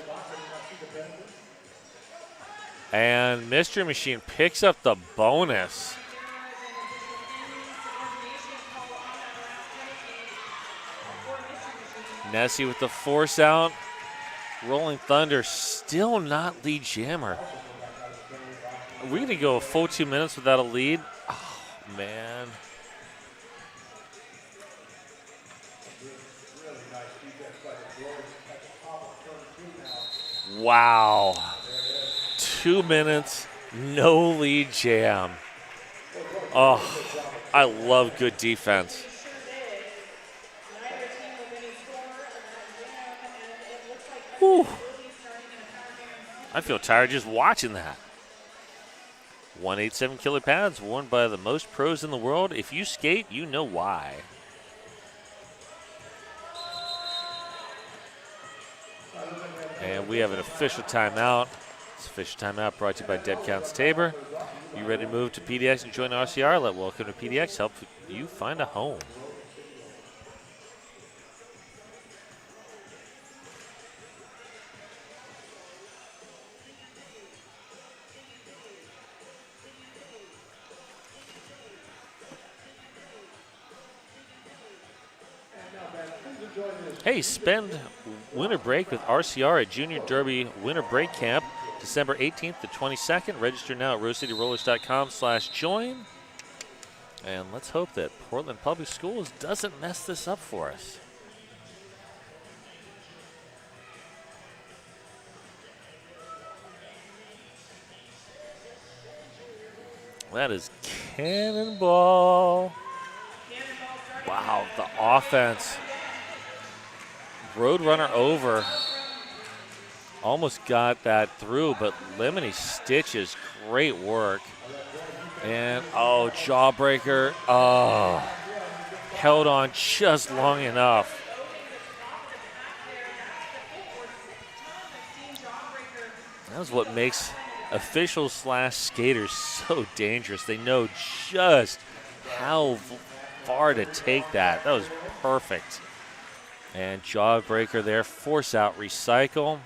And Mystery Machine picks up the bonus. Nessie with the force out. Rolling Thunder still not lead jammer. Are we going to go a full 2 minutes without a lead? Oh, man. Wow. 2 minutes, no lead jam. Oh, I love good defense. Whew. I feel tired just watching that. 187 killer pads worn by the most pros in the world. If you skate, you know why. And we have an official timeout. This official timeout brought to you by Dead Counts Tabor. You ready to move to PDX and join RCR? Let Welcome to PDX help you find a home. Hey, spend winter break with RCR at Junior Derby Winter Break Camp, December 18th to 22nd. Register now at rosecityrollers.com/join. And let's hope that Portland Public Schools doesn't mess this up for us. That is Cannonball. Wow, the offense. Roadrunner over. Almost got that through, but Lemony Stitches, great work. And, oh, Jawbreaker. Oh, held on just long enough. That's what makes officials/skaters so dangerous. They know just how far to take that. That was perfect. And Jawbreaker there, force out, recycle.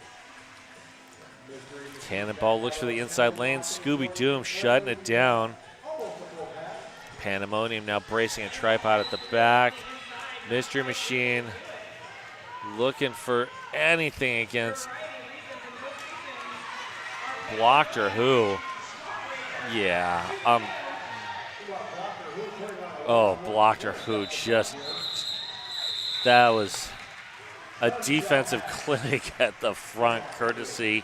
Cannonball looks for the inside lane. Scooby Doom shutting it down. Pandemonium now bracing a tripod at the back. Mystery Machine looking for anything against Blocked or who? Yeah. Oh, Blocked or who? Just, that was a defensive clinic at the front, courtesy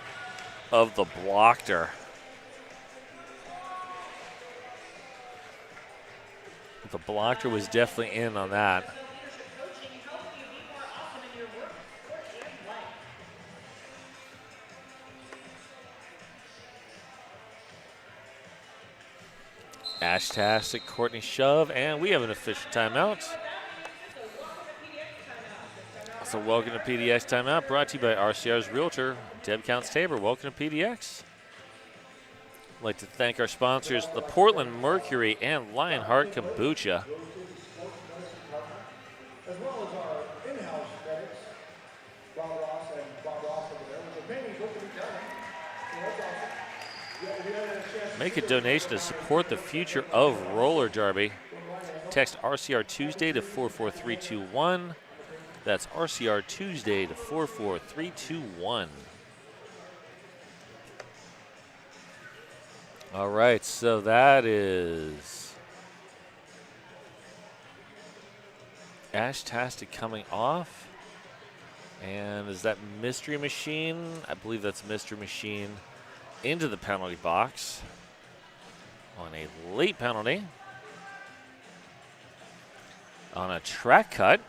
of the Blockter. The blocker was definitely in on that. Ashtastic, Courtney Shove, and we have an official timeout. So welcome to PDX Timeout, brought to you by RCR's Realtor, Deb Counts Tabor. Welcome to PDX. I'd like to thank our sponsors, the Portland Mercury and Lionheart Kombucha. As well as our in-house medics, Bob Ross over there, with the paintings looking to be done. So that's awesome. We had a chance Make a donation to support the future of roller derby. Text RCR Tuesday to 44321. That's RCR Tuesday to 44321. All right, so that is Ashtastic coming off. And is that Mystery Machine? I believe that's Mystery Machine into the penalty box on a late penalty. On a track cut.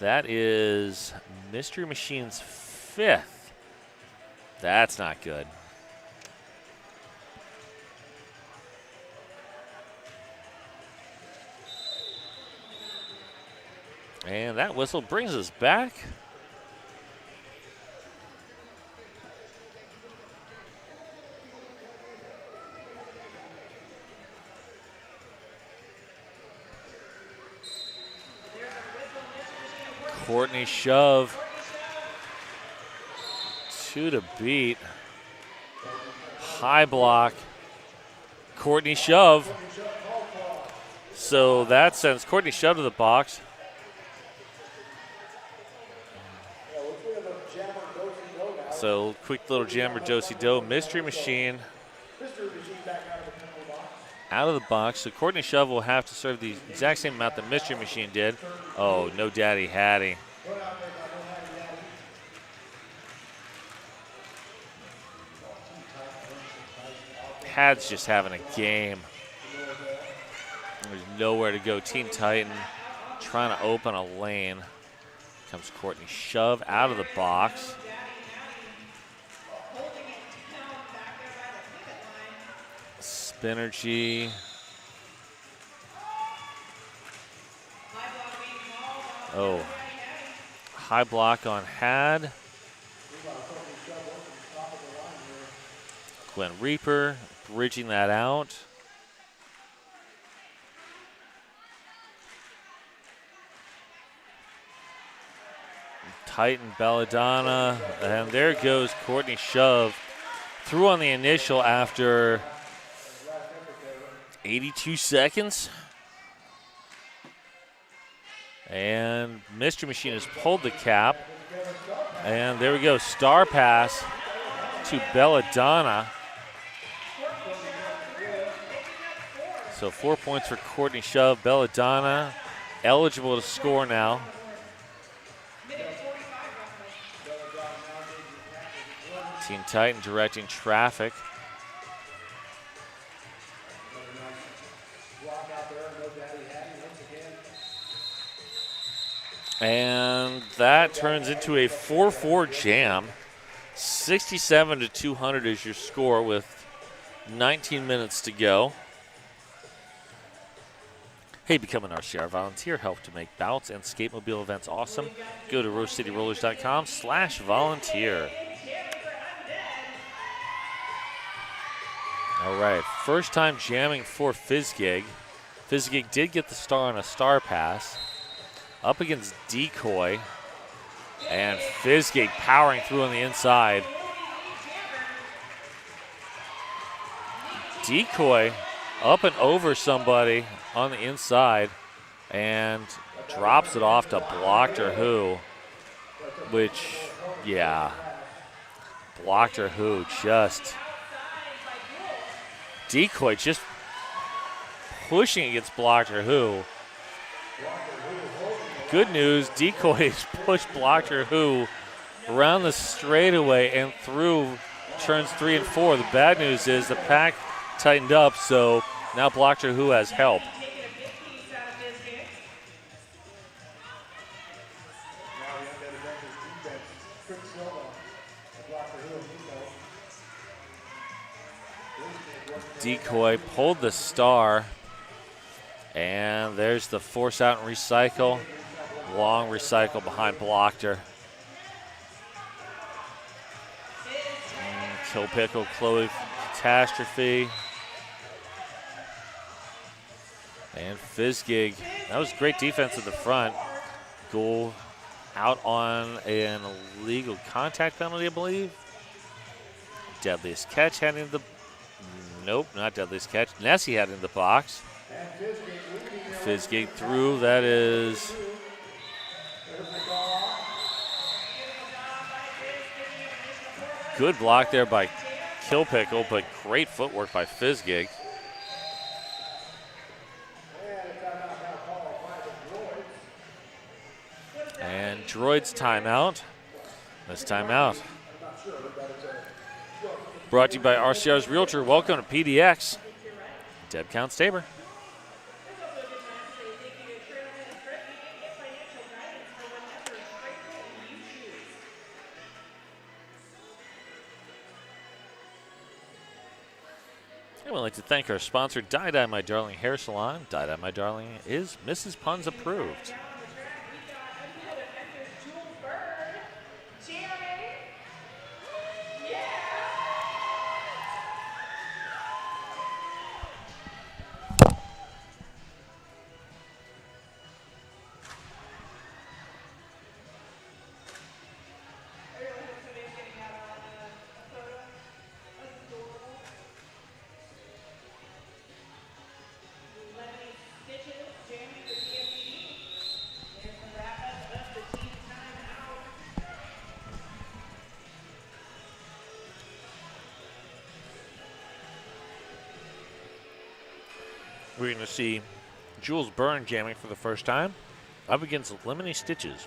That is Mystery Machine's 5th. That's not good. And that whistle brings us back. Courtney Shove. 2 to beat. High block. Courtney Shove. So that sends Courtney Shove to the box. So quick little jammer, do-si-do. Mystery Machine out of the box. So Courtney Shove will have to serve the exact same amount that Mystery Machine did. Oh, no Daddy Hattie. Had's just having a game. There's nowhere to go. Teen Titan trying to open a lane. Comes Courtney Shove out of the box. Spinergy. Oh, high block on Had. Gwen Reaper bridging that out. Titan Belladonna, and there goes Courtney Shove. Through on the initial after 82 seconds. And Mystery Machine has pulled the cap. And there we go, star pass to Belladonna. So 4 points for Courtney Shove. Belladonna eligible to score now. Teen Titan directing traffic. And that turns into a 4-4 jam. 67 to 200 is your score with 19 minutes to go. Hey, become an RCR volunteer. Help to make bouts and skatemobile events awesome. Go to rosecityrollers.com/volunteer. All right, first time jamming for Fizzgig. Fizzgig did get the star on a star pass. Up against Decoy. And Fizzgig powering through on the inside. Decoy up and over somebody on the inside and drops it off to Blocked or Who, which, yeah, Blocked or Who just, Decoy just pushing against Blocked or Who. Good news, Decoy has pushed Blocked or Who around the straightaway and through turns 3 and 4. The bad news is the pack tightened up, so Now Blocker, who has help. Decoy pulled the star, and there's the force out and recycle. Long recycle behind Blocker. Kill Pickle, Chloe Catastrophe. And Fizzgig. That was great defense at the front. Goal out on an illegal contact penalty, I believe. Deadliest catch heading to the. Nope, not deadliest catch. Nessie had in the box. Fizzgig through. That is. Good block there by Kill Pickle, but great footwork by Fizzgig. And Droid's timeout. This timeout brought to you by RCR's Realtor. Welcome to PDX. Deb Counts Tabor. And we'd like to thank our sponsor, Dye My Darling Hair Salon. Dye My Darling is Mrs. Punz approved. We're going to see Jules Byrne jamming for the first time up against Lemony Stitches.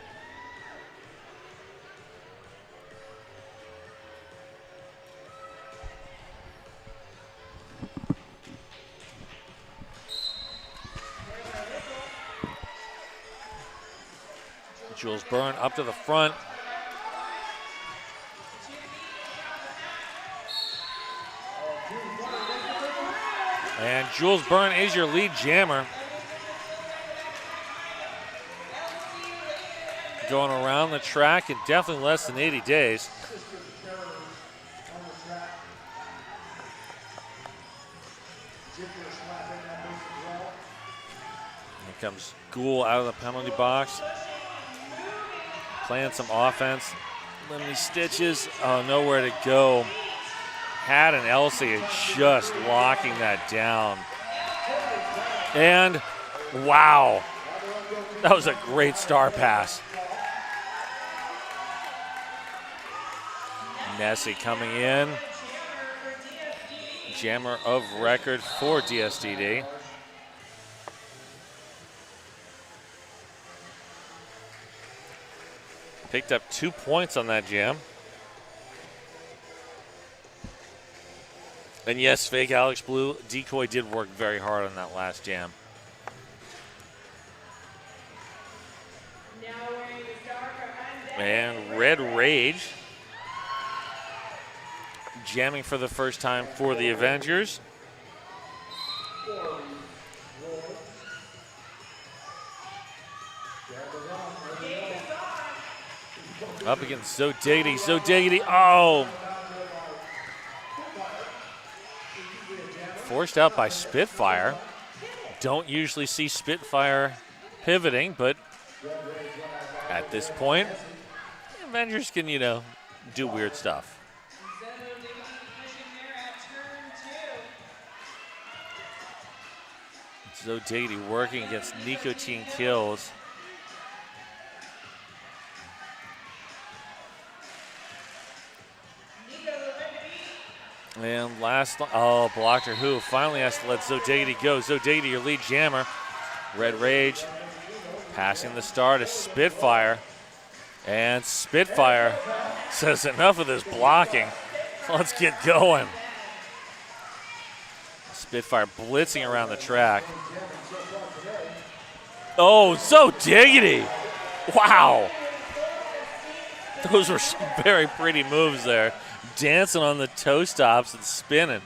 Jules Byrne up to the front. And Jules Byrne is your lead jammer. Going around the track in definitely less than 80 days. Here comes Gould out of the penalty box. Playing some offense. Lemony Stitches, nowhere to go. Had and Elsie just locking that down. And wow, that was a great star pass. Nessie coming in. Jammer of record for DSTD. Picked up 2 points on that jam. And yes, fake Alex Blue, Decoy did work very hard on that last jam. And Red Rage jamming for the first time for the Avengers. Up against So Diggity. So Diggity, forced out by Spitfire. Don't usually see Spitfire pivoting, but at this point, Avengers can, do weird stuff. So Diggity working against Nicotine Kills. And Blocker who finally has to let Zodiggity go. Zodiggity, your lead jammer. Red Rage passing the star to Spitfire. And Spitfire says enough of this blocking. Let's get going. Spitfire blitzing around the track. Oh, so diggity. Wow. Those were some very pretty moves there. Dancing on the toe stops and spinning.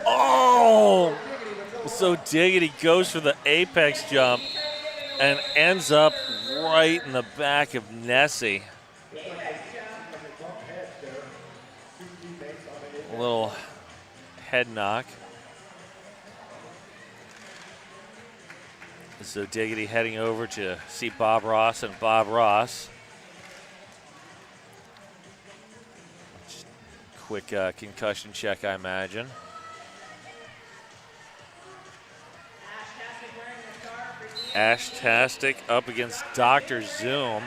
Oh, so diggity goes for the apex jump and ends up right in the back of Nessie. A little head knock. So Diggity heading over to see Bob Ross, and Bob Ross. Just quick concussion check, I imagine. Ashtastic up against Dr. Zoom.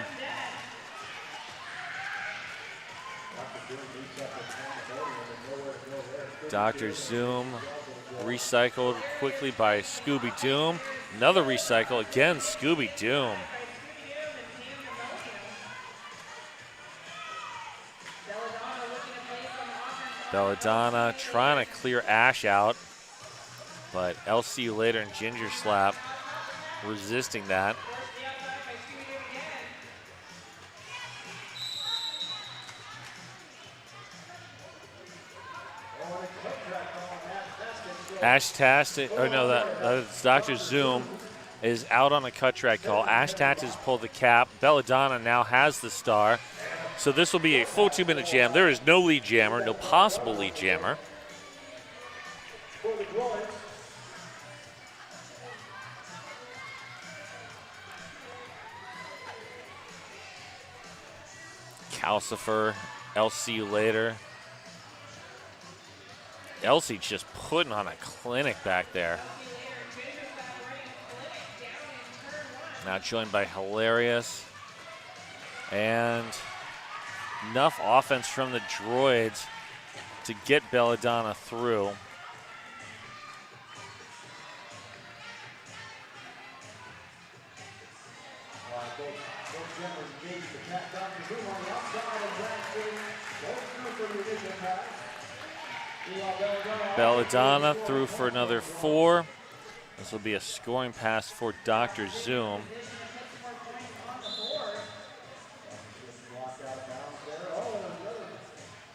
Dr. Zoom recycled quickly by Scooby Doom. Another recycle, again, Scooby Doom. Belladonna trying to clear Ash out, but LCU later and Ginger Slap resisting that. Ashtastic, oh no, that's Dr. Zoom is out on a cut track call. Ashtastic has pulled the cap. Belladonna now has the star. So this will be a full 2-minute jam. There is no lead jammer, no possible lead jammer. Calcifer, LCU later. Elsie just putting on a clinic back there. Now joined by Hilarious. And enough offense from the droids to get Belladonna through. Belladonna through for another 4. This will be a scoring pass for Dr. Zoom.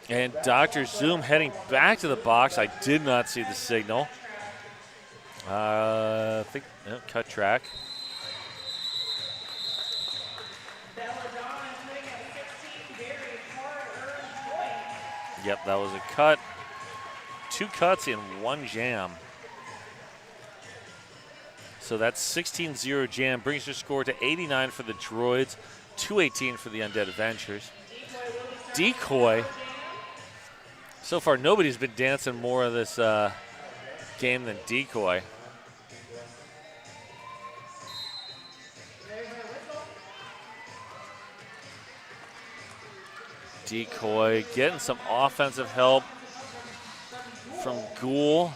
And Dr. Zoom heading back to the box. I did not see the signal. I think cut track. Yep, that was a cut. 2 cuts in 1 jam. So that's 16-0 jam. Brings your score to 89 for the droids, 218 for the Undead Adventures. Decoy. So far, nobody's been dancing more of this game than Decoy. Decoy getting some offensive help from Ghoul.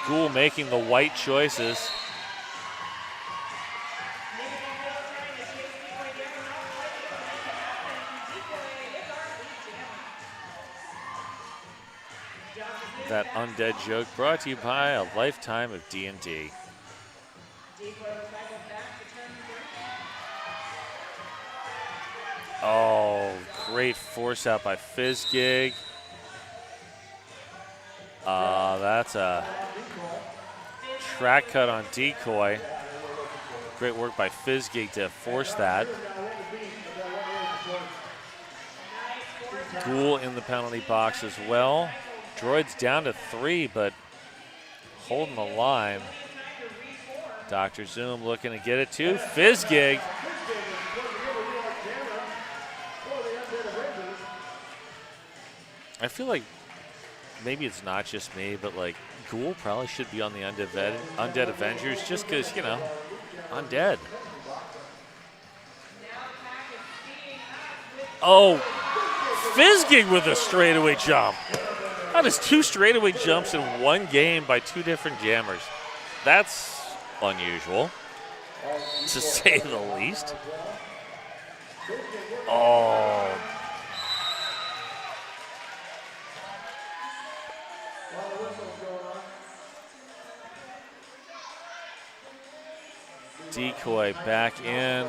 Ghoul making the white choices. That undead joke brought to you by a lifetime of D&D. Oh, great force out by Fizzgig. That's a track cut on Decoy. Great work by Fizzgig to force that. Ghoul in the penalty box as well. Droids down to 3, but holding the line. Dr. Zoom looking to get it to Fizzgig. I feel like maybe it's not just me, but like Ghoul probably should be on the Undead Avengers just because, you know, undead. Oh, Fizzgig with a straightaway jump. That is 2 straightaway jumps in 1 game by 2 different jammers. That's unusual, to say the least. Oh. Decoy back in.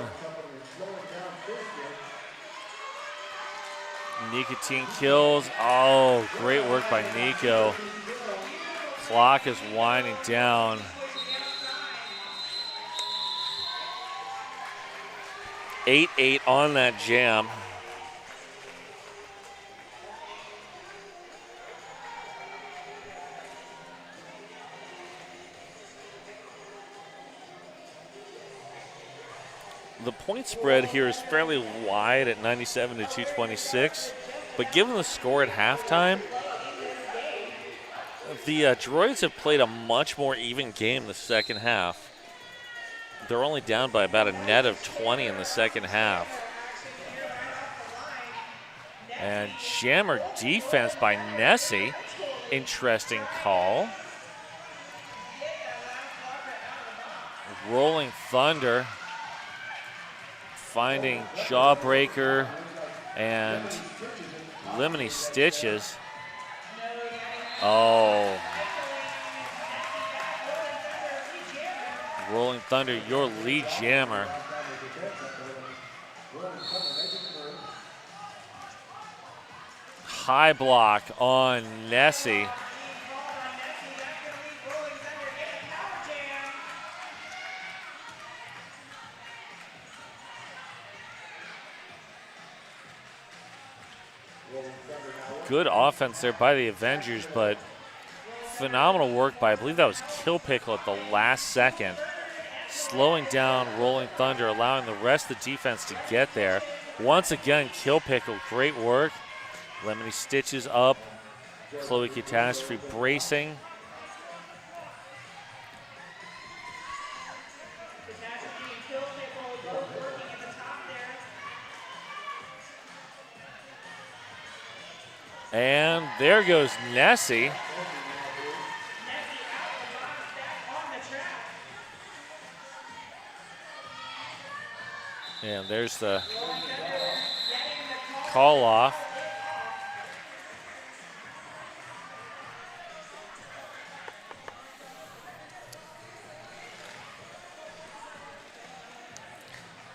Nicotine kills. Oh, great work by Nico. Clock is winding down. Eight on that jam. The point spread here is fairly wide at 97 to 226, but given the score at halftime, the Droids have played a much more even game the second half. They're only down by about a net of 20 in the second half. And jammer defense by Nessie. Interesting call. Rolling Thunder finding Jawbreaker and Lemony Stitches. Oh. Rolling Thunder, your lead jammer. High block on Nessie. Good offense there by the Avengers, but phenomenal work by, I believe that was Kill Pickle at the last second. Slowing down Rolling Thunder, allowing the rest of the defense to get there. Once again, Kill Pickle, great work. Lemony Stitches up. Chloe Catastrophe bracing. And there goes Nessie. And there's the call off.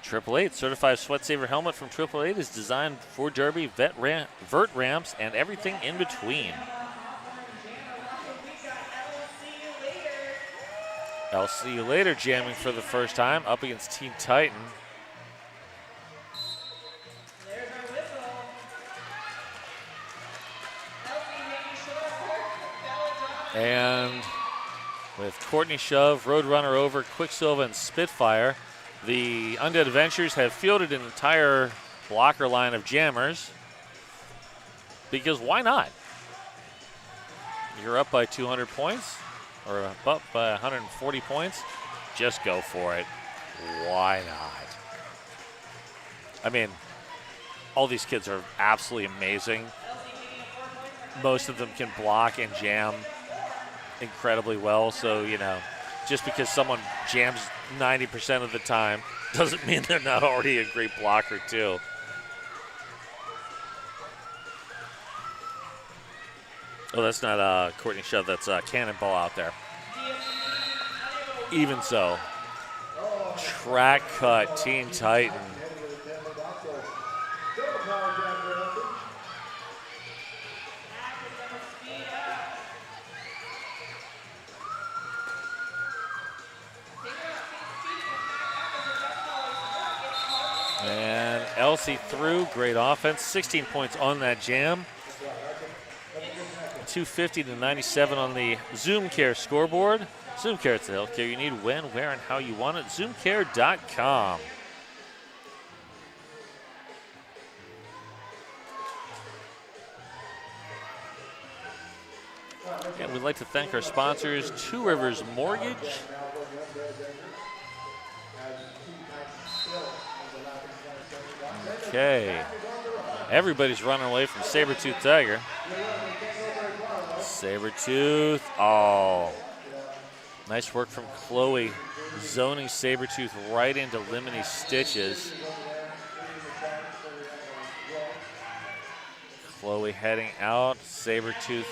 Triple Eight certified sweat saver helmet from Triple Eight is designed for derby, vert ramps, and everything in between. I'll see you later jamming for the first time up against Teen Titan. And with Courtney Shove, Roadrunner over, Quicksilver, and Spitfire, the Undead Adventures have fielded an entire blocker line of jammers. Because why not? You're up by 200 points, or up by 140 points. Just go for it. Why not? I mean, all these kids are absolutely amazing. Most of them can block and jam incredibly well, so, you know, just because someone jams 90% of the time doesn't mean they're not already a great blocker too. Oh, that's not Courtney Shove, that's Cannonball out there. Even so, track cut, Teen Titan. And Elsie through, great offense, 16 points on that jam. 250 to 97 on the Zoom Care scoreboard. Zoom Care, it's the healthcare you need when, where, and how you want it. ZoomCare.com. And we'd like to thank our sponsors, Two Rivers Mortgage. Okay. Everybody's running away from Sabertooth Tiger. Sabertooth. Oh. Nice work from Chloe. Zoning Sabertooth right into Lemony Stitches. Chloe heading out. Sabertooth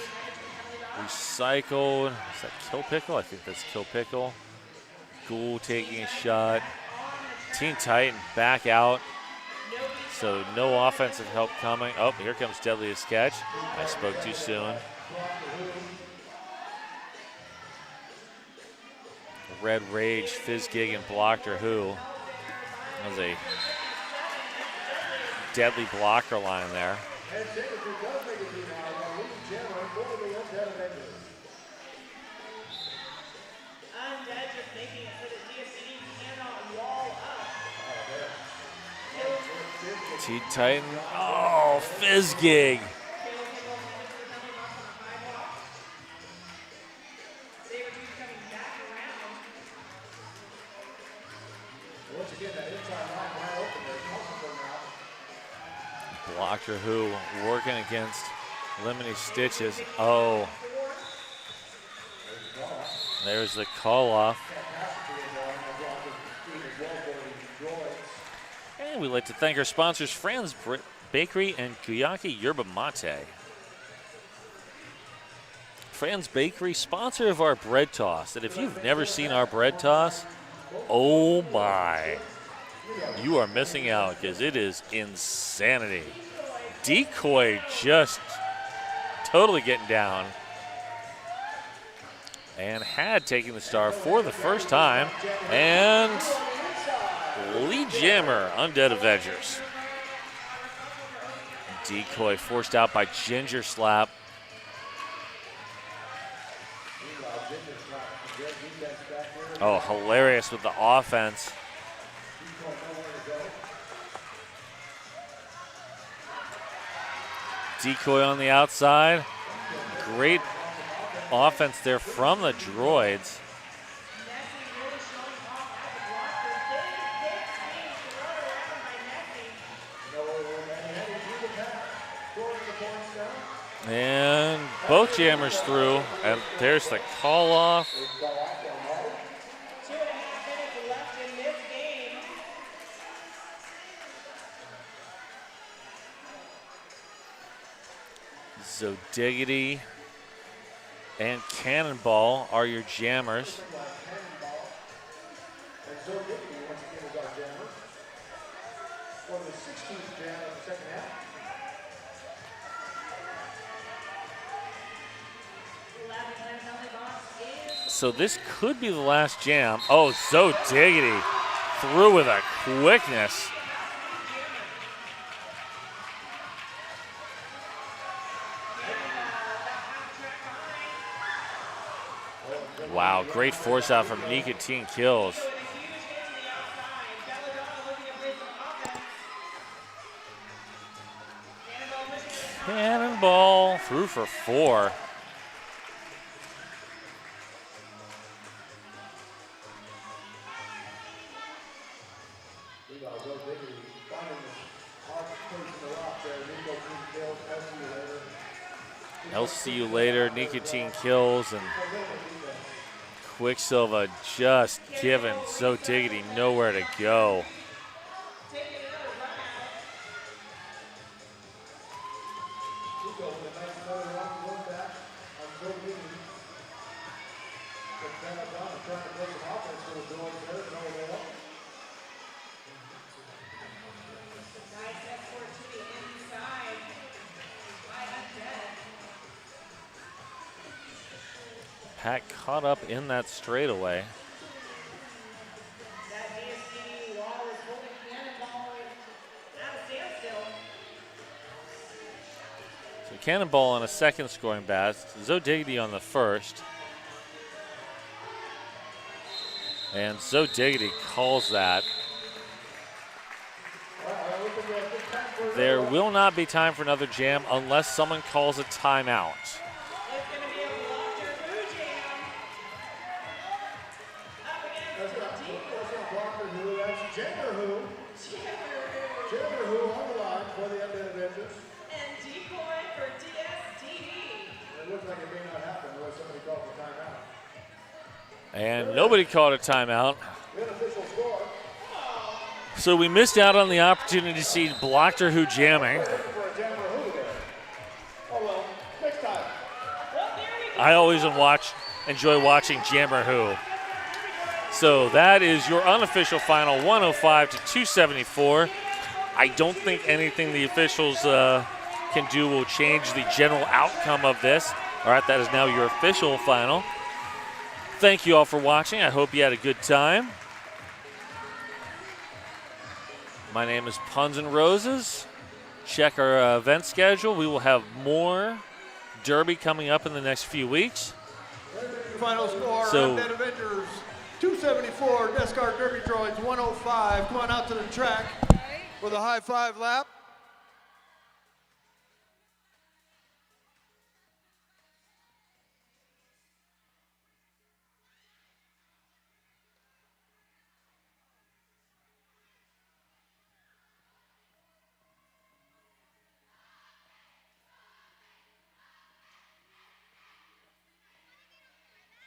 recycled. Is that Kill Pickle? I think that's Kill Pickle. School taking a shot. Teen Titan back out. So no offensive help coming. Oh, here comes Deadliest Catch. I spoke too soon. Red Rage, Fizzgig, and blocked her who. That was a deadly blocker line there. Teen Titan. Oh, Fizzgig. Blocker who working against Lemony Stitches. Oh. There's the call off. And we'd like to thank our sponsors, Fran's Bakery and Kuyaki Yerba Mate. Fran's Bakery, sponsor of our bread toss. And if you've never seen our bread toss, oh my. You are missing out because it is insanity. Decoy just totally getting down. And had taken the star for the first time. And Lee Jammer, Undead Avengers. Decoy forced out by Ginger Slap. Oh, hilarious with the offense. Decoy on the outside. Great offense there from the droids. And both jammers through, and there's the call off. So Diggity and Cannonball are your jammers. So this could be the last jam. Oh, so Diggity through with a quickness. Wow, great force out from Nicotine Kills. Cannonball through for 4. I'll see you later. Nicotine Kills and Quicksilver just giving So Diggity nowhere to go. Pat caught up in that straightaway. So Cannonball on a second scoring best, Zo Diggity on the first. And Zo Diggity calls that. There will not be time for another jam unless someone calls a timeout. And nobody called a timeout. So we missed out on the opportunity to see Blocker Who jamming. I always enjoy watching Jammer Who. So that is your unofficial final, 105 to 274. I don't think anything the officials can do will change the general outcome of this. All right, that is now your official final. Thank you all for watching. I hope you had a good time. My name is Puns and Roses. Check our event schedule. We will have more Derby coming up in the next few weeks. Final score, So- Undead Avengers 274, Descart Derby Droids 105. Come on out to the track for the high five lap.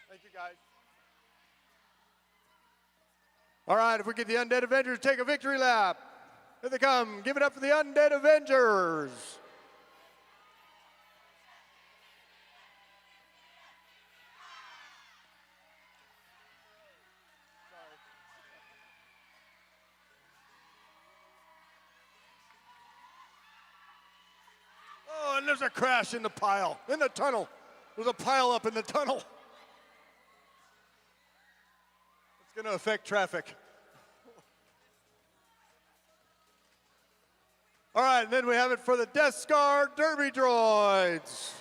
Thank you, guys. All right, if we get the Undead Avengers, take a victory lap. Here they come. Give it up for the Undead Avengers. Oh, and there's a crash in the pile, in the tunnel. There's a pile up in the tunnel. It's going to affect traffic. All right, and then we have it for the Death Scar Derby Droids.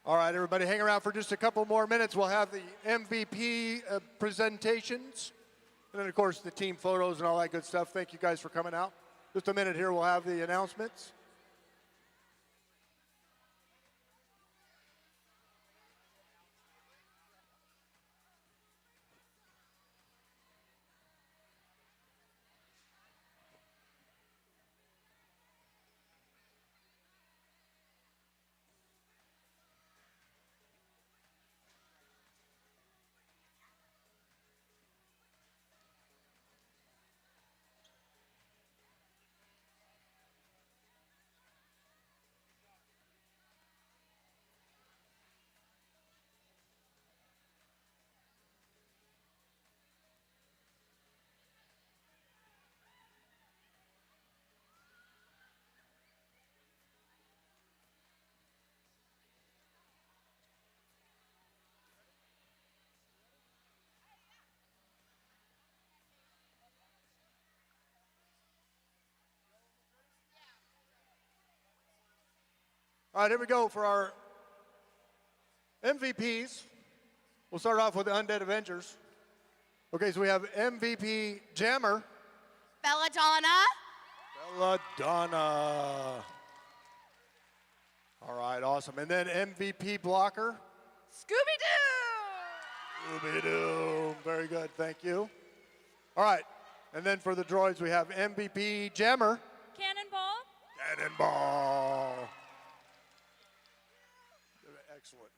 All right, everybody, hang around for just a couple more minutes. We'll have the MVP presentations, and then, of course, the team photos and all that good stuff. Thank you guys for coming out. Just a minute here, we'll have the announcements. All right, here we go for our MVPs. We'll start off with the Undead Avengers. Okay, so we have MVP Jammer. Belladonna. Belladonna. All right, awesome. And then MVP Blocker. Scooby-Doo. Scooby-Doo. Very good, thank you. All right, and then for the droids, we have MVP Jammer. Cannonball. Cannonball. Excellent.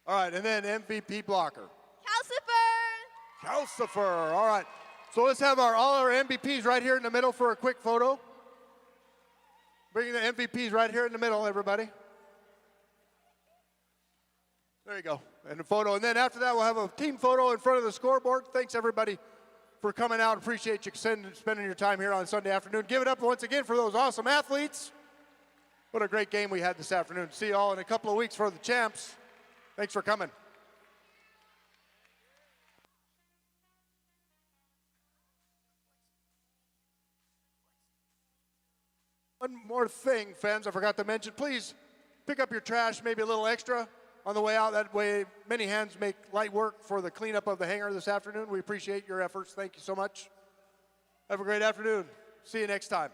All right, and then MVP Blocker. Calcifer. Calcifer. All right. So let's have all our MVPs right here in the middle for a quick photo. Bring the MVPs right here in the middle, everybody. There you go. And a photo. And then after that, we'll have a team photo in front of the scoreboard. Thanks, everybody, for coming out. Appreciate you spending your time here on Sunday afternoon. Give it up once again for those awesome athletes. What a great game we had this afternoon. See you all in a couple of weeks for the champs. Thanks for coming. One more thing, fans, I forgot to mention. Please pick up your trash, maybe a little extra on the way out. That way, many hands make light work for the cleanup of the hangar this afternoon. We appreciate your efforts. Thank you so much. Have a great afternoon. See you next time.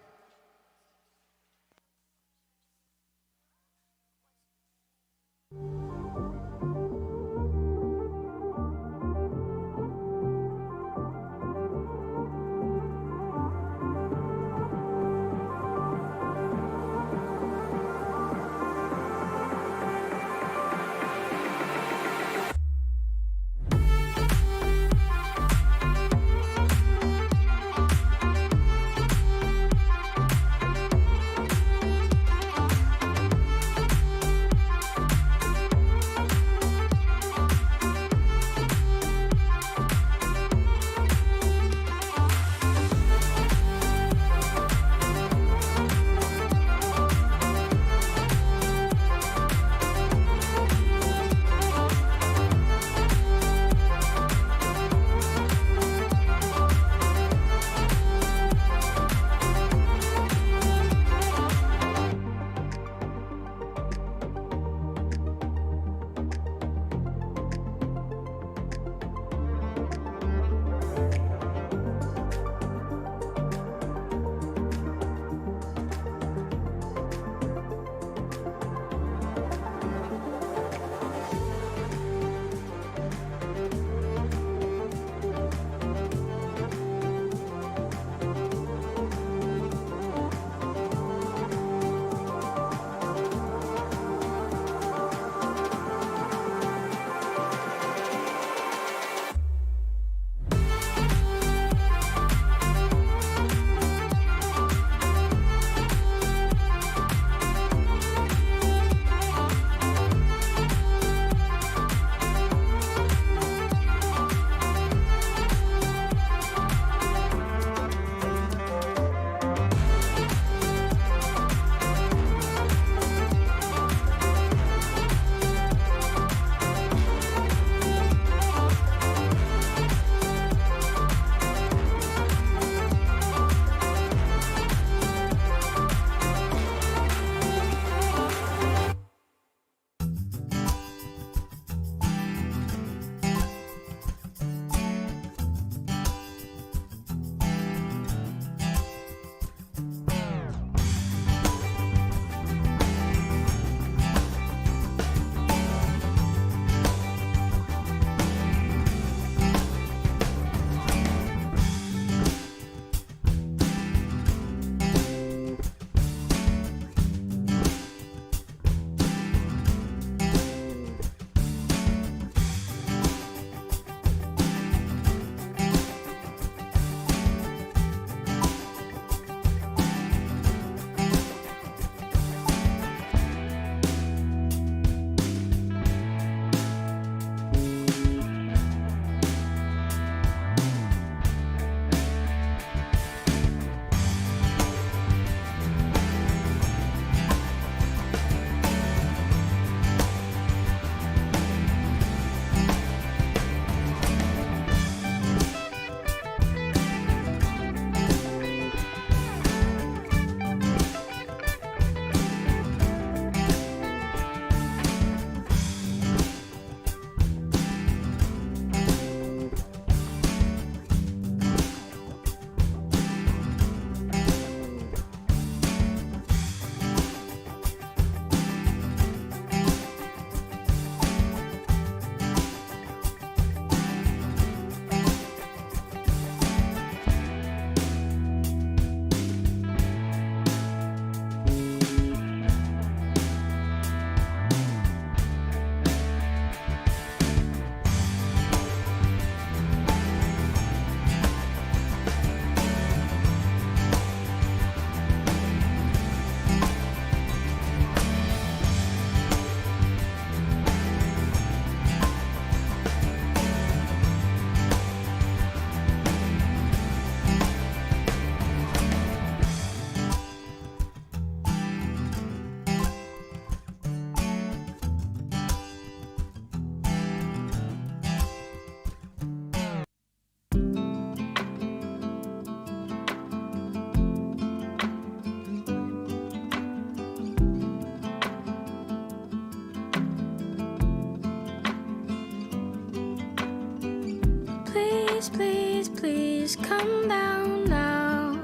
please, please come down now.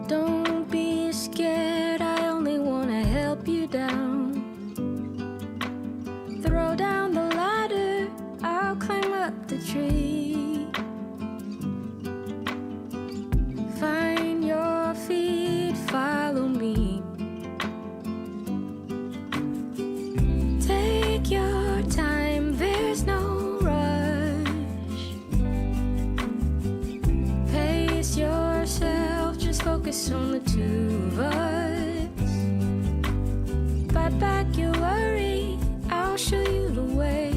Don't be scared, I only wanna help you down. Throw down the ladder, I'll climb up the tree. Find your feet, follow me. Take your time, there's no rush. Pace yourself, just focus on the two of us. Fight back your worry, I'll show you the way.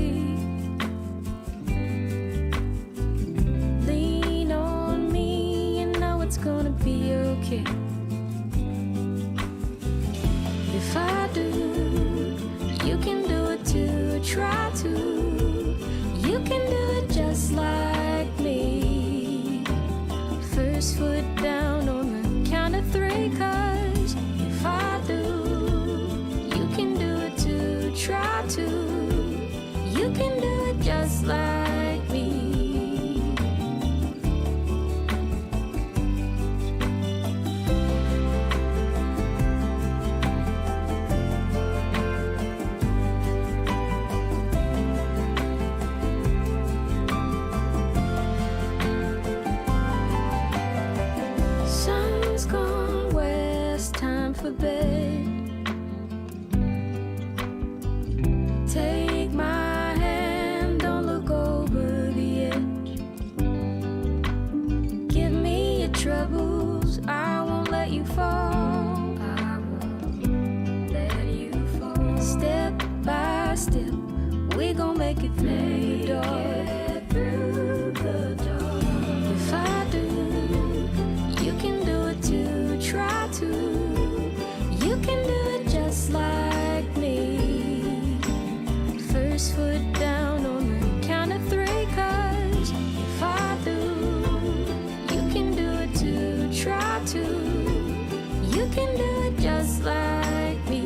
Lean on me, you know it's gonna be okay. If I do, you can do it too, try to. You can do it just like me. First foot down on the count of three, 'cause if I do, you can do it too, try to. You can do it just like me. Sun's gone west, time for bed. Take my hand, don't look over the edge. Give me your troubles, I won't let you fall. I won't let you fall. Step by step, we gon' make it through the door. If I do, you can do it too, try to. You can do it just like me. First foot down on the count of three, 'cause if I do, you can do it too, try to. You can do it just like me.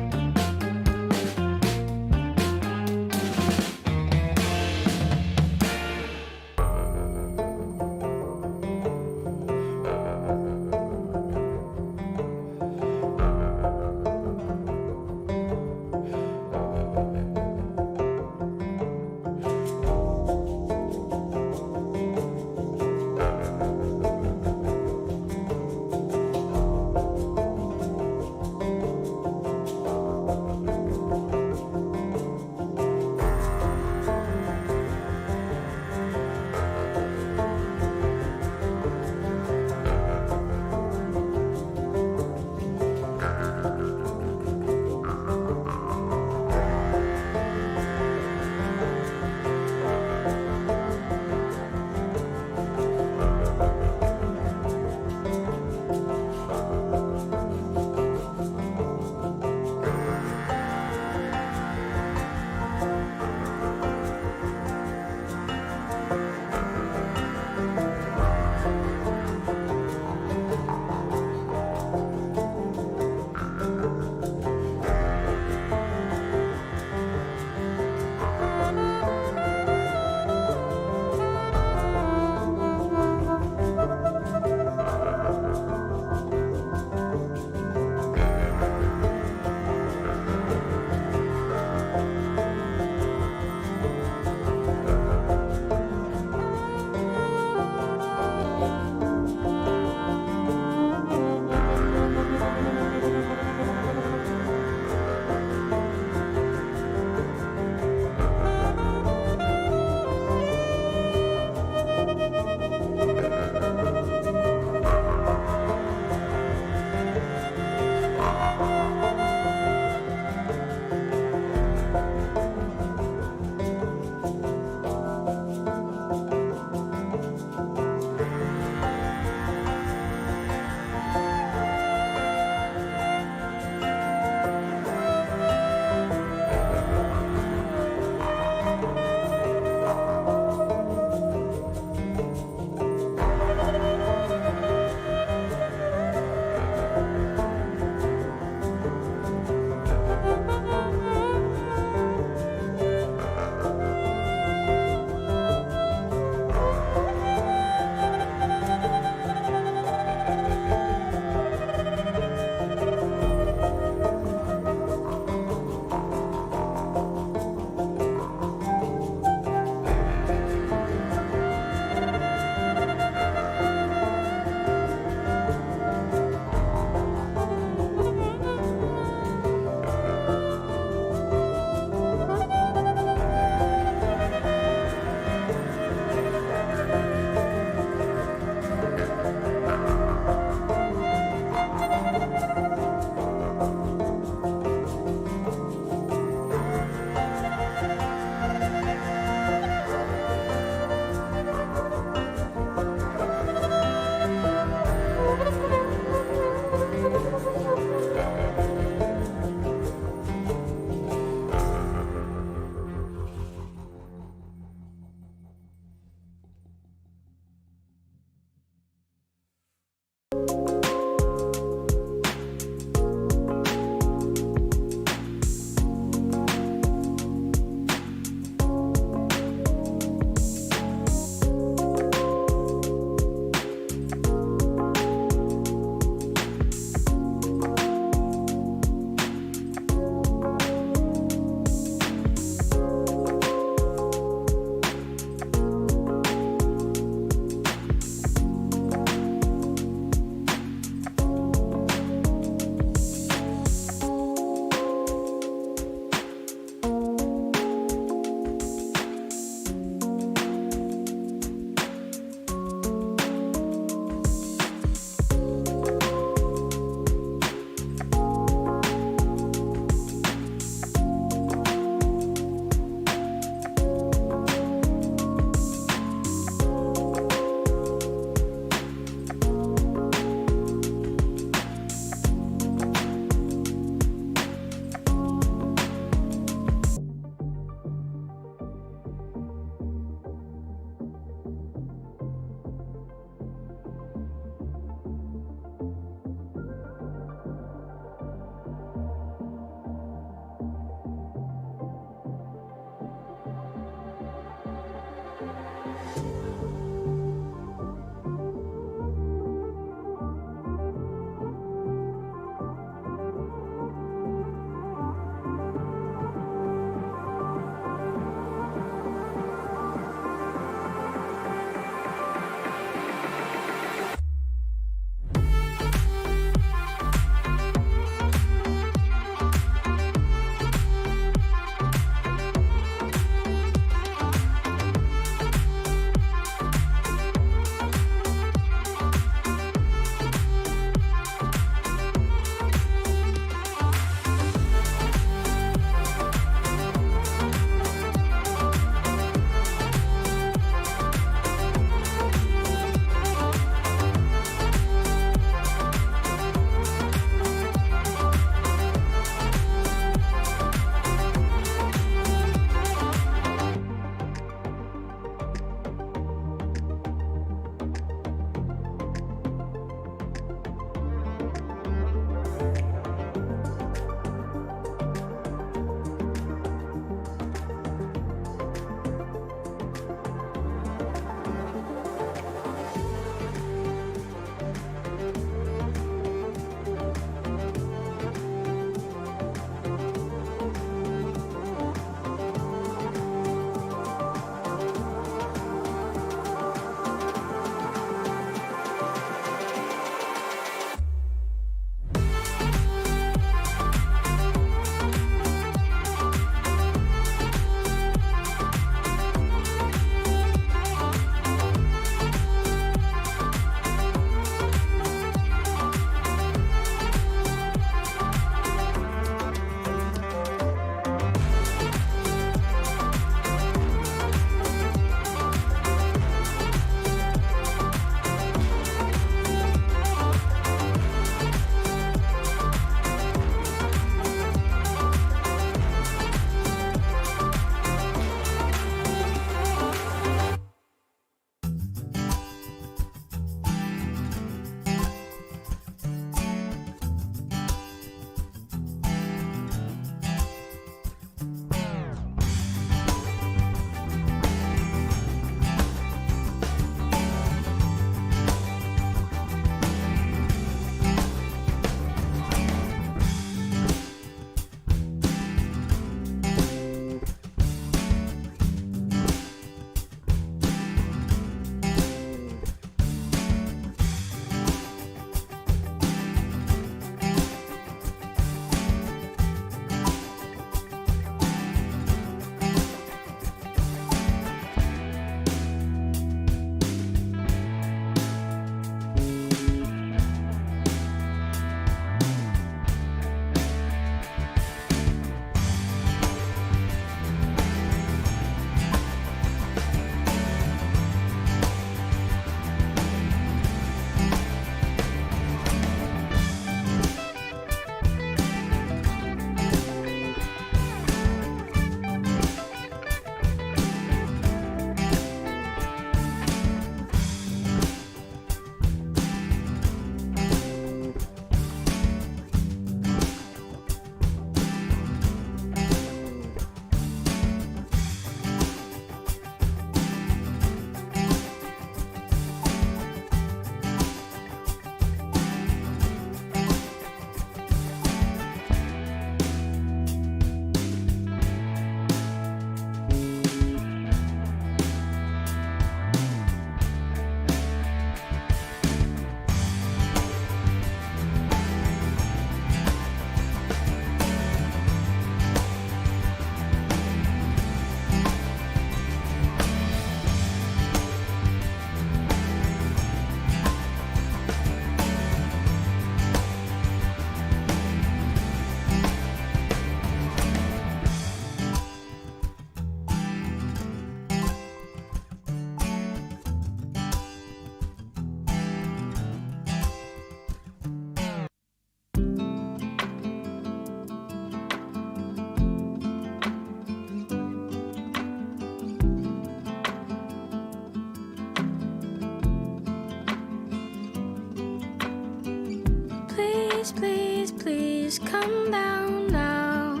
Please, please, please come down now.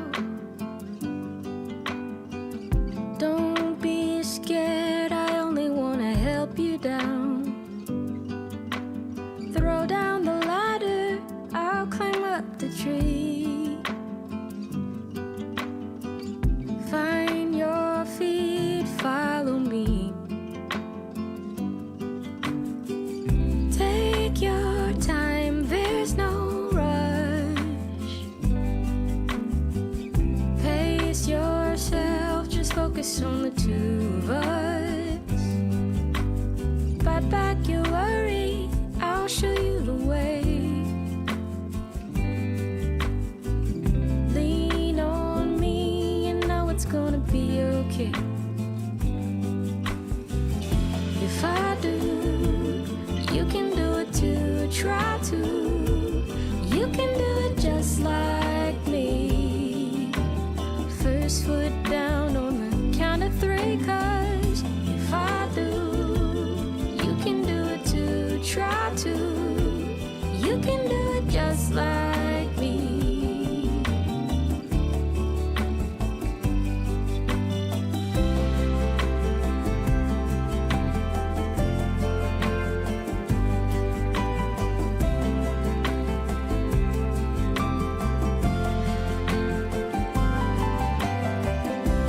Don't be scared, I only wanna help you down. Throw down the ladder, I'll climb up the tree. Find your feet, follow me. Take your time, there's no rush. Pace yourself, just focus on the two of us. Bite back your worry, I'll show you the way. Lean on me, you know it's gonna be okay. If I do, you can do it too. Try to, you can do it just like me. First foot down on the count of three, 'cause if I do, you can do it too. Try to, you can do it just like me.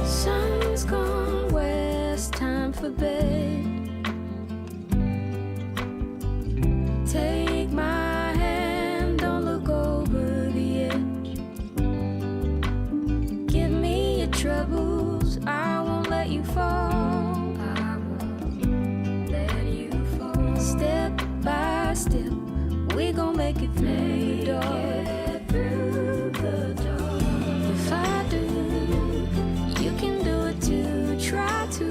Sun's gone west, time for bed. Take my hand, don't look over the edge. Give me your troubles, I won't let you fall. I won't let you fall. Step by step, we gon' make it through the door. If I do, you can do it too. Try to,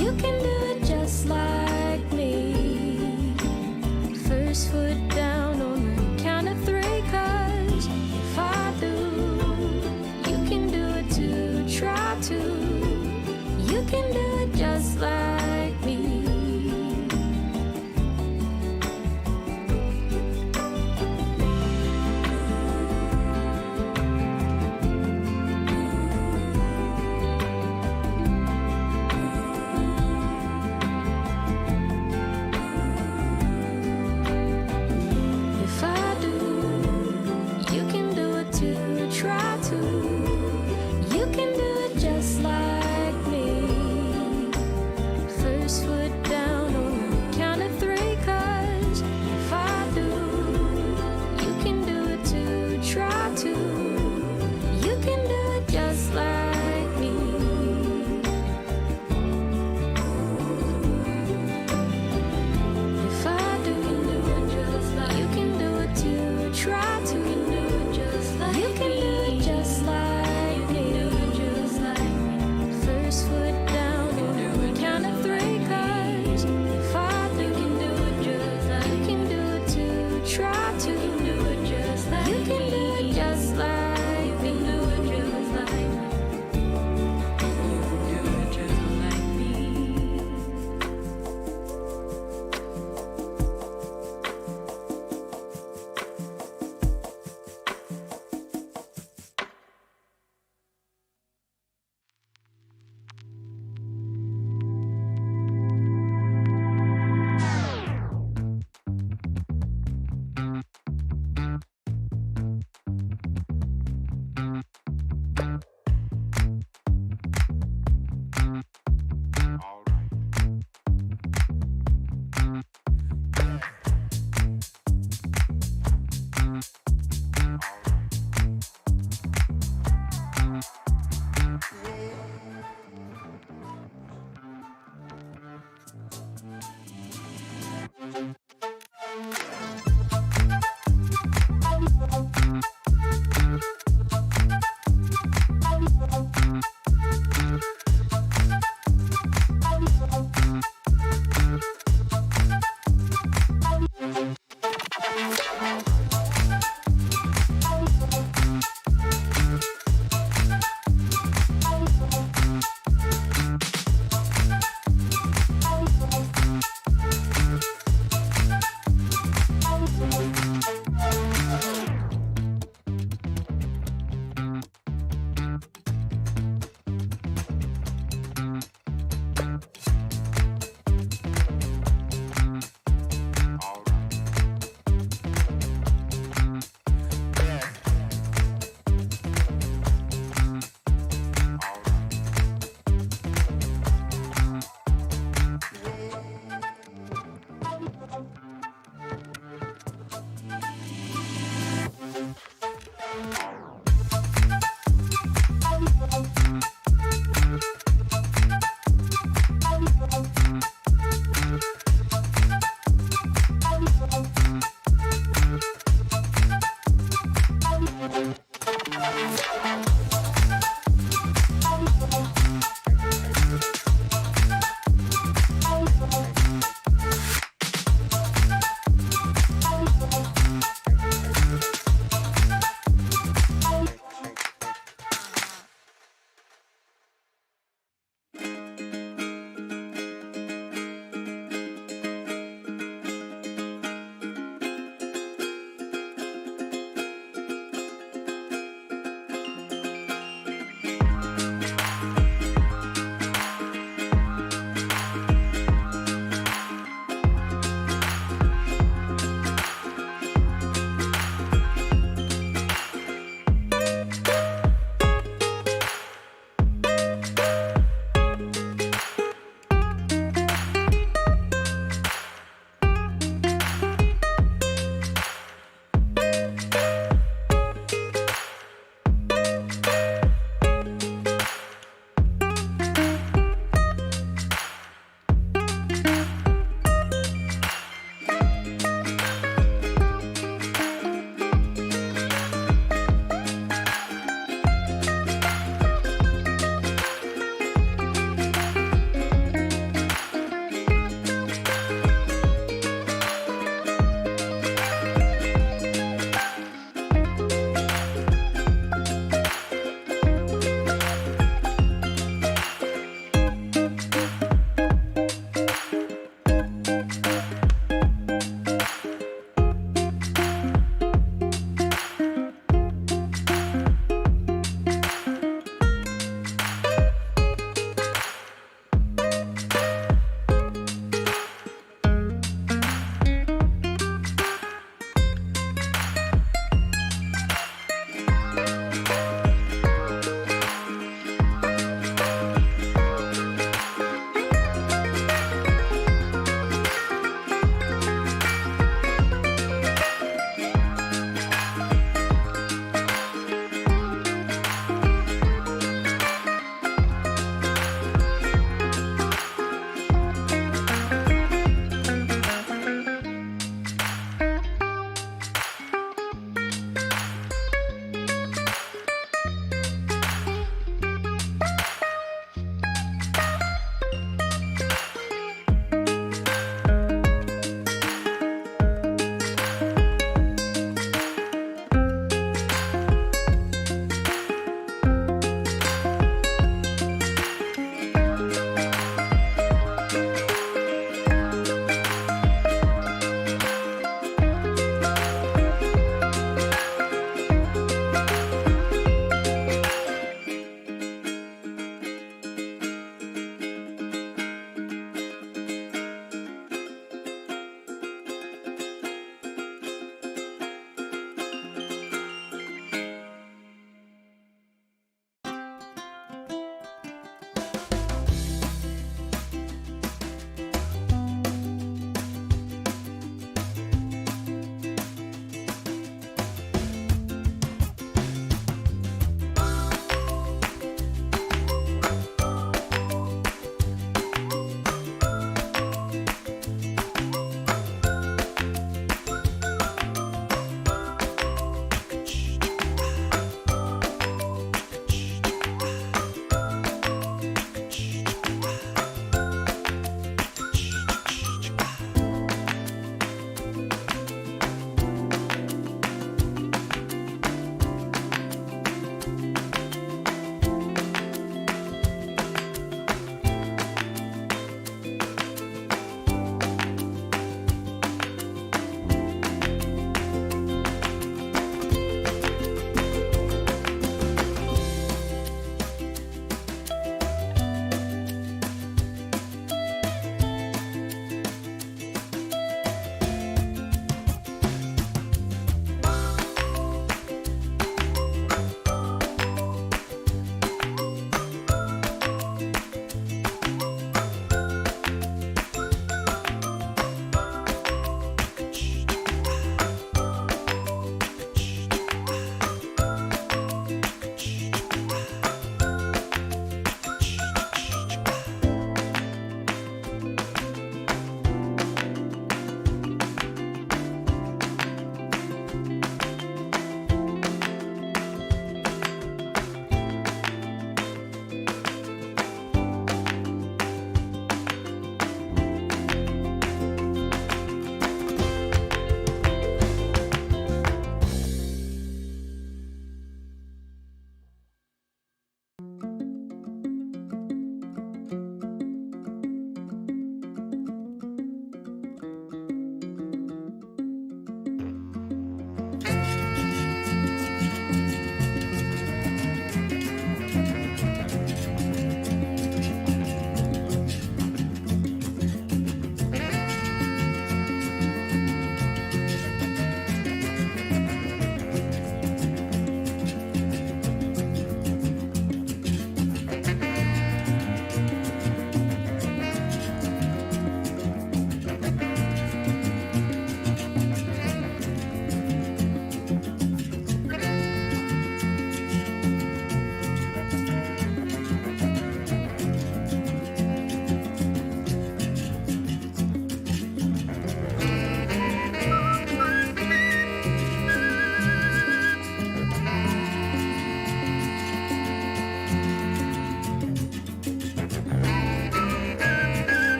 you can do it just like me. First foot down on the count of three, 'cause if I do, you can do it too. Try to, you can do it just like me. If I do, you can do it too. Try to, you can do it just like me.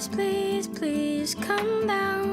please, please, please come down.